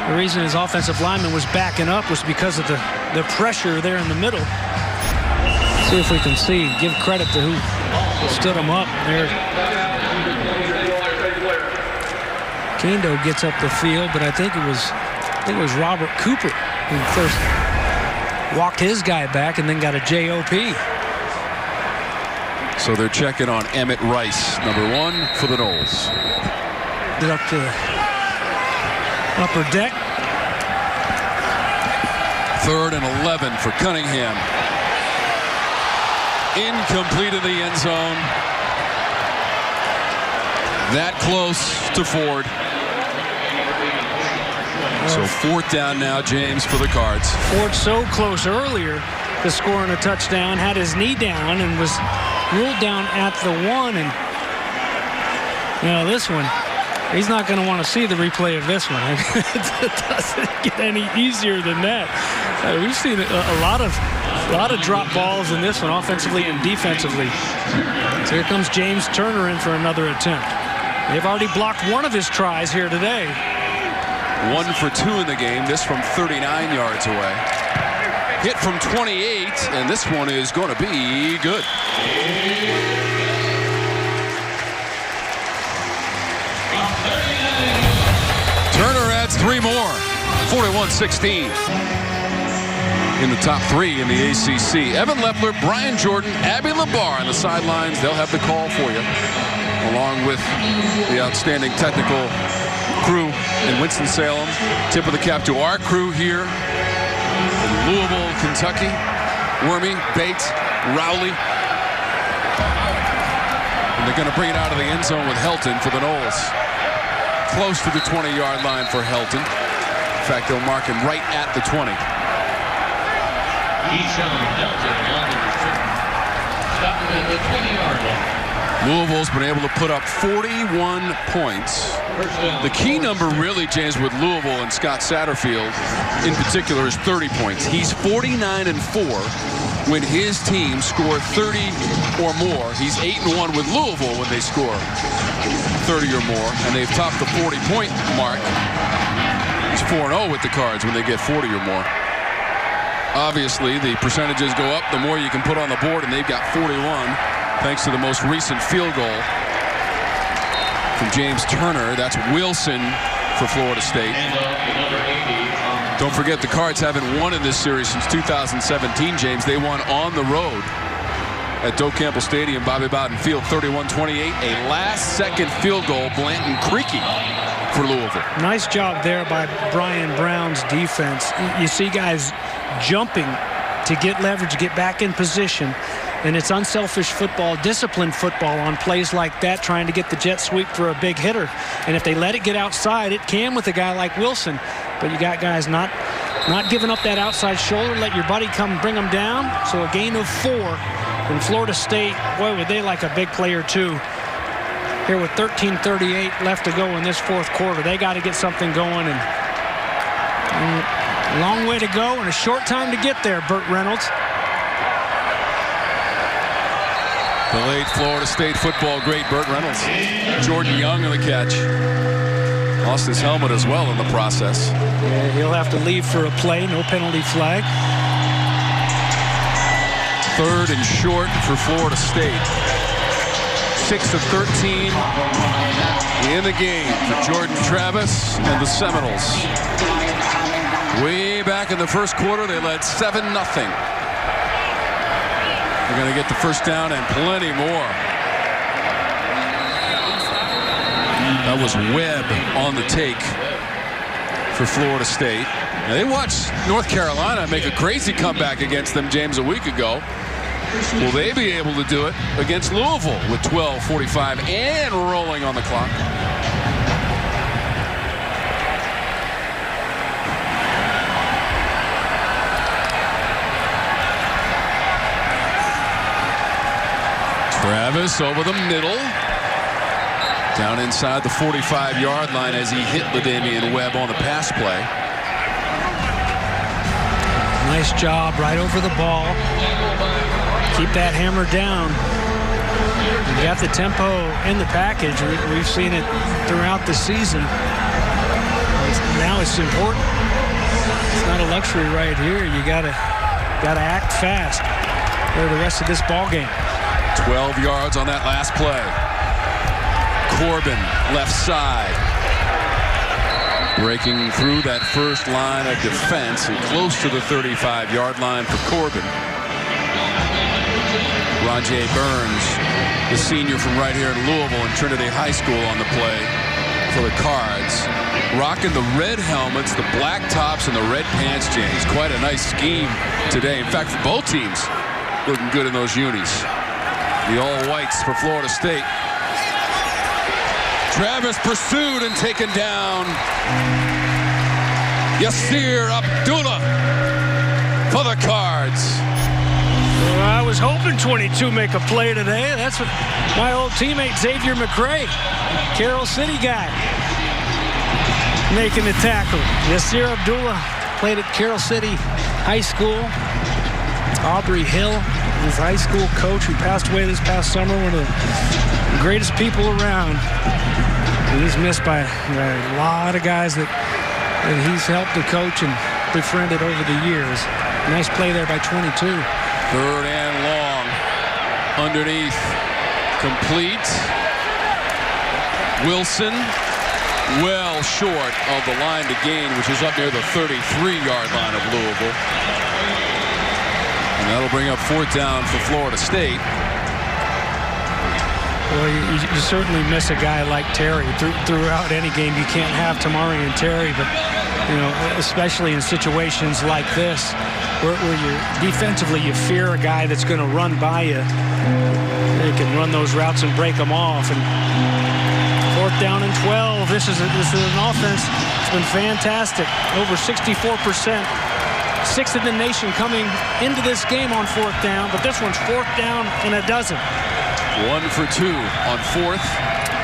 the reason his offensive lineman was backing up was because of the pressure there in the middle. See if we can see, give credit to who stood him up there. Kendo gets up the field, but I think it was Robert Cooper who first walked his guy back and then got a JOP. So they're checking on Emmett Rice, number 1 for the Noles. Up to the upper deck. 3rd and 11 for Cunningham. Incomplete in the end zone. That close to Ford. So 4th down now, James, for the Cards. Ford so close earlier to scoring a touchdown, had his knee down and was ruled down at the 1. And you know, this one, he's not going to want to see the replay of this one. It doesn't get any easier than that. We've seen a lot of drop balls in this one, offensively and defensively. So here comes James Turner in for another attempt. They've already blocked one of his tries here today. 1 for 2 in the game. This from 39 yards away. Hit from 28, and this one is going to be good. Turner adds 3 more. 41-16. In the top 3 in the ACC. Evan Lepler, Brian Jordan, Abby Labar on the sidelines. They'll have the call for you, along with the outstanding technical crew in Winston-Salem. Tip of the cap to our crew here in Louisville, Kentucky. Wormy, Bates, Rowley. And they're going to bring it out of the end zone with Helton for the Noles. Close to the 20-yard line for Helton. In fact, they'll mark him right at the 20. Stopping at the 20-yard line. Louisville's been able to put up 41 points. The key number really, James, with Louisville and Scott Satterfield in particular is 30 points. He's 49-4 when his team score 30 or more. He's 8-1 with Louisville when they score 30 or more, and they've topped the 40-point mark. He's 4-0 with the Cards when they get 40 or more. Obviously, the percentages go up the more you can put on the board, and they've got 41. Thanks to the most recent field goal from James Turner. That's Wilson for Florida State. Don't forget, the Cards haven't won in this series since 2017, James. They won on the road at Doak Campbell Stadium, Bobby Bowden Field, 31-28. A last-second field goal, Blanton Creaky for Louisville. Nice job there by Brian Brown's defense. You see guys jumping to get leverage, get back in position. And it's unselfish football, disciplined football on plays like that, trying to get the jet sweep for a big hitter. And if they let it get outside, it can with a guy like Wilson. But you got guys not giving up that outside shoulder, let your buddy come bring them down. So a gain of 4. And Florida State, boy, would they like a big play or two. Here with 13:38 left to go in this fourth quarter. They got to get something going. And a long way to go and a short time to get there, Burt Reynolds. The late Florida State football great Burt Reynolds. Jordan Young on the catch. Lost his helmet as well in the process. Yeah, he'll have to leave for a play. No penalty flag. 3rd and short for Florida State. 6 of 13 in the game for Jordan Travis and the Seminoles. Way back in the first quarter, they led 7-0. They're going to get the first down and plenty more. That was Webb on the take for Florida State. Now, they watched North Carolina make a crazy comeback against them, James, a week ago. Will they be able to do it against Louisville with 12:45 and rolling on the clock? Travis over the middle. Down inside the 45-yard line as he hit LaDamian Webb on the pass play. Nice job right over the ball. Keep that hammer down. You got the tempo in the package. We've seen it throughout the season. Now it's important. It's not a luxury right here. You gotta act fast for the rest of this ball game. 12 yards on that last play. Corbin left side. Breaking through that first line of defense and close to the 35-yard line for Corbin. Rajay Burns, the senior from right here in Louisville and Trinity High School on the play for the Cards. Rocking the red helmets, the black tops, and the red pants, James. Quite a nice scheme today. In fact, for both teams, looking good in those unis. The all-whites for Florida State. Travis pursued and taken down. Yasir Abdullah for the Cards. Well, I was hoping 22 make a play today. That's what my old teammate Xavier McRae, Carroll City guy, making the tackle. Yasir Abdullah played at Carroll City High School. Aubrey Hill, his high school coach who passed away this past summer, one of the greatest people around. And he's missed by a lot of guys that he's helped to coach and befriended over the years. Nice play there by 22. 3rd and long. Underneath. Complete. Wilson well short of the line to gain, which is up near the 33-yard line of Louisville. And that'll bring up 4th down for Florida State. Well, you certainly miss a guy like Terry. Throughout any game, you can't have Tamari and Terry, but, you know, especially in situations like this, where you defensively you fear a guy that's going to run by you. They can run those routes and break them off. And 4th down and 12. This is an offense that's been fantastic. Over 64%. 6th in the nation coming into this game on 4th down, but this one's 4th down and a dozen. 1 for 2 on 4th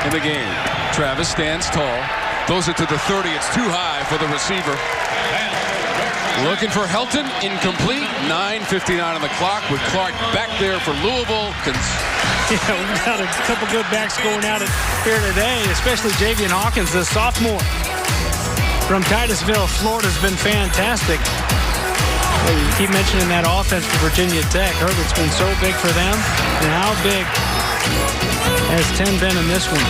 in the game. Travis stands tall. Throws it to the 30. It's too high for the receiver. Looking for Helton. Incomplete. 9:59 on the clock with Clark back there for Louisville. Yeah, we've got a couple good backs going out here today, especially Javian Hawkins, the sophomore from Titusville. Florida's been fantastic. You keep mentioning that offense for Virginia Tech. Herbert's been so big for them. And how big has 10 been in this one?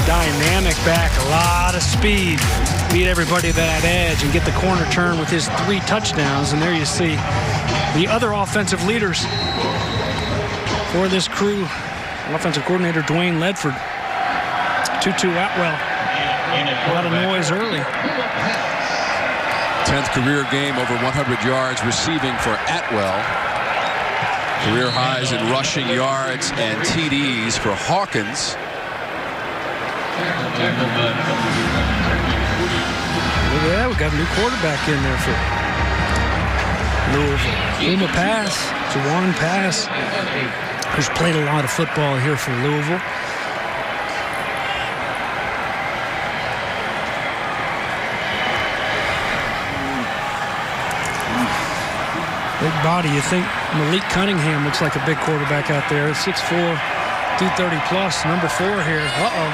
Dynamic back, a lot of speed. Beat everybody to that edge and get the corner turn with his 3 touchdowns. And there you see the other offensive leaders for this crew. Offensive coordinator Dwayne Ledford. Tutu Atwell. A lot of noise early. 10th career game over 100 yards receiving for Atwell. Career highs in rushing yards and TDs for Hawkins. Look at that, we got a new quarterback in there for Louisville. Puma Pass, Javian Pass, who's played a lot of football here for Louisville. Big body. You think Malik Cunningham looks like a big quarterback out there. 6'4", 230 plus, number 4 here. Uh-oh.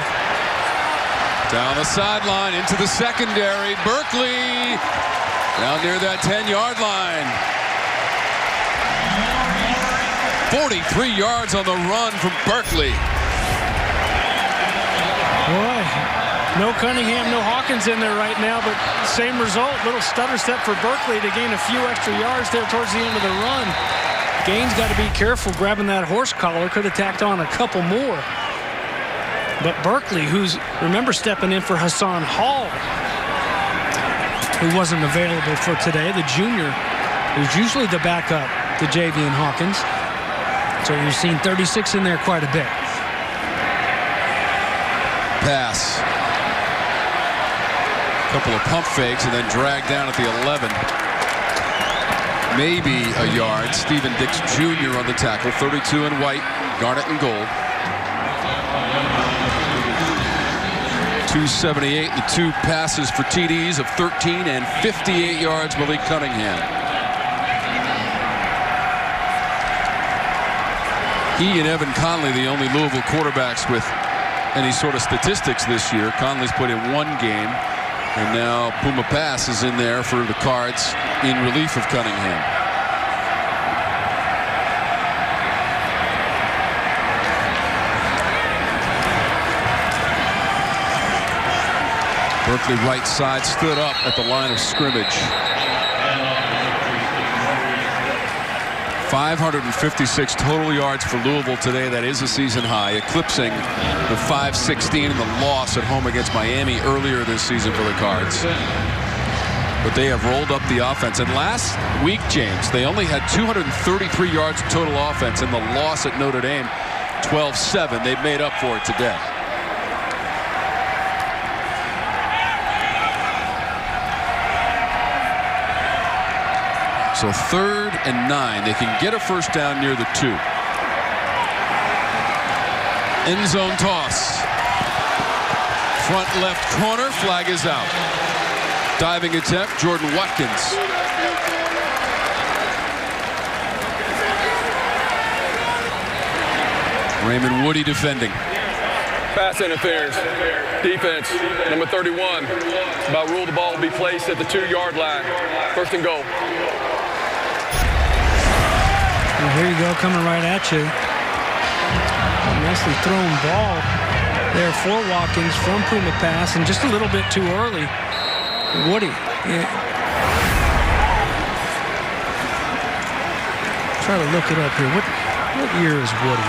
Down the sideline, into the secondary. Berkeley down near that 10-yard line. 43 yards on the run from Berkeley. Boy, no Cunningham, no Hawkins in there right now, but same result. Little stutter step for Berkeley to gain a few extra yards there towards the end of the run. Gaines got to be careful grabbing that horse collar. Could have tacked on a couple more. But Berkeley, who's, remember, stepping in for Hassan Hall, who wasn't available for today, the junior, who's usually the backup to Javian Hawkins. So you've seen 36 in there quite a bit. Pass. Couple of pump fakes and then dragged down at the 11. Maybe a yard. Stephen Dix Jr. on the tackle. 32 in white, garnet and gold. 278, the 2 passes for TDs of 13 and 58 yards. Malik Cunningham. He and Evan Conley, the only Louisville quarterbacks with any sort of statistics this year. Conley's put in 1 game, and now Puma Pass is in there for the Cards in relief of Cunningham. Berkeley right side stood up at the line of scrimmage. 556 total yards for Louisville today. That is a season high, eclipsing the 516 in the loss at home against Miami earlier this season for the Cards. But they have rolled up the offense. And last week, James, they only had 233 yards of total offense in the loss at Notre Dame, 12-7. They've made up for it today. So 3rd and 9. They can get a first down near the 2. End zone toss. Front left corner. Flag is out. Diving attempt, Jordan Watkins. Raymond Woody defending. Pass interference. Defense, number 31. By rule, the ball will be placed at the 2-yard line. First and goal. Well, here you go, coming right at you. Nicely thrown ball there for Watkins from Puma Pass, and just a little bit too early. Woody. Yeah. Try to look it up here. What year is Woody?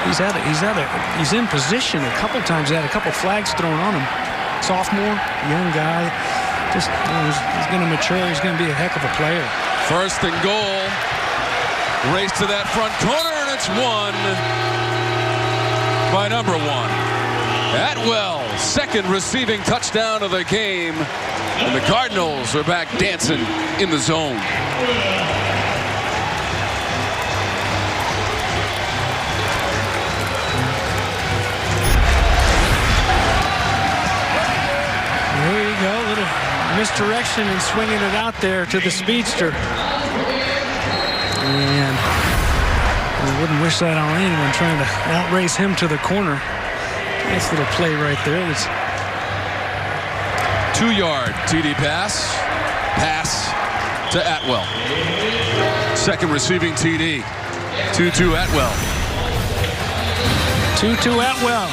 He's in position a couple times. He had a couple flags thrown on him. Sophomore, young guy. Just he's going to mature. He's going to be a heck of a player. First and goal. Race to that front corner, and it's won by number 1. Atwell, 2nd receiving touchdown of the game. And the Cardinals are back dancing in the zone. There you go, a little misdirection and swinging it out there to the speedster. And I wouldn't wish that on anyone trying to outrace him to the corner. Nice little play right there. It's 2-yard TD pass. Pass to Atwell. 2nd receiving TD. Tutu Atwell. Tutu Atwell,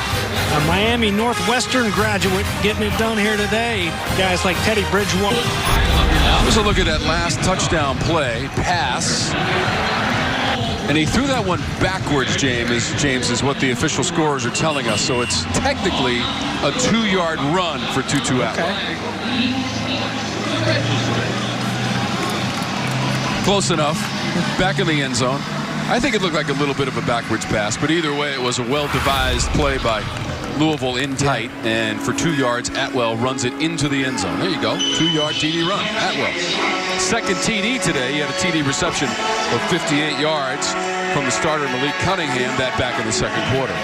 a Miami Northwestern graduate, getting it done here today. Guys like Teddy Bridgewater. Here's a look at that last touchdown play. Pass. And he threw that one backwards, James, is what the official scorers are telling us. So it's technically a 2-yard run for Tutu Atwell. Okay. Close enough. Back in the end zone. I think it looked like a little bit of a backwards pass, but either way, it was a well-devised play by Louisville in tight, and for 2 yards, Atwell runs it into the end zone. There you go, 2-yard TD run, Atwell. Second TD today. He had a TD reception of 58 yards from the starter Malik Cunningham, that back in the second quarter.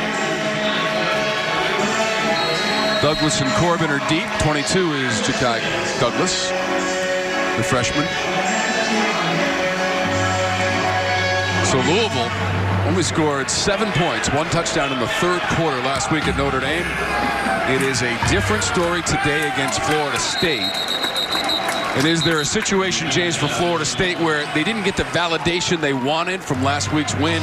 Douglas and Corbin are deep. 22 is Ja'Kai Douglas, the freshman. So Louisville only scored 7 points, 1 touchdown in the third quarter last week at Notre Dame. It is a different story today against Florida State. And is there a situation, James, for Florida State where they didn't get the validation they wanted from last week's win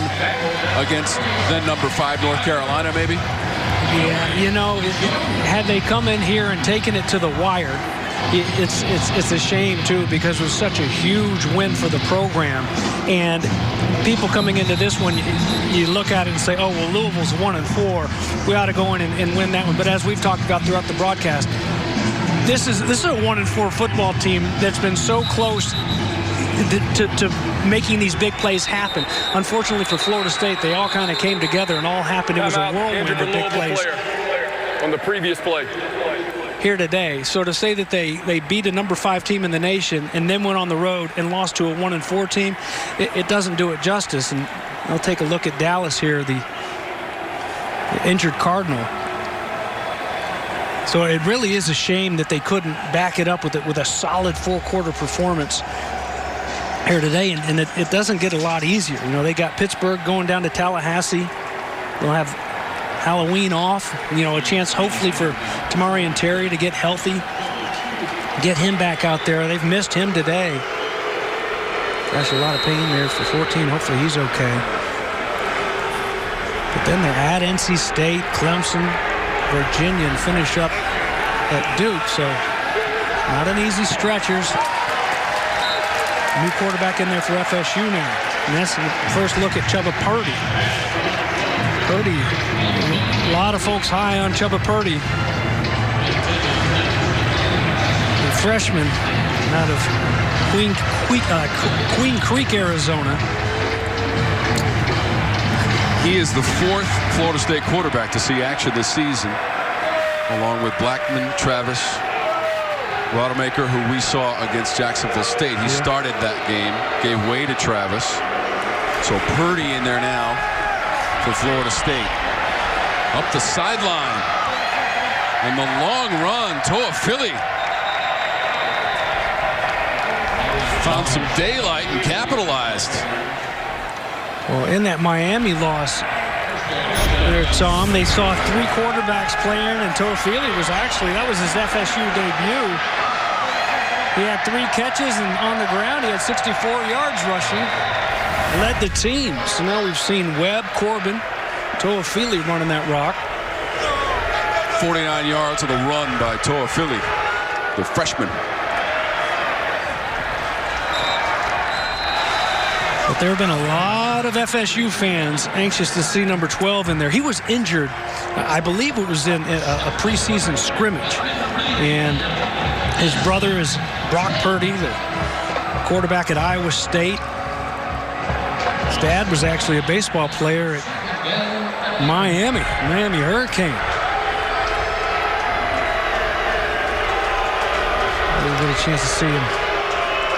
against then number 5 North Carolina, maybe? Yeah, you know, had they come in here and taken it to the wire, it's a shame, too, because it was such a huge win for the program. And people coming into this one, you look at it and say, oh, well, Louisville's 1-4. We ought to go in and win that one. But as we've talked about throughout the broadcast, this is a 1-4 football team that's been so close to making these big plays happen. Unfortunately for Florida State, they all kind of came together and all happened. It was a whirlwind of big plays on the previous play here today. So to say that they beat a number 5 team in the nation and then went on the road and lost to a 1-4 team, it doesn't do it justice. And I'll take a look at Dallas here, the injured Cardinal. So it really is a shame that they couldn't back it up with a solid 4-quarter performance here today, and it doesn't get a lot easier. You know, they got Pittsburgh going down to Tallahassee. They'll have Halloween off, you know, a chance hopefully for Tamarian Terry to get healthy, get him back out there. They've missed him today. Gosh, a lot of pain there for 14. Hopefully he's okay. But then they're at NC State, Clemson, Virginia, and finish up at Duke. So not an easy stretchers. New quarterback in there for FSU now. And that's the first look at Chubba Purdy. Purdy, a lot of folks high on Chubba Purdy. The freshman out of Queen Creek, Arizona. He is the 4th Florida State quarterback to see action this season, along with Blackman, Travis, Rodemaker, who we saw against Jacksonville State. He started that game, gave way to Travis. So Purdy in there now for Florida State. Up the sideline. And the long run, Toa Philly. Found some daylight and capitalized. Well, in that Miami loss there, Tom, they saw 3 quarterbacks playing, and Toa Philly was actually, that was his FSU debut. He had 3 catches, and on the ground he had 64 yards rushing. Led the team. So now we've seen Webb, Corbin, Toa Philly running that rock. 49 yards of the run by Toa Philly, the freshman. But there have been a lot of FSU fans anxious to see number 12 in there. He was injured, I believe it was in a preseason scrimmage. And his brother is Brock Purdy, the quarterback at Iowa State. His dad was actually a baseball player at Miami Hurricane. We'll get a chance to see him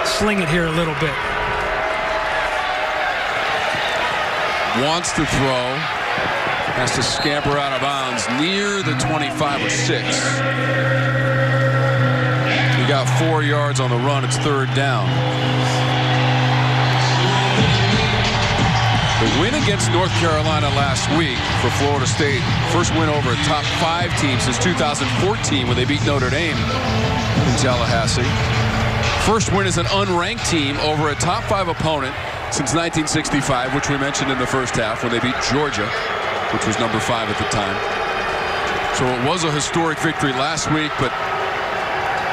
sling it here a little bit. Wants to throw, has to scamper out of bounds near the 25 or 6. He got 4 yards on the run. It's 3rd down. The win against North Carolina last week for Florida State, first win over a top 5 team since 2014 when they beat Notre Dame in Tallahassee. First win as an unranked team over a top 5 opponent since 1965, which we mentioned in the first half when they beat Georgia, which was number 5 at the time. So it was a historic victory last week, but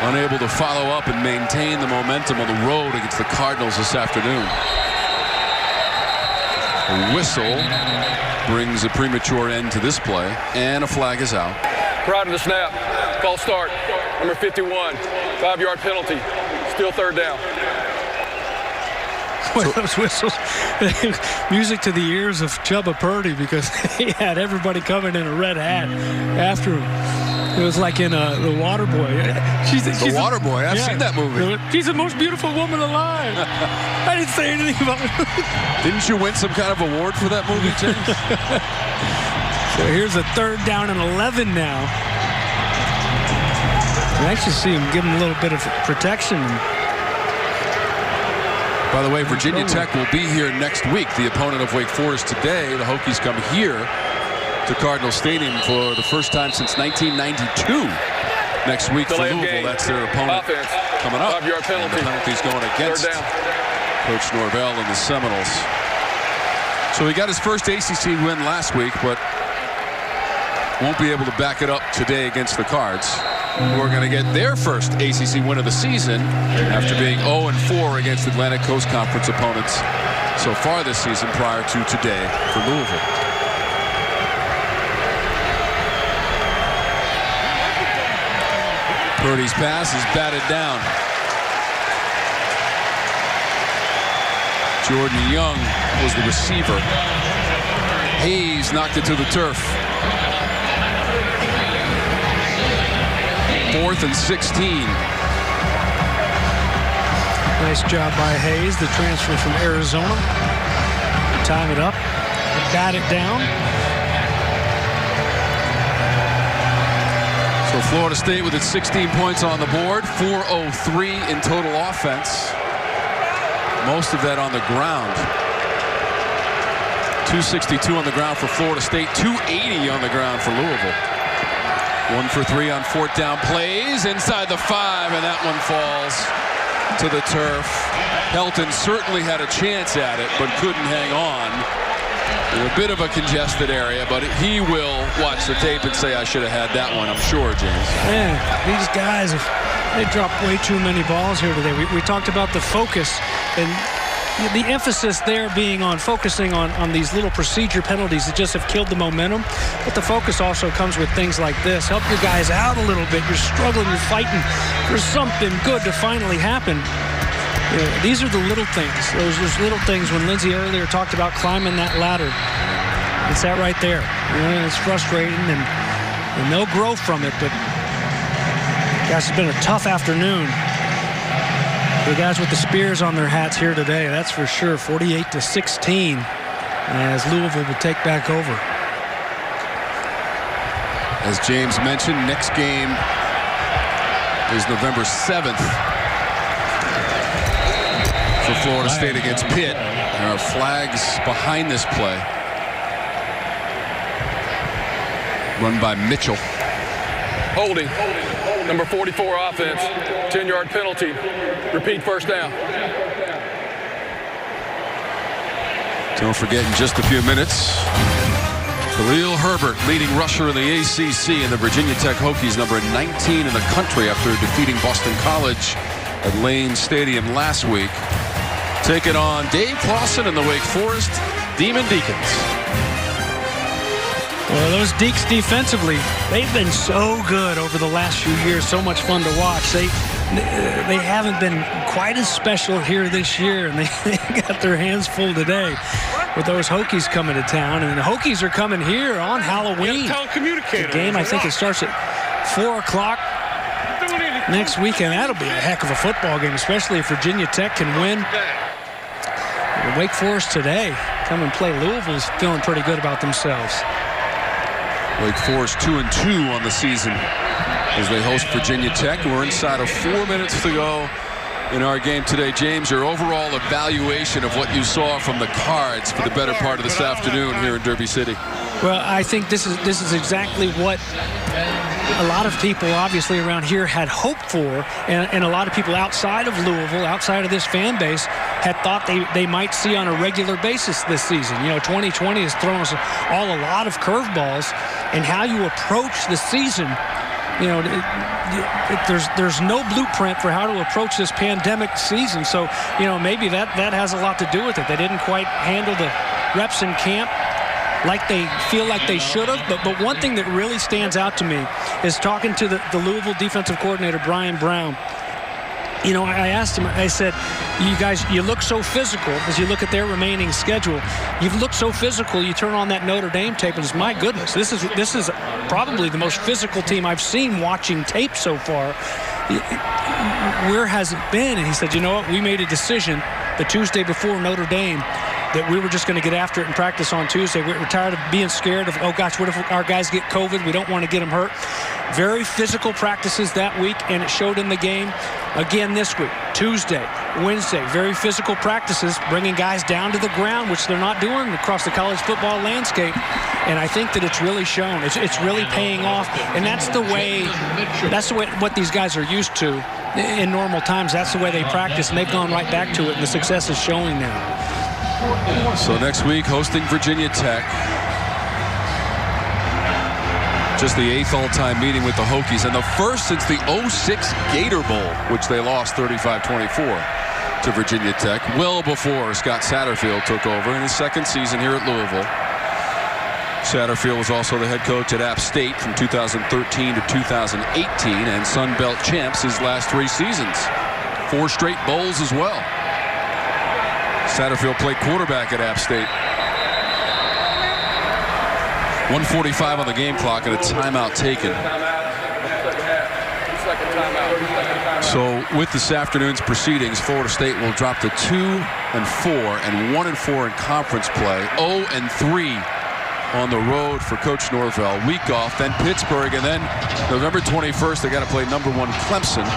unable to follow up and maintain the momentum on the road against the Cardinals this afternoon. A whistle brings a premature end to this play, and a flag is out. Prior to the snap, false start, number 51, 5-yard penalty, still 3rd down. Boy, those whistles, music to the ears of Chubba Purdy, because he had everybody coming in a red hat after him. It was like in The Waterboy. She's The Waterboy. I've seen that movie. She's the most beautiful woman alive. I didn't say anything about it. Didn't you win some kind of award for that movie, James? So here's a 3rd down and 11 now. You actually see him give him a little bit of protection. By the way, Virginia Tech will be here next week, the opponent of Wake Forest today. The Hokies come here to Cardinal Stadium for the first time since 1992. Next week for Louisville, that's their opponent coming up. 5-yard penalty. And the penalty's going against Coach Norvell and the Seminoles. So he got his first ACC win last week, but won't be able to back it up today against the Cards, who are going to get their first ACC win of the season after being 0-4 against Atlantic Coast Conference opponents so far this season prior to today for Louisville. Purdy's pass is batted down. Jordan Young was the receiver. Hayes knocked it to the turf. 4th and 16. Nice job by Hayes, the transfer from Arizona. Time it up, bat it down. So Florida State with its 16 points on the board, 403 in total offense. Most of that on the ground. 262 on the ground for Florida State, 280 on the ground for Louisville. 1 for 3 on 4th down plays inside the 5, and that one falls to the turf. Helton certainly had a chance at it, but couldn't hang on. In a bit of a congested area, but he will watch the tape and say, I should have had that one, I'm sure, James. Man, these guys, they dropped way too many balls here today. We talked about the focus, and the emphasis there being on focusing on these little procedure penalties that just have killed the momentum. But the focus also comes with things like this. Help your guys out a little bit. You're struggling, you're fighting for something good to finally happen. You know, these are the little things. Those little things when Lindsay earlier talked about climbing that ladder. It's that right there. You know, it's frustrating, and they'll grow from it. But gosh, it's been a tough afternoon. The guys with the spears on their hats here today, that's for sure. 48-16 as Louisville will take back over. As James mentioned, next game is November 7th for Florida State against Pitt. There are flags behind this play. Run by Mitchell. Holding. Number 44 offense. 10-yard penalty. Repeat 1st down. Don't forget, in just a few minutes, Khalil Herbert, leading rusher in the ACC, and the Virginia Tech Hokies, number 19 in the country after defeating Boston College at Lane Stadium last week. Take it on Dave Clawson and the Wake Forest Demon Deacons. Well, those Deeks defensively, they've been so good over the last few years. So much fun to watch. They haven't been quite as special here this year, and they got their hands full today with those Hokies coming to town. And the Hokies are coming here on Halloween. The game, I think it starts at 4 o'clock next weekend. That'll be a heck of a football game, especially if Virginia Tech can win. And Wake Forest today come and play. Louisville's feeling pretty good about themselves. Wake Forest 2-2 on the season as they host Virginia Tech. We're inside of 4 minutes to go in our game today. James, your overall evaluation of what you saw from the Cards for the better part of this afternoon here in Derby City. Well, I think this is exactly what a lot of people obviously around here had hoped for, and a lot of people outside of Louisville, outside of this fan base, had thought they might see on a regular basis this season. You know, 2020 has thrown us all a lot of curveballs, and how you approach the season, you know, there's no blueprint for how to approach this pandemic season. So, you know, maybe that has a lot to do with it. They didn't quite handle the reps in camp like they feel like they should have. But one thing that really stands out to me is talking to the Louisville defensive coordinator, Brian Brown. you know, I asked him, I said, you guys, you look so physical as you look at their remaining schedule. You've looked so physical, you turn on that Notre Dame tape and it's, my goodness, this is probably the most physical team I've seen watching tape so far. Where has it been? And he said, you know what, we made a decision the Tuesday before Notre Dame that we were just going to get after it in practice on Tuesday. We're tired of being scared of, oh gosh, what if our guys get COVID? We don't want to get them hurt. Very physical practices that week, and it showed in the game again this week. Tuesday, Wednesday, very physical practices, bringing guys down to the ground, which they're not doing across the college football landscape. And I think that it's really shown. It's really paying off, and that's the way what these guys are used to in normal times. That's the way they practice, and they've gone right back to it, and the success is showing now. So next week, hosting Virginia Tech. Just the 8th all-time meeting with the Hokies, and the first since the 06 Gator Bowl, which they lost 35-24 to Virginia Tech, well before Scott Satterfield took over in his second season here at Louisville. Satterfield was also the head coach at App State from 2013 to 2018, and Sun Belt champs his last 3 seasons. 4 straight bowls as well. Satterfield played quarterback at App State. 1:45 on the game clock and a timeout taken. So with this afternoon's proceedings, Florida State will drop to 2-4 and 1-4 in conference play. 0-3 on the road for Coach Norvell. Week off, then Pittsburgh, and then November 21st they got to play number 1 Clemson.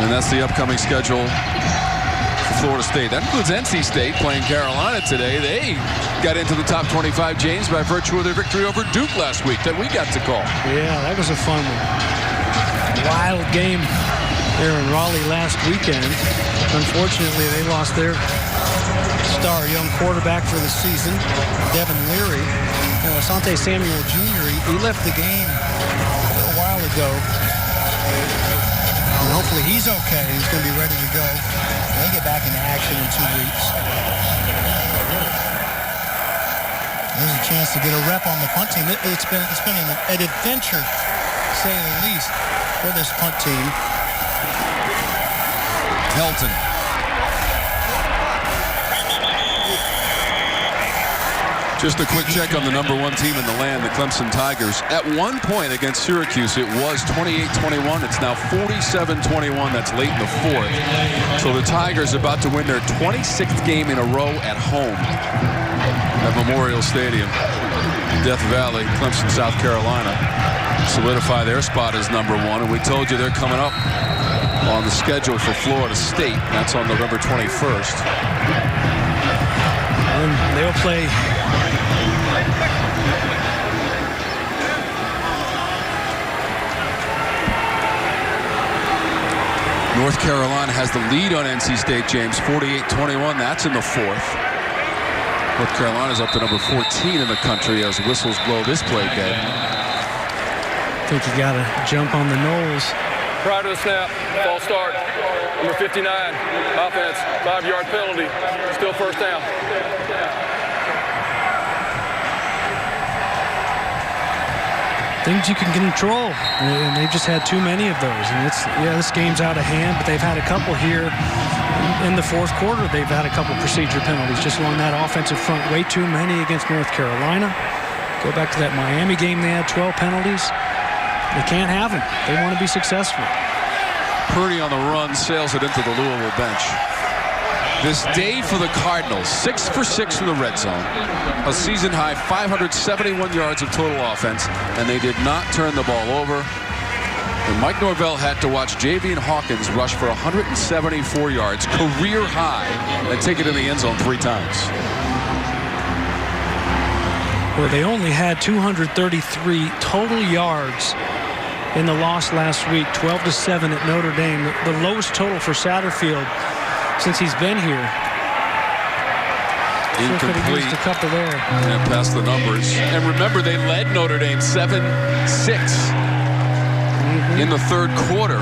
And that's the upcoming schedule for Florida State. That includes NC State playing Carolina today. They got into the top 25, James, by virtue of their victory over Duke last week that we got to call. Yeah, that was a fun one. Wild game there in Raleigh last weekend. Unfortunately, they lost their star young quarterback for the season, Devin Leary. Asante Samuel Jr., he left the game a little while ago. And hopefully he's okay. He's going to be ready to go. They get back into action in 2 weeks. There's a chance to get a rep on the punt team. It's been an adventure, to say the least, for this punt team. Helton. Just a quick check on the number 1 team in the land, the Clemson Tigers. At one point against Syracuse, it was 28-21. It's now 47-21. That's late in the 4th. So the Tigers about to win their 26th game in a row at home at Memorial Stadium, Death Valley, Clemson, South Carolina. Solidify their spot as number 1. And we told you they're coming up on the schedule for Florida State. That's on November 21st. And they'll play North Carolina has the lead on NC State, James, 48-21. That's in the 4th. North Carolina's up to number 14 in the country as whistles blow this play game. I think you got to jump on the Noles. Prior to the snap, false start. Number 59, offense, 5-yard penalty. Still first down. Things you can control, and they've just had too many of those. And this game's out of hand, but they've had a couple here in the 4th quarter. They've had a couple procedure penalties just along that offensive front. Way too many against North Carolina. Go back to that Miami game, they had 12 penalties. They can't have them. They want to be successful. Purdy on the run sails it into the Louisville bench. This day for the Cardinals, 6 for 6 in the red zone. A season-high 571 yards of total offense, and they did not turn the ball over. And Mike Norvell had to watch Javian Hawkins rush for 174 yards, career high, and take it in the end zone 3 times. Well, they only had 233 total yards in the loss last week, 12-7 at Notre Dame. The lowest total for Satterfield since he's been here. Incomplete. A couple there. And past the numbers. And remember, they led Notre Dame 7-6 in the 3rd quarter.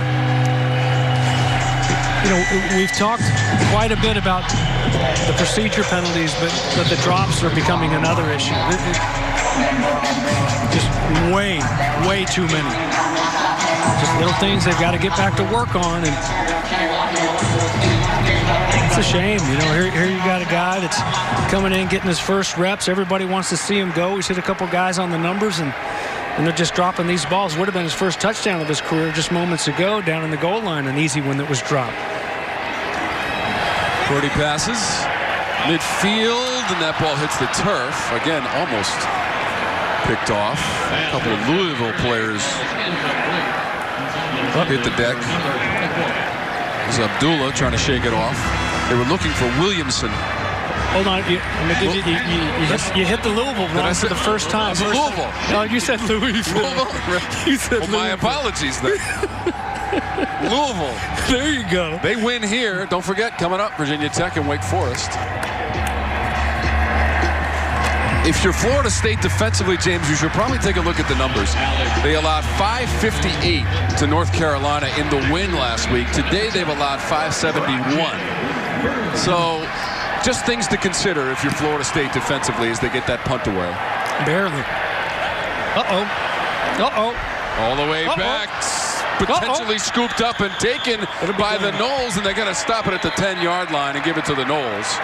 You know, we've talked quite a bit about the procedure penalties, but the drops are becoming another issue. Just way too many. Just little things they've got to get back to work on. And it's a shame, you know. Here you got a guy that's coming in, getting his first reps. Everybody wants to see him go. He's hit a couple guys on the numbers, and they're just dropping these balls. Would have been his first touchdown of his career just moments ago down in the goal line, an easy one that was dropped. Purdy passes midfield, and that ball hits the turf. Again, almost picked off. A couple of Louisville players hit the deck. It was Abdullah trying to shake it off. They were looking for Williamson. Hold on, you hit the Louisville run for the first time. Louisville. No, you said Louisville. You said Louisville. My apologies then. Louisville. There you go. They win here. Don't forget, coming up, Virginia Tech and Wake Forest. If you're Florida State defensively, James, you should probably take a look at the numbers. They allowed 558 to North Carolina in the win last week. Today, they've allowed 571. So, just things to consider if you're Florida State defensively as they get that punt away. Barely. Uh-oh. Uh-oh. All the way back. Potentially scooped up and taken by the Noles, and they're going to stop it at the 10-yard line and give it to the Noles.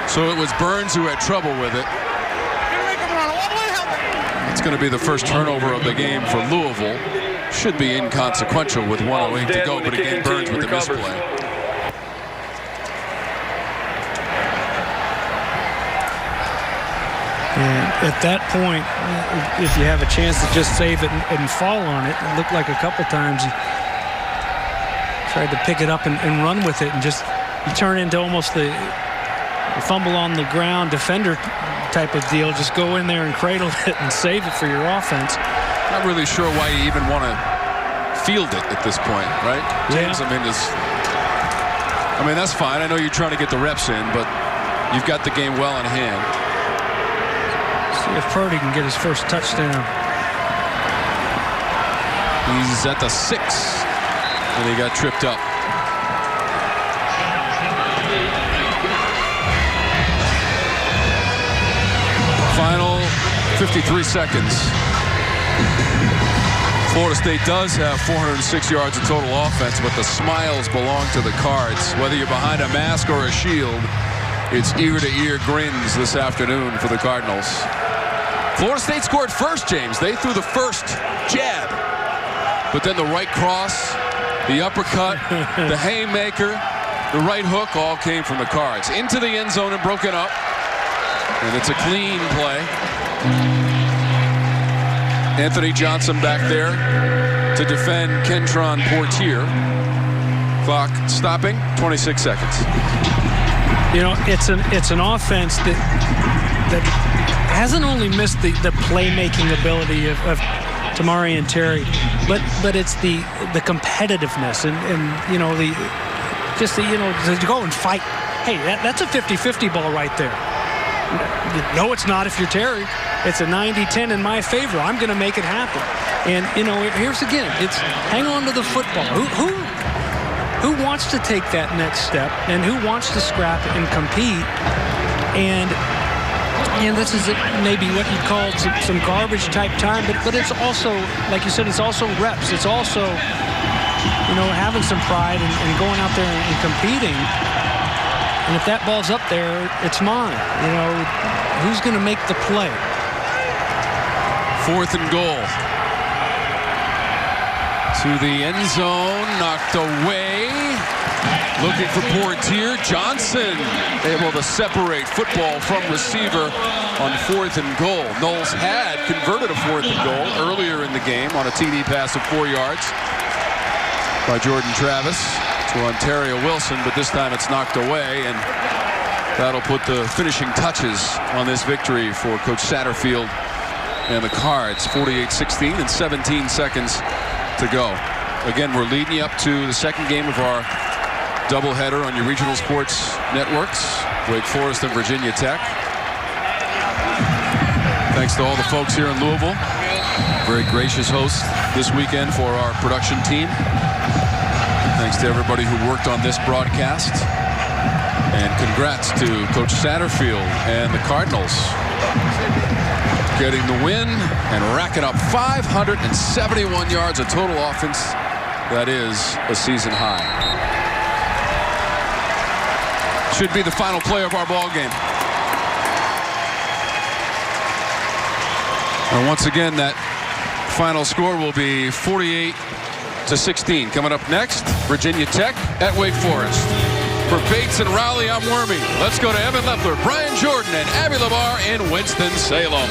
So it was Burns who had trouble with it. It's going to be the first turnover of the game for Louisville. Should be inconsequential with 1:08 to go, but again, Burns with the misplay. And at that point, if you have a chance to just save it and fall on it, it looked like a couple times he tried to pick it up and run with it, and just you turn into almost the fumble on the ground defender type of deal. Just go in there and cradle it and save it for your offense. Not really sure why you even want to field it at this point, right, James? Yeah. I mean, that's fine. I know you're trying to get the reps in, but you've got the game well in hand. See if Purdy can get his first touchdown. He's at the 6, and he got tripped up. Final 53 seconds. Florida State does have 406 yards of total offense, but the smiles belong to the Cards. Whether you're behind a mask or a shield, it's ear-to-ear grins this afternoon for the Cardinals. Florida State scored first, James. They threw the first jab, but then the right cross, the uppercut, the haymaker, the right hook all came from the Cards. Into the end zone and broken up. And it's a clean play. Anthony Johnson back there to defend Kentron Portier. Clock stopping, 26 seconds. You know, it's an offense that hasn't only missed the playmaking ability of Tamari and Terry, but it's the competitiveness and you know to go and fight. Hey, that's a 50-50 ball right there. No, it's not if you're Terry. It's a 90-10 in my favor. I'm going to make it happen. And, you know, here's again, it's hang on to the football. Who wants to take that next step and who wants to scrap and compete? And this is maybe what you'd call some garbage type time, but it's also, like you said, it's also reps. It's also, you know, having some pride and going out there and competing. And if that ball's up there, it's mine. You know, who's going to make the play? 4th and goal. To the end zone, knocked away. Looking for Portier. Johnson able to separate football from receiver on 4th and goal. Noles had converted a 4th and goal earlier in the game on a TD pass of 4 yards by Jordan Travis to Ontario Wilson, but this time it's knocked away, and that'll put the finishing touches on this victory for Coach Satterfield and the Cards. 48-16 and 17 seconds to go. Again, we're leading you up to the second game of our doubleheader on your regional sports networks, Wake Forest and Virginia Tech. Thanks to all the folks here in Louisville. Very gracious host this weekend for our production team. Thanks to everybody who worked on this broadcast. And congrats to Coach Satterfield and the Cardinals. getting the win and racking up 571 yards of total offense. That is a season high. Should be the final play of our ball game. And once again, that final score will be 48-16. Coming up next, Virginia Tech at Wake Forest. For Bates and Rowley, I'm Wormy. Let's go to Evan Leffler, Brian Jordan, and Abby Lamar in Winston-Salem.